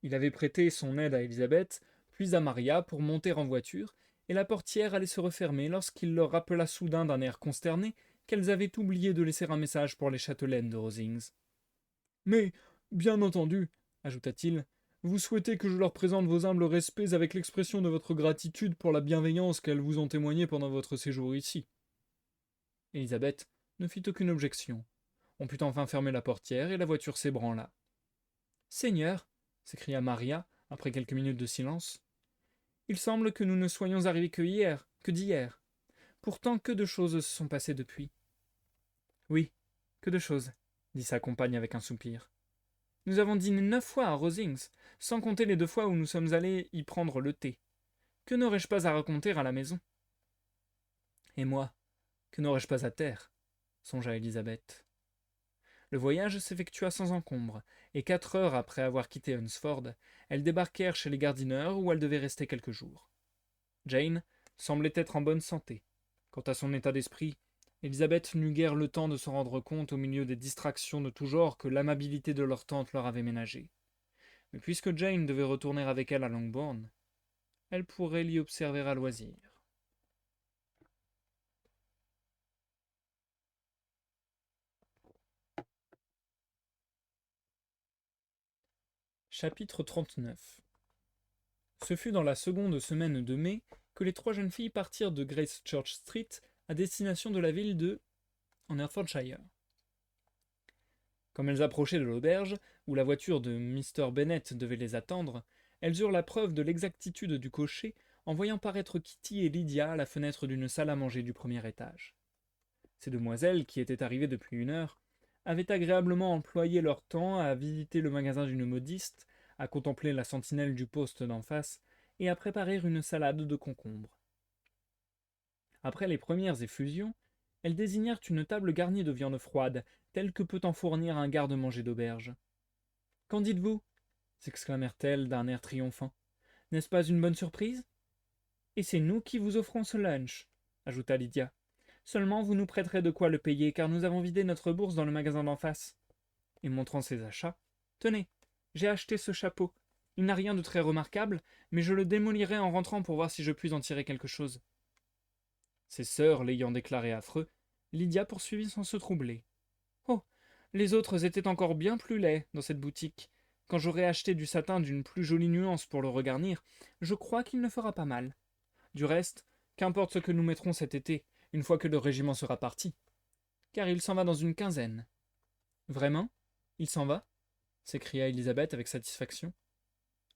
Il avait prêté son aide à Elizabeth, puis à Maria pour monter en voiture, et la portière allait se refermer lorsqu'il leur rappela soudain d'un air consterné qu'elles avaient oublié de laisser un message pour les châtelaines de Rosings. Mais, bien entendu, ajouta-t-il, vous souhaitez que je leur présente vos humbles respects avec l'expression de votre gratitude pour la bienveillance qu'elles vous ont témoignée pendant votre séjour ici. Élisabeth ne fit aucune objection. On put enfin fermer la portière et la voiture s'ébranla. Seigneur, s'écria Maria, après quelques minutes de silence, il semble que nous ne soyons arrivés que d'hier. Pourtant, que de choses se sont passées depuis. Oui, que de choses, dit sa compagne avec un soupir. Nous avons dîné 9 fois à Rosings, sans compter les 2 fois où nous sommes allés y prendre le thé. Que n'aurais-je pas à raconter à la maison? Et moi, que n'aurais-je pas à taire? Songea Élisabeth. Le voyage s'effectua sans encombre, et 4 heures après avoir quitté Hunsford, elles débarquèrent chez les Gardiner où elles devaient rester quelques jours. Jane semblait être en bonne santé. Quant à son état d'esprit, Élisabeth n'eut guère le temps de se rendre compte au milieu des distractions de tout genre que l'amabilité de leur tante leur avait ménagée. Mais puisque Jane devait retourner avec elle à Longbourn, elle pourrait l'y observer à loisir. Chapitre 39. Ce fut dans la seconde semaine de mai que les trois jeunes filles partirent de Grace Church Street à destination de la ville de en Hertfordshire. Comme elles approchaient de l'auberge, où la voiture de Mr. Bennet devait les attendre, elles eurent la preuve de l'exactitude du cocher en voyant paraître Kitty et Lydia à la fenêtre d'une salle à manger du premier étage. Ces demoiselles, qui étaient arrivées depuis 1 heure, avaient agréablement employé leur temps à visiter le magasin d'une modiste, à contempler la sentinelle du poste d'en face, et à préparer une salade de concombres. Après les premières effusions, elles désignèrent une table garnie de viande froide, telle que peut en fournir un garde-manger d'auberge. Qu'en dites-vous s'exclamèrent-elles d'un air triomphant. N'est-ce pas une bonne surprise? Et c'est nous qui vous offrons ce lunch, ajouta Lydia. Seulement vous nous prêterez de quoi le payer, car nous avons vidé notre bourse dans le magasin d'en face. Et montrant ses achats, tenez, j'ai acheté ce chapeau. Il n'a rien de très remarquable, mais je le démolirai en rentrant pour voir si je puis en tirer quelque chose. Ses sœurs l'ayant déclaré affreux, Lydia poursuivit sans se troubler. Oh, les autres étaient encore bien plus laids dans cette boutique. Quand j'aurai acheté du satin d'une plus jolie nuance pour le regarnir, je crois qu'il ne fera pas mal. Du reste, qu'importe ce que nous mettrons cet été, une fois que le régiment sera parti. Car il s'en va dans une quinzaine. Vraiment? Il s'en va? S'écria Élisabeth avec satisfaction.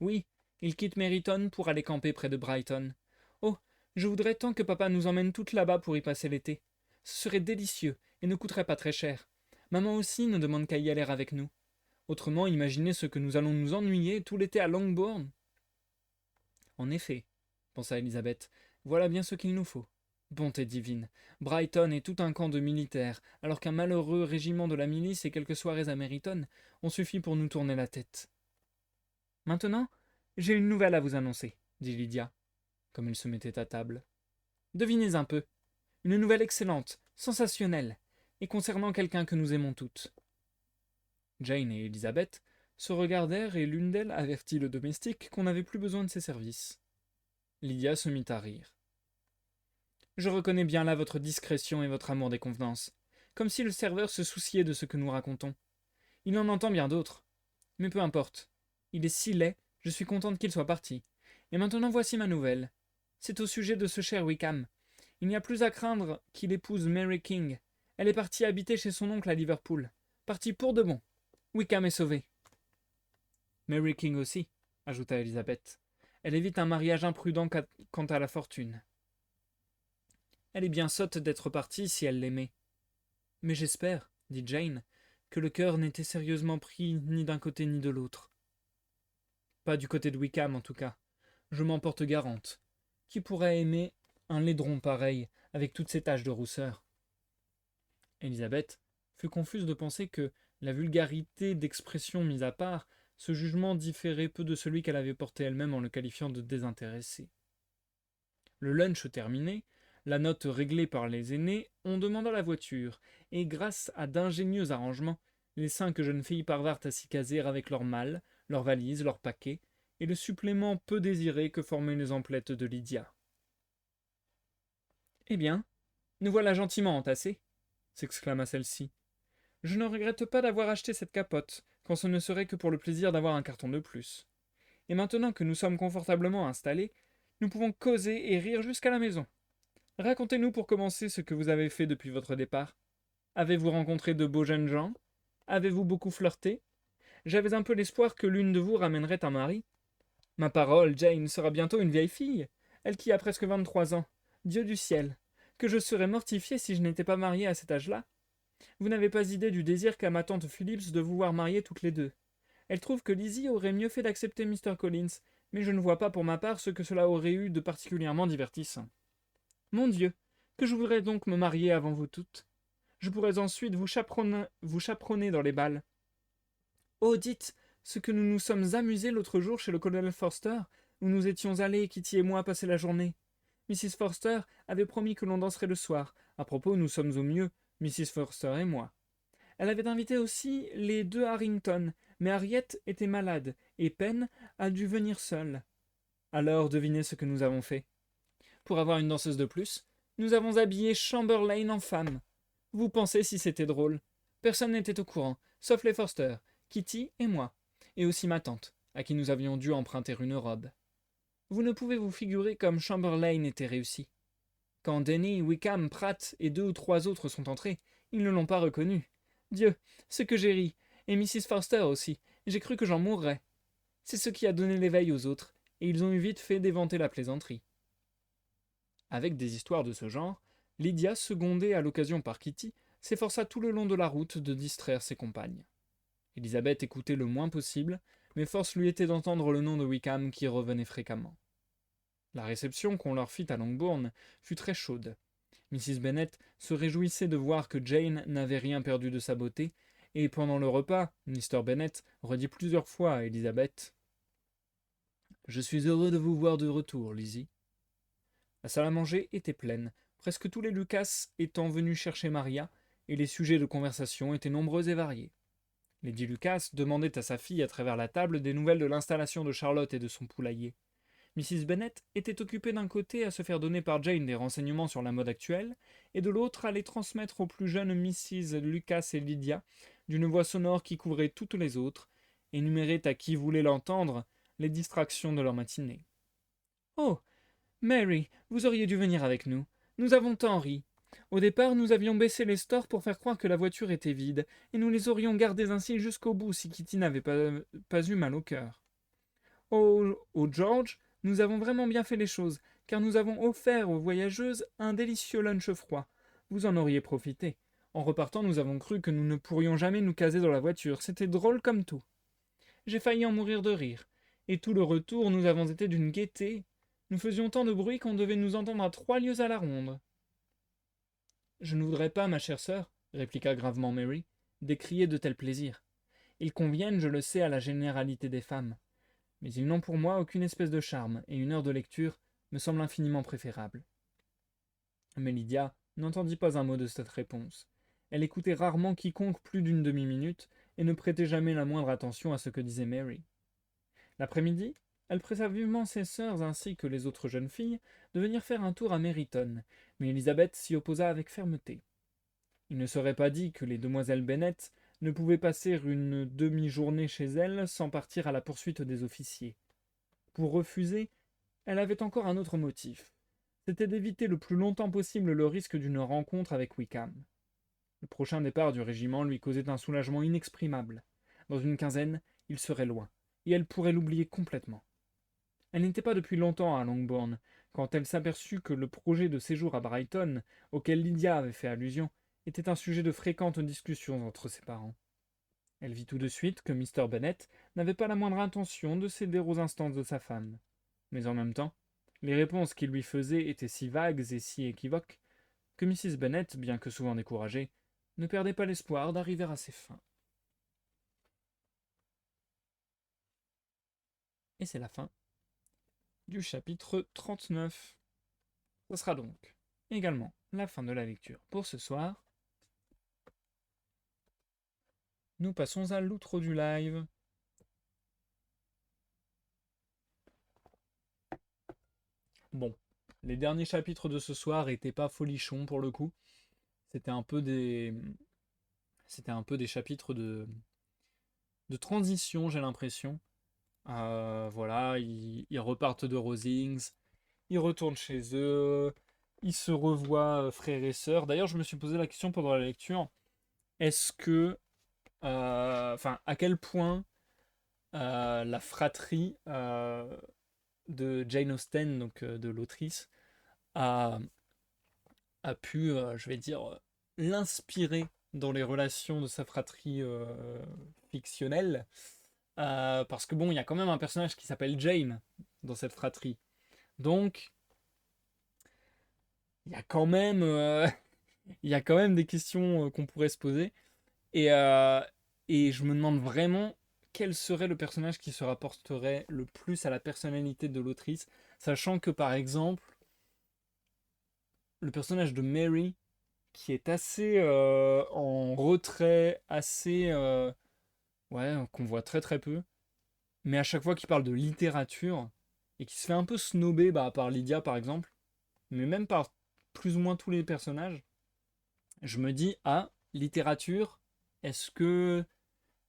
Oui, il quitte Meryton pour aller camper près de Brighton. Oh, je voudrais tant que papa nous emmène toutes là-bas pour y passer l'été. Ce serait délicieux et ne coûterait pas très cher. Maman aussi ne demande qu'à y aller avec nous. Autrement, imaginez ce que nous allons nous ennuyer tout l'été à Longbourn. En effet, pensa Élisabeth, voilà bien ce qu'il nous faut. Bonté divine, Brighton est tout un camp de militaires, alors qu'un malheureux régiment de la milice et quelques soirées à Meryton ont suffi pour nous tourner la tête. Maintenant, j'ai une nouvelle à vous annoncer, dit Lydia, comme ils se mettaient à table. Devinez un peu. Une nouvelle excellente, sensationnelle, et concernant quelqu'un que nous aimons toutes. Jane et Élisabeth se regardèrent et l'une d'elles avertit le domestique qu'on n'avait plus besoin de ses services. Lydia se mit à rire. Je reconnais bien là votre discrétion et votre amour des convenances, comme si le serveur se souciait de ce que nous racontons. Il en entend bien d'autres. Mais peu importe. Il est si laid, je suis contente qu'il soit parti. Et maintenant voici ma nouvelle. C'est au sujet de ce cher Wickham. Il n'y a plus à craindre qu'il épouse Mary King. Elle est partie habiter chez son oncle à Liverpool. Partie pour de bon. Wickham est sauvé. Mary King aussi, ajouta Élisabeth. Elle évite un mariage imprudent quant à la fortune. Elle est bien sotte d'être partie si elle l'aimait. Mais j'espère, dit Jane, que le cœur n'était sérieusement pris ni d'un côté ni de l'autre. Pas du côté de Wickham, en tout cas. Je m'en porte garante. Qui pourrait aimer un laidron pareil, avec toutes ces taches de rousseur? Élisabeth fut confuse de penser que, la vulgarité d'expression mise à part, ce jugement différait peu de celui qu'elle avait porté elle-même en le qualifiant de désintéressé. Le lunch terminé, la note réglée par les aînés, on demanda la voiture, et grâce à d'ingénieux arrangements, les 5 jeunes filles parvinrent à s'y caser avec leurs malles, leurs valises, leurs paquets, et le supplément peu désiré que formaient les emplettes de Lydia. Eh bien, nous voilà gentiment entassés, s'exclama celle-ci. Je ne regrette pas d'avoir acheté cette capote, quand ce ne serait que pour le plaisir d'avoir un carton de plus. Et maintenant que nous sommes confortablement installés, nous pouvons causer et rire jusqu'à la maison. Racontez-nous pour commencer ce que vous avez fait depuis votre départ. Avez-vous rencontré de beaux jeunes gens? Avez-vous beaucoup flirté? J'avais un peu l'espoir que l'une de vous ramènerait un mari. Ma parole, Jane sera bientôt une vieille fille, elle qui a presque 23 ans. Dieu du ciel, que je serais mortifiée si je n'étais pas mariée à cet âge-là. Vous n'avez pas idée du désir qu'a ma tante Phillips de vous voir mariées toutes les deux. Elle trouve que Lizzie aurait mieux fait d'accepter Mr. Collins, mais je ne vois pas pour ma part ce que cela aurait eu de particulièrement divertissant. Mon Dieu, que je voudrais donc me marier avant vous toutes. Je pourrais ensuite vous chaperonner dans les bals. Oh, dites, ce que nous nous sommes amusés l'autre jour chez le colonel Forster, où nous étions allés, Kitty et moi, passer la journée. Mrs. Forster avait promis que l'on danserait le soir. À propos, nous sommes au mieux, Mrs. Forster et moi. Elle avait invité aussi les deux Harrington, mais Harriet était malade, et Penn a dû venir seule. Alors devinez ce que nous avons fait. Pour avoir une danseuse de plus, nous avons habillé Chamberlain en femme. Vous pensez si c'était drôle? Personne n'était au courant, sauf les Forster, Kitty et moi, et aussi ma tante, à qui nous avions dû emprunter une robe. Vous ne pouvez vous figurer comme Chamberlain était réussi. Quand Denny, Wickham, Pratt et 2 ou 3 autres sont entrés, ils ne l'ont pas reconnu. Dieu, ce que j'ai ri, et Mrs. Forster aussi, j'ai cru que j'en mourrais. C'est ce qui a donné l'éveil aux autres, et ils ont eu vite fait d'éventer la plaisanterie. Avec des histoires de ce genre, Lydia, secondée à l'occasion par Kitty, s'efforça tout le long de la route de distraire ses compagnes. Élisabeth écoutait le moins possible, mais force lui était d'entendre le nom de Wickham qui revenait fréquemment. La réception qu'on leur fit à Longbourn fut très chaude. Mrs. Bennet se réjouissait de voir que Jane n'avait rien perdu de sa beauté, et pendant le repas, Mr. Bennet redit plusieurs fois à Élisabeth « Je suis heureux de vous voir de retour, Lizzie. » La salle à manger était pleine, presque tous les Lucas étant venus chercher Maria, et les sujets de conversation étaient nombreux et variés. Lady Lucas demandait à sa fille à travers la table des nouvelles de l'installation de Charlotte et de son poulailler. Mrs. Bennet était occupée d'un côté à se faire donner par Jane des renseignements sur la mode actuelle, et de l'autre à les transmettre aux plus jeunes Mrs. Lucas et Lydia, d'une voix sonore qui couvrait toutes les autres, et numérait à qui voulait l'entendre les distractions de leur matinée. Oh, Mary, vous auriez dû venir avec nous. Nous avons tant ri. Au départ, nous avions baissé les stores pour faire croire que la voiture était vide, et nous les aurions gardés ainsi jusqu'au bout si Kitty n'avait pas eu mal au cœur. Au George, nous avons vraiment bien fait les choses, car nous avons offert aux voyageuses un délicieux lunch froid. Vous en auriez profité. En repartant, nous avons cru que nous ne pourrions jamais nous caser dans la voiture. C'était drôle comme tout. J'ai failli en mourir de rire. Et tout le retour, nous avons été d'une gaieté. Nous faisions tant de bruit qu'on devait nous entendre à 3 lieues à la ronde. Je ne voudrais pas, ma chère sœur, répliqua gravement Mary, décrier de tels plaisirs. Ils conviennent, je le sais, à la généralité des femmes. Mais ils n'ont pour moi aucune espèce de charme, et une heure de lecture me semble infiniment préférable. Mais Lydia n'entendit pas un mot de cette réponse. Elle écoutait rarement quiconque plus d'une demi-minute, et ne prêtait jamais la moindre attention à ce que disait Mary. L'après-midi, elle pressa vivement ses sœurs ainsi que les autres jeunes filles de venir faire un tour à Meryton, mais Élisabeth s'y opposa avec fermeté. Il ne serait pas dit que les demoiselles Bennet ne pouvaient passer une demi-journée chez elles sans partir à la poursuite des officiers. Pour refuser, elle avait encore un autre motif. C'était d'éviter le plus longtemps possible le risque d'une rencontre avec Wickham. Le prochain départ du régiment lui causait un soulagement inexprimable. Dans une quinzaine, il serait loin, et elle pourrait l'oublier complètement. Elle n'était pas depuis longtemps à Longbourn, quand elle s'aperçut que le projet de séjour à Brighton, auquel Lydia avait fait allusion, était un sujet de fréquentes discussions entre ses parents. Elle vit tout de suite que Mr. Bennet n'avait pas la moindre intention de céder aux instances de sa femme. Mais en même temps, les réponses qu'il lui faisait étaient si vagues et si équivoques que Mrs. Bennet, bien que souvent découragée, ne perdait pas l'espoir d'arriver à ses fins. Et c'est la fin du chapitre 39. Ce sera donc également la fin de la lecture pour ce soir. Nous passons à l'outro du live. Bon, les derniers chapitres de ce soir étaient pas folichons pour le coup. C'était un peu des, chapitres de transition, j'ai l'impression. Voilà, ils repartent de Rosings, ils retournent chez eux, ils se revoient frères et sœurs. D'ailleurs, je me suis posé la question pendant la lecture, est-ce que, à quel point la fratrie de Jane Austen, donc de l'autrice, a, a pu, je vais dire, l'inspirer dans les relations de sa fratrie fictionnelle. Parce que bon, il y a quand même un personnage qui s'appelle Jane dans cette fratrie. Donc, il y a quand même, il y a quand même des questions qu'on pourrait se poser. Et, euh, et je me demande vraiment quel serait le personnage qui se rapporterait le plus à la personnalité de l'autrice, sachant que par exemple, le personnage de Mary, qui est assez en retrait, assez... ouais, qu'on voit très très peu. Mais à chaque fois qu'il parle de littérature, et qui se fait un peu snobber par Lydia par exemple, mais même par plus ou moins tous les personnages, je me dis, ah, littérature, est-ce que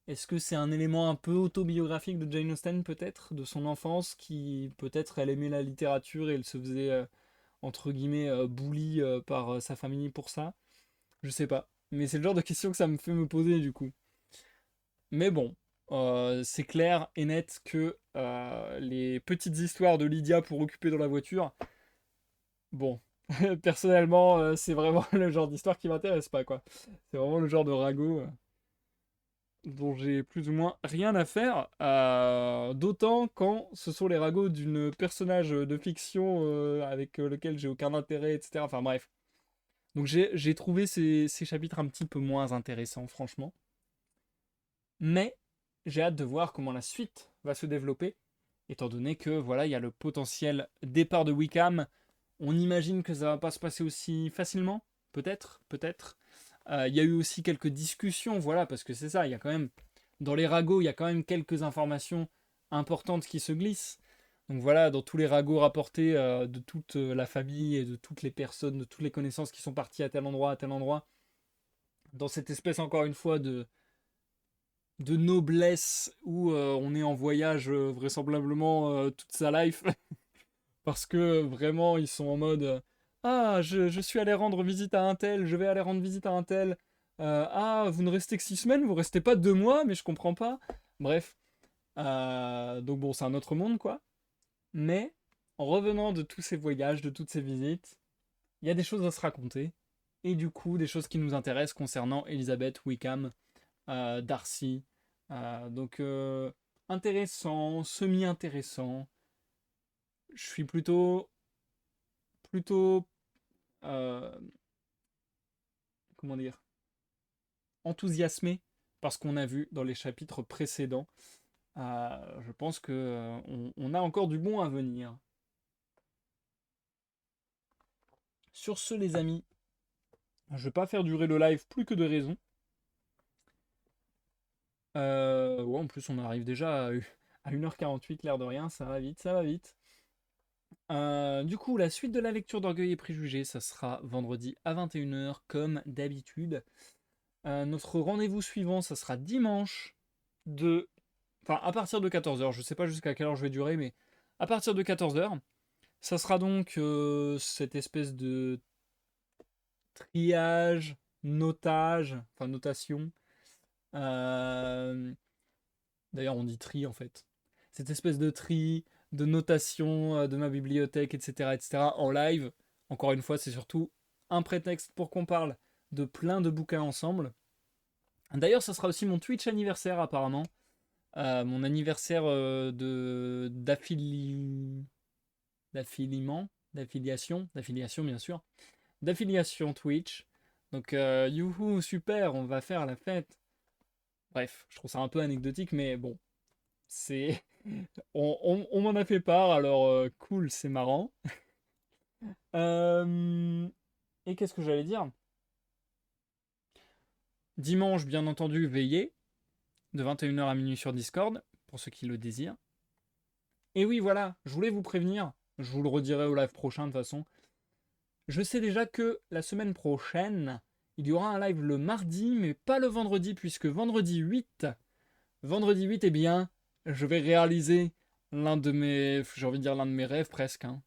est-ce que c'est un élément un peu autobiographique de Jane Austen peut-être, de son enfance, qui peut-être elle aimait la littérature et elle se faisait entre guillemets bully par sa famille pour ça? Je sais pas. Mais c'est le genre de question que ça me fait me poser du coup. Mais bon, c'est clair et net que les petites histoires de Lydia pour occuper dans la voiture, bon, personnellement, c'est vraiment le genre d'histoire qui m'intéresse pas, quoi. C'est vraiment le genre de ragot dont j'ai plus ou moins rien à faire, d'autant quand ce sont les ragots d'une personnage de fiction avec lequel j'ai aucun intérêt, etc. Enfin bref. Donc j'ai trouvé ces chapitres un petit peu moins intéressants, franchement. Mais j'ai hâte de voir comment la suite va se développer, étant donné que voilà, il y a le potentiel départ de Wickham. On imagine que ça va pas se passer aussi facilement, peut-être, peut-être. Il y a eu aussi quelques discussions, voilà, parce que c'est ça, il y a quand même, dans les ragots, il y a quand même quelques informations importantes qui se glissent. Donc voilà, dans tous les ragots rapportés de toute la famille et de toutes les personnes, de toutes les connaissances qui sont parties à tel endroit, dans cette espèce encore une fois de noblesse où on est en voyage vraisemblablement toute sa life, parce que vraiment ils sont en mode ah, je suis allé rendre visite à un tel, je vais aller rendre visite à un tel. Ah, vous ne restez que 6 semaines, vous restez pas 2 mois, mais je comprends pas. Bref, donc bon, c'est un autre monde quoi. Mais en revenant de tous ces voyages, de toutes ces visites, il y a des choses à se raconter. Et du coup, des choses qui nous intéressent concernant Elizabeth, Wickham, Darcy. Donc intéressant, semi-intéressant. Je suis plutôt, euh, comment dire, enthousiasmé par ce qu'on a vu dans les chapitres précédents. Je pense que on a encore du bon à venir. Sur ce, les amis, je vais pas faire durer le live plus que de raison. Ouais, en plus, on arrive déjà à 1h48, l'air de rien, ça va vite, ça va vite. Du coup, la suite de la lecture d'Orgueil et Préjugés, ça sera vendredi à 21h, comme d'habitude. Notre rendez-vous suivant, ça sera dimanche de... Enfin, à partir de 14h. Je sais pas jusqu'à quelle heure je vais durer, mais à partir de 14h. Ça sera donc cette espèce de triage, notage, enfin notation. Euh, D'ailleurs, on dit tri en fait. Cette espèce de tri, de notation de ma bibliothèque, etc., etc., en live. Encore une fois, c'est surtout un prétexte pour qu'on parle de plein de bouquins ensemble. D'ailleurs, ça sera aussi mon Twitch anniversaire apparemment. Mon anniversaire d'affiliement, d'affiliation bien sûr, d'affiliation Twitch. Donc youhou, super, on va faire la fête. Bref, je trouve ça un peu anecdotique, mais bon, c'est on m'en a fait part, alors cool, c'est marrant. Euh, Et qu'est-ce que j'allais dire? Dimanche, bien entendu, veillez, de 21h à minuit sur Discord, pour ceux qui le désirent. Et oui, voilà, je voulais vous prévenir, je vous le redirai au live prochain de toute façon. Je sais déjà que la semaine prochaine, il y aura un live le mardi, mais pas le vendredi, puisque vendredi 8, eh bien, je vais réaliser l'un de mes, j'ai envie de dire l'un de mes rêves presque, hein.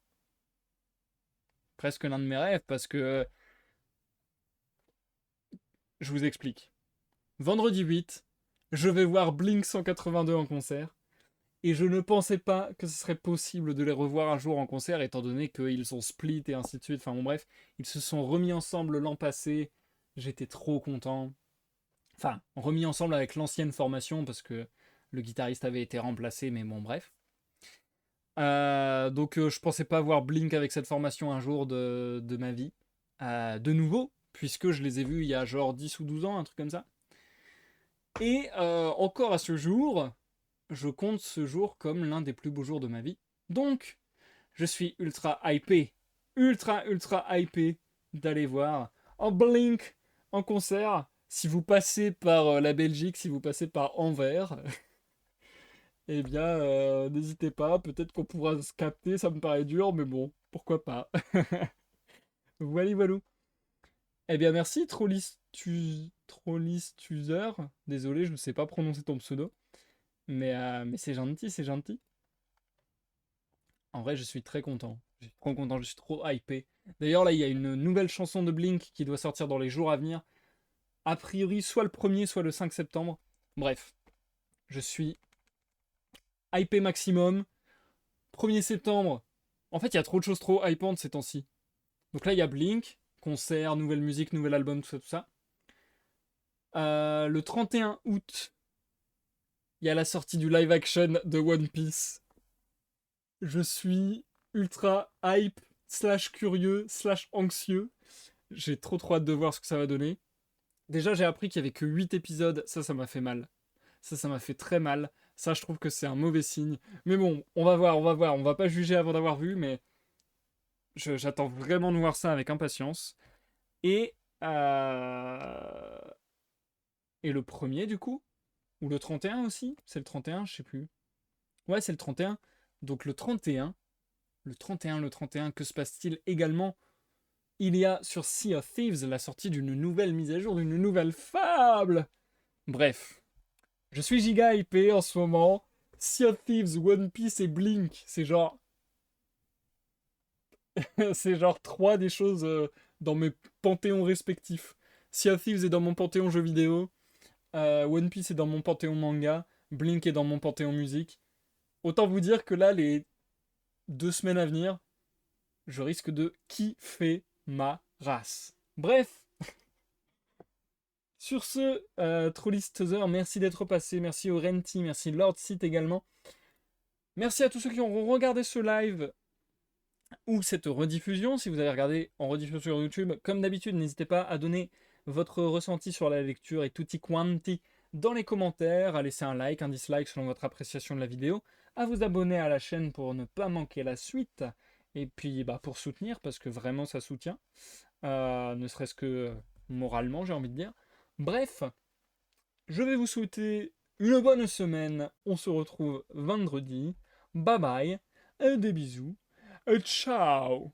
Presque l'un de mes rêves, parce que, je vous explique. Vendredi 8, je vais voir Blink 182 en concert. Et je ne pensais pas que ce serait possible de les revoir un jour en concert, étant donné qu'ils sont split et ainsi de suite. Enfin bon, bref, ils se sont remis ensemble l'an passé. J'étais trop content. Enfin, remis ensemble avec l'ancienne formation, parce que le guitariste avait été remplacé, mais bon, bref. Donc, je pensais pas voir Blink avec cette formation un jour de ma vie. De nouveau, puisque je les ai vus il y a genre 10 ou 12 ans, un truc comme ça. Et encore à ce jour, je compte ce jour comme l'un des plus beaux jours de ma vie. Donc, je suis ultra hypé. Ultra, ultra hypé d'aller voir en Blink en concert. Si vous passez par la Belgique, si vous passez par Anvers, eh bien, n'hésitez pas. Peut-être qu'on pourra se capter. Ça me paraît dur, mais bon, pourquoi pas. Voilà, voilà. Eh bien, merci, Trollistuzer. Désolé, je ne sais pas prononcer ton pseudo. Mais c'est gentil, c'est gentil. En vrai, je suis très content. Je suis trop content, je suis trop hypé. D'ailleurs, là, il y a une nouvelle chanson de Blink qui doit sortir dans les jours à venir. A priori, soit le 1er, soit le 5 septembre. Bref, je suis hypé maximum. 1er septembre. En fait, il y a trop de choses trop hypantes ces temps-ci. Donc là, il y a Blink, concert, nouvelle musique, nouvel album, tout ça, tout ça. Le 31 août, il y a la sortie du live action de One Piece. Je suis ultra hype, slash curieux, slash anxieux. J'ai trop hâte de voir ce que ça va donner. Déjà, j'ai appris qu'il y avait que 8 épisodes. Ça m'a fait mal. Ça m'a fait très mal. Ça, je trouve que c'est un mauvais signe. Mais bon, on va voir, on va voir. On va pas juger avant d'avoir vu, mais j'attends vraiment de voir ça avec impatience. Et, euh... Et le premier, du coup? Ou le 31 aussi? C'est le 31, je sais plus. Ouais, c'est le 31. Donc le 31, que se passe-t-il également? Il y a sur Sea of Thieves la sortie d'une nouvelle mise à jour, d'une nouvelle fable. Bref, je suis giga hypé en ce moment. Sea of Thieves, One Piece et Blink, c'est genre, c'est genre trois des choses dans mes panthéons respectifs. Sea of Thieves est dans mon panthéon jeux vidéo. One Piece est dans mon panthéon manga. Blink est dans mon panthéon musique. Autant vous dire que là, les 2 semaines à venir, je risque de kiffer ma race. Bref, sur ce, Trollistozer, merci d'être passé. Merci au Renti, merci Lord Seat également. Merci à tous ceux qui ont regardé ce live ou cette rediffusion. Si vous avez regardé en rediffusion sur YouTube, comme d'habitude, n'hésitez pas à donner votre ressenti sur la lecture et tutti quanti dans les commentaires, à laisser un like, un dislike selon votre appréciation de la vidéo, à vous abonner à la chaîne pour ne pas manquer la suite, et puis pour soutenir, parce que vraiment ça soutient, ne serait-ce que moralement, j'ai envie de dire. Bref, je vais vous souhaiter une bonne semaine. On se retrouve vendredi. Bye bye, des bisous, ciao.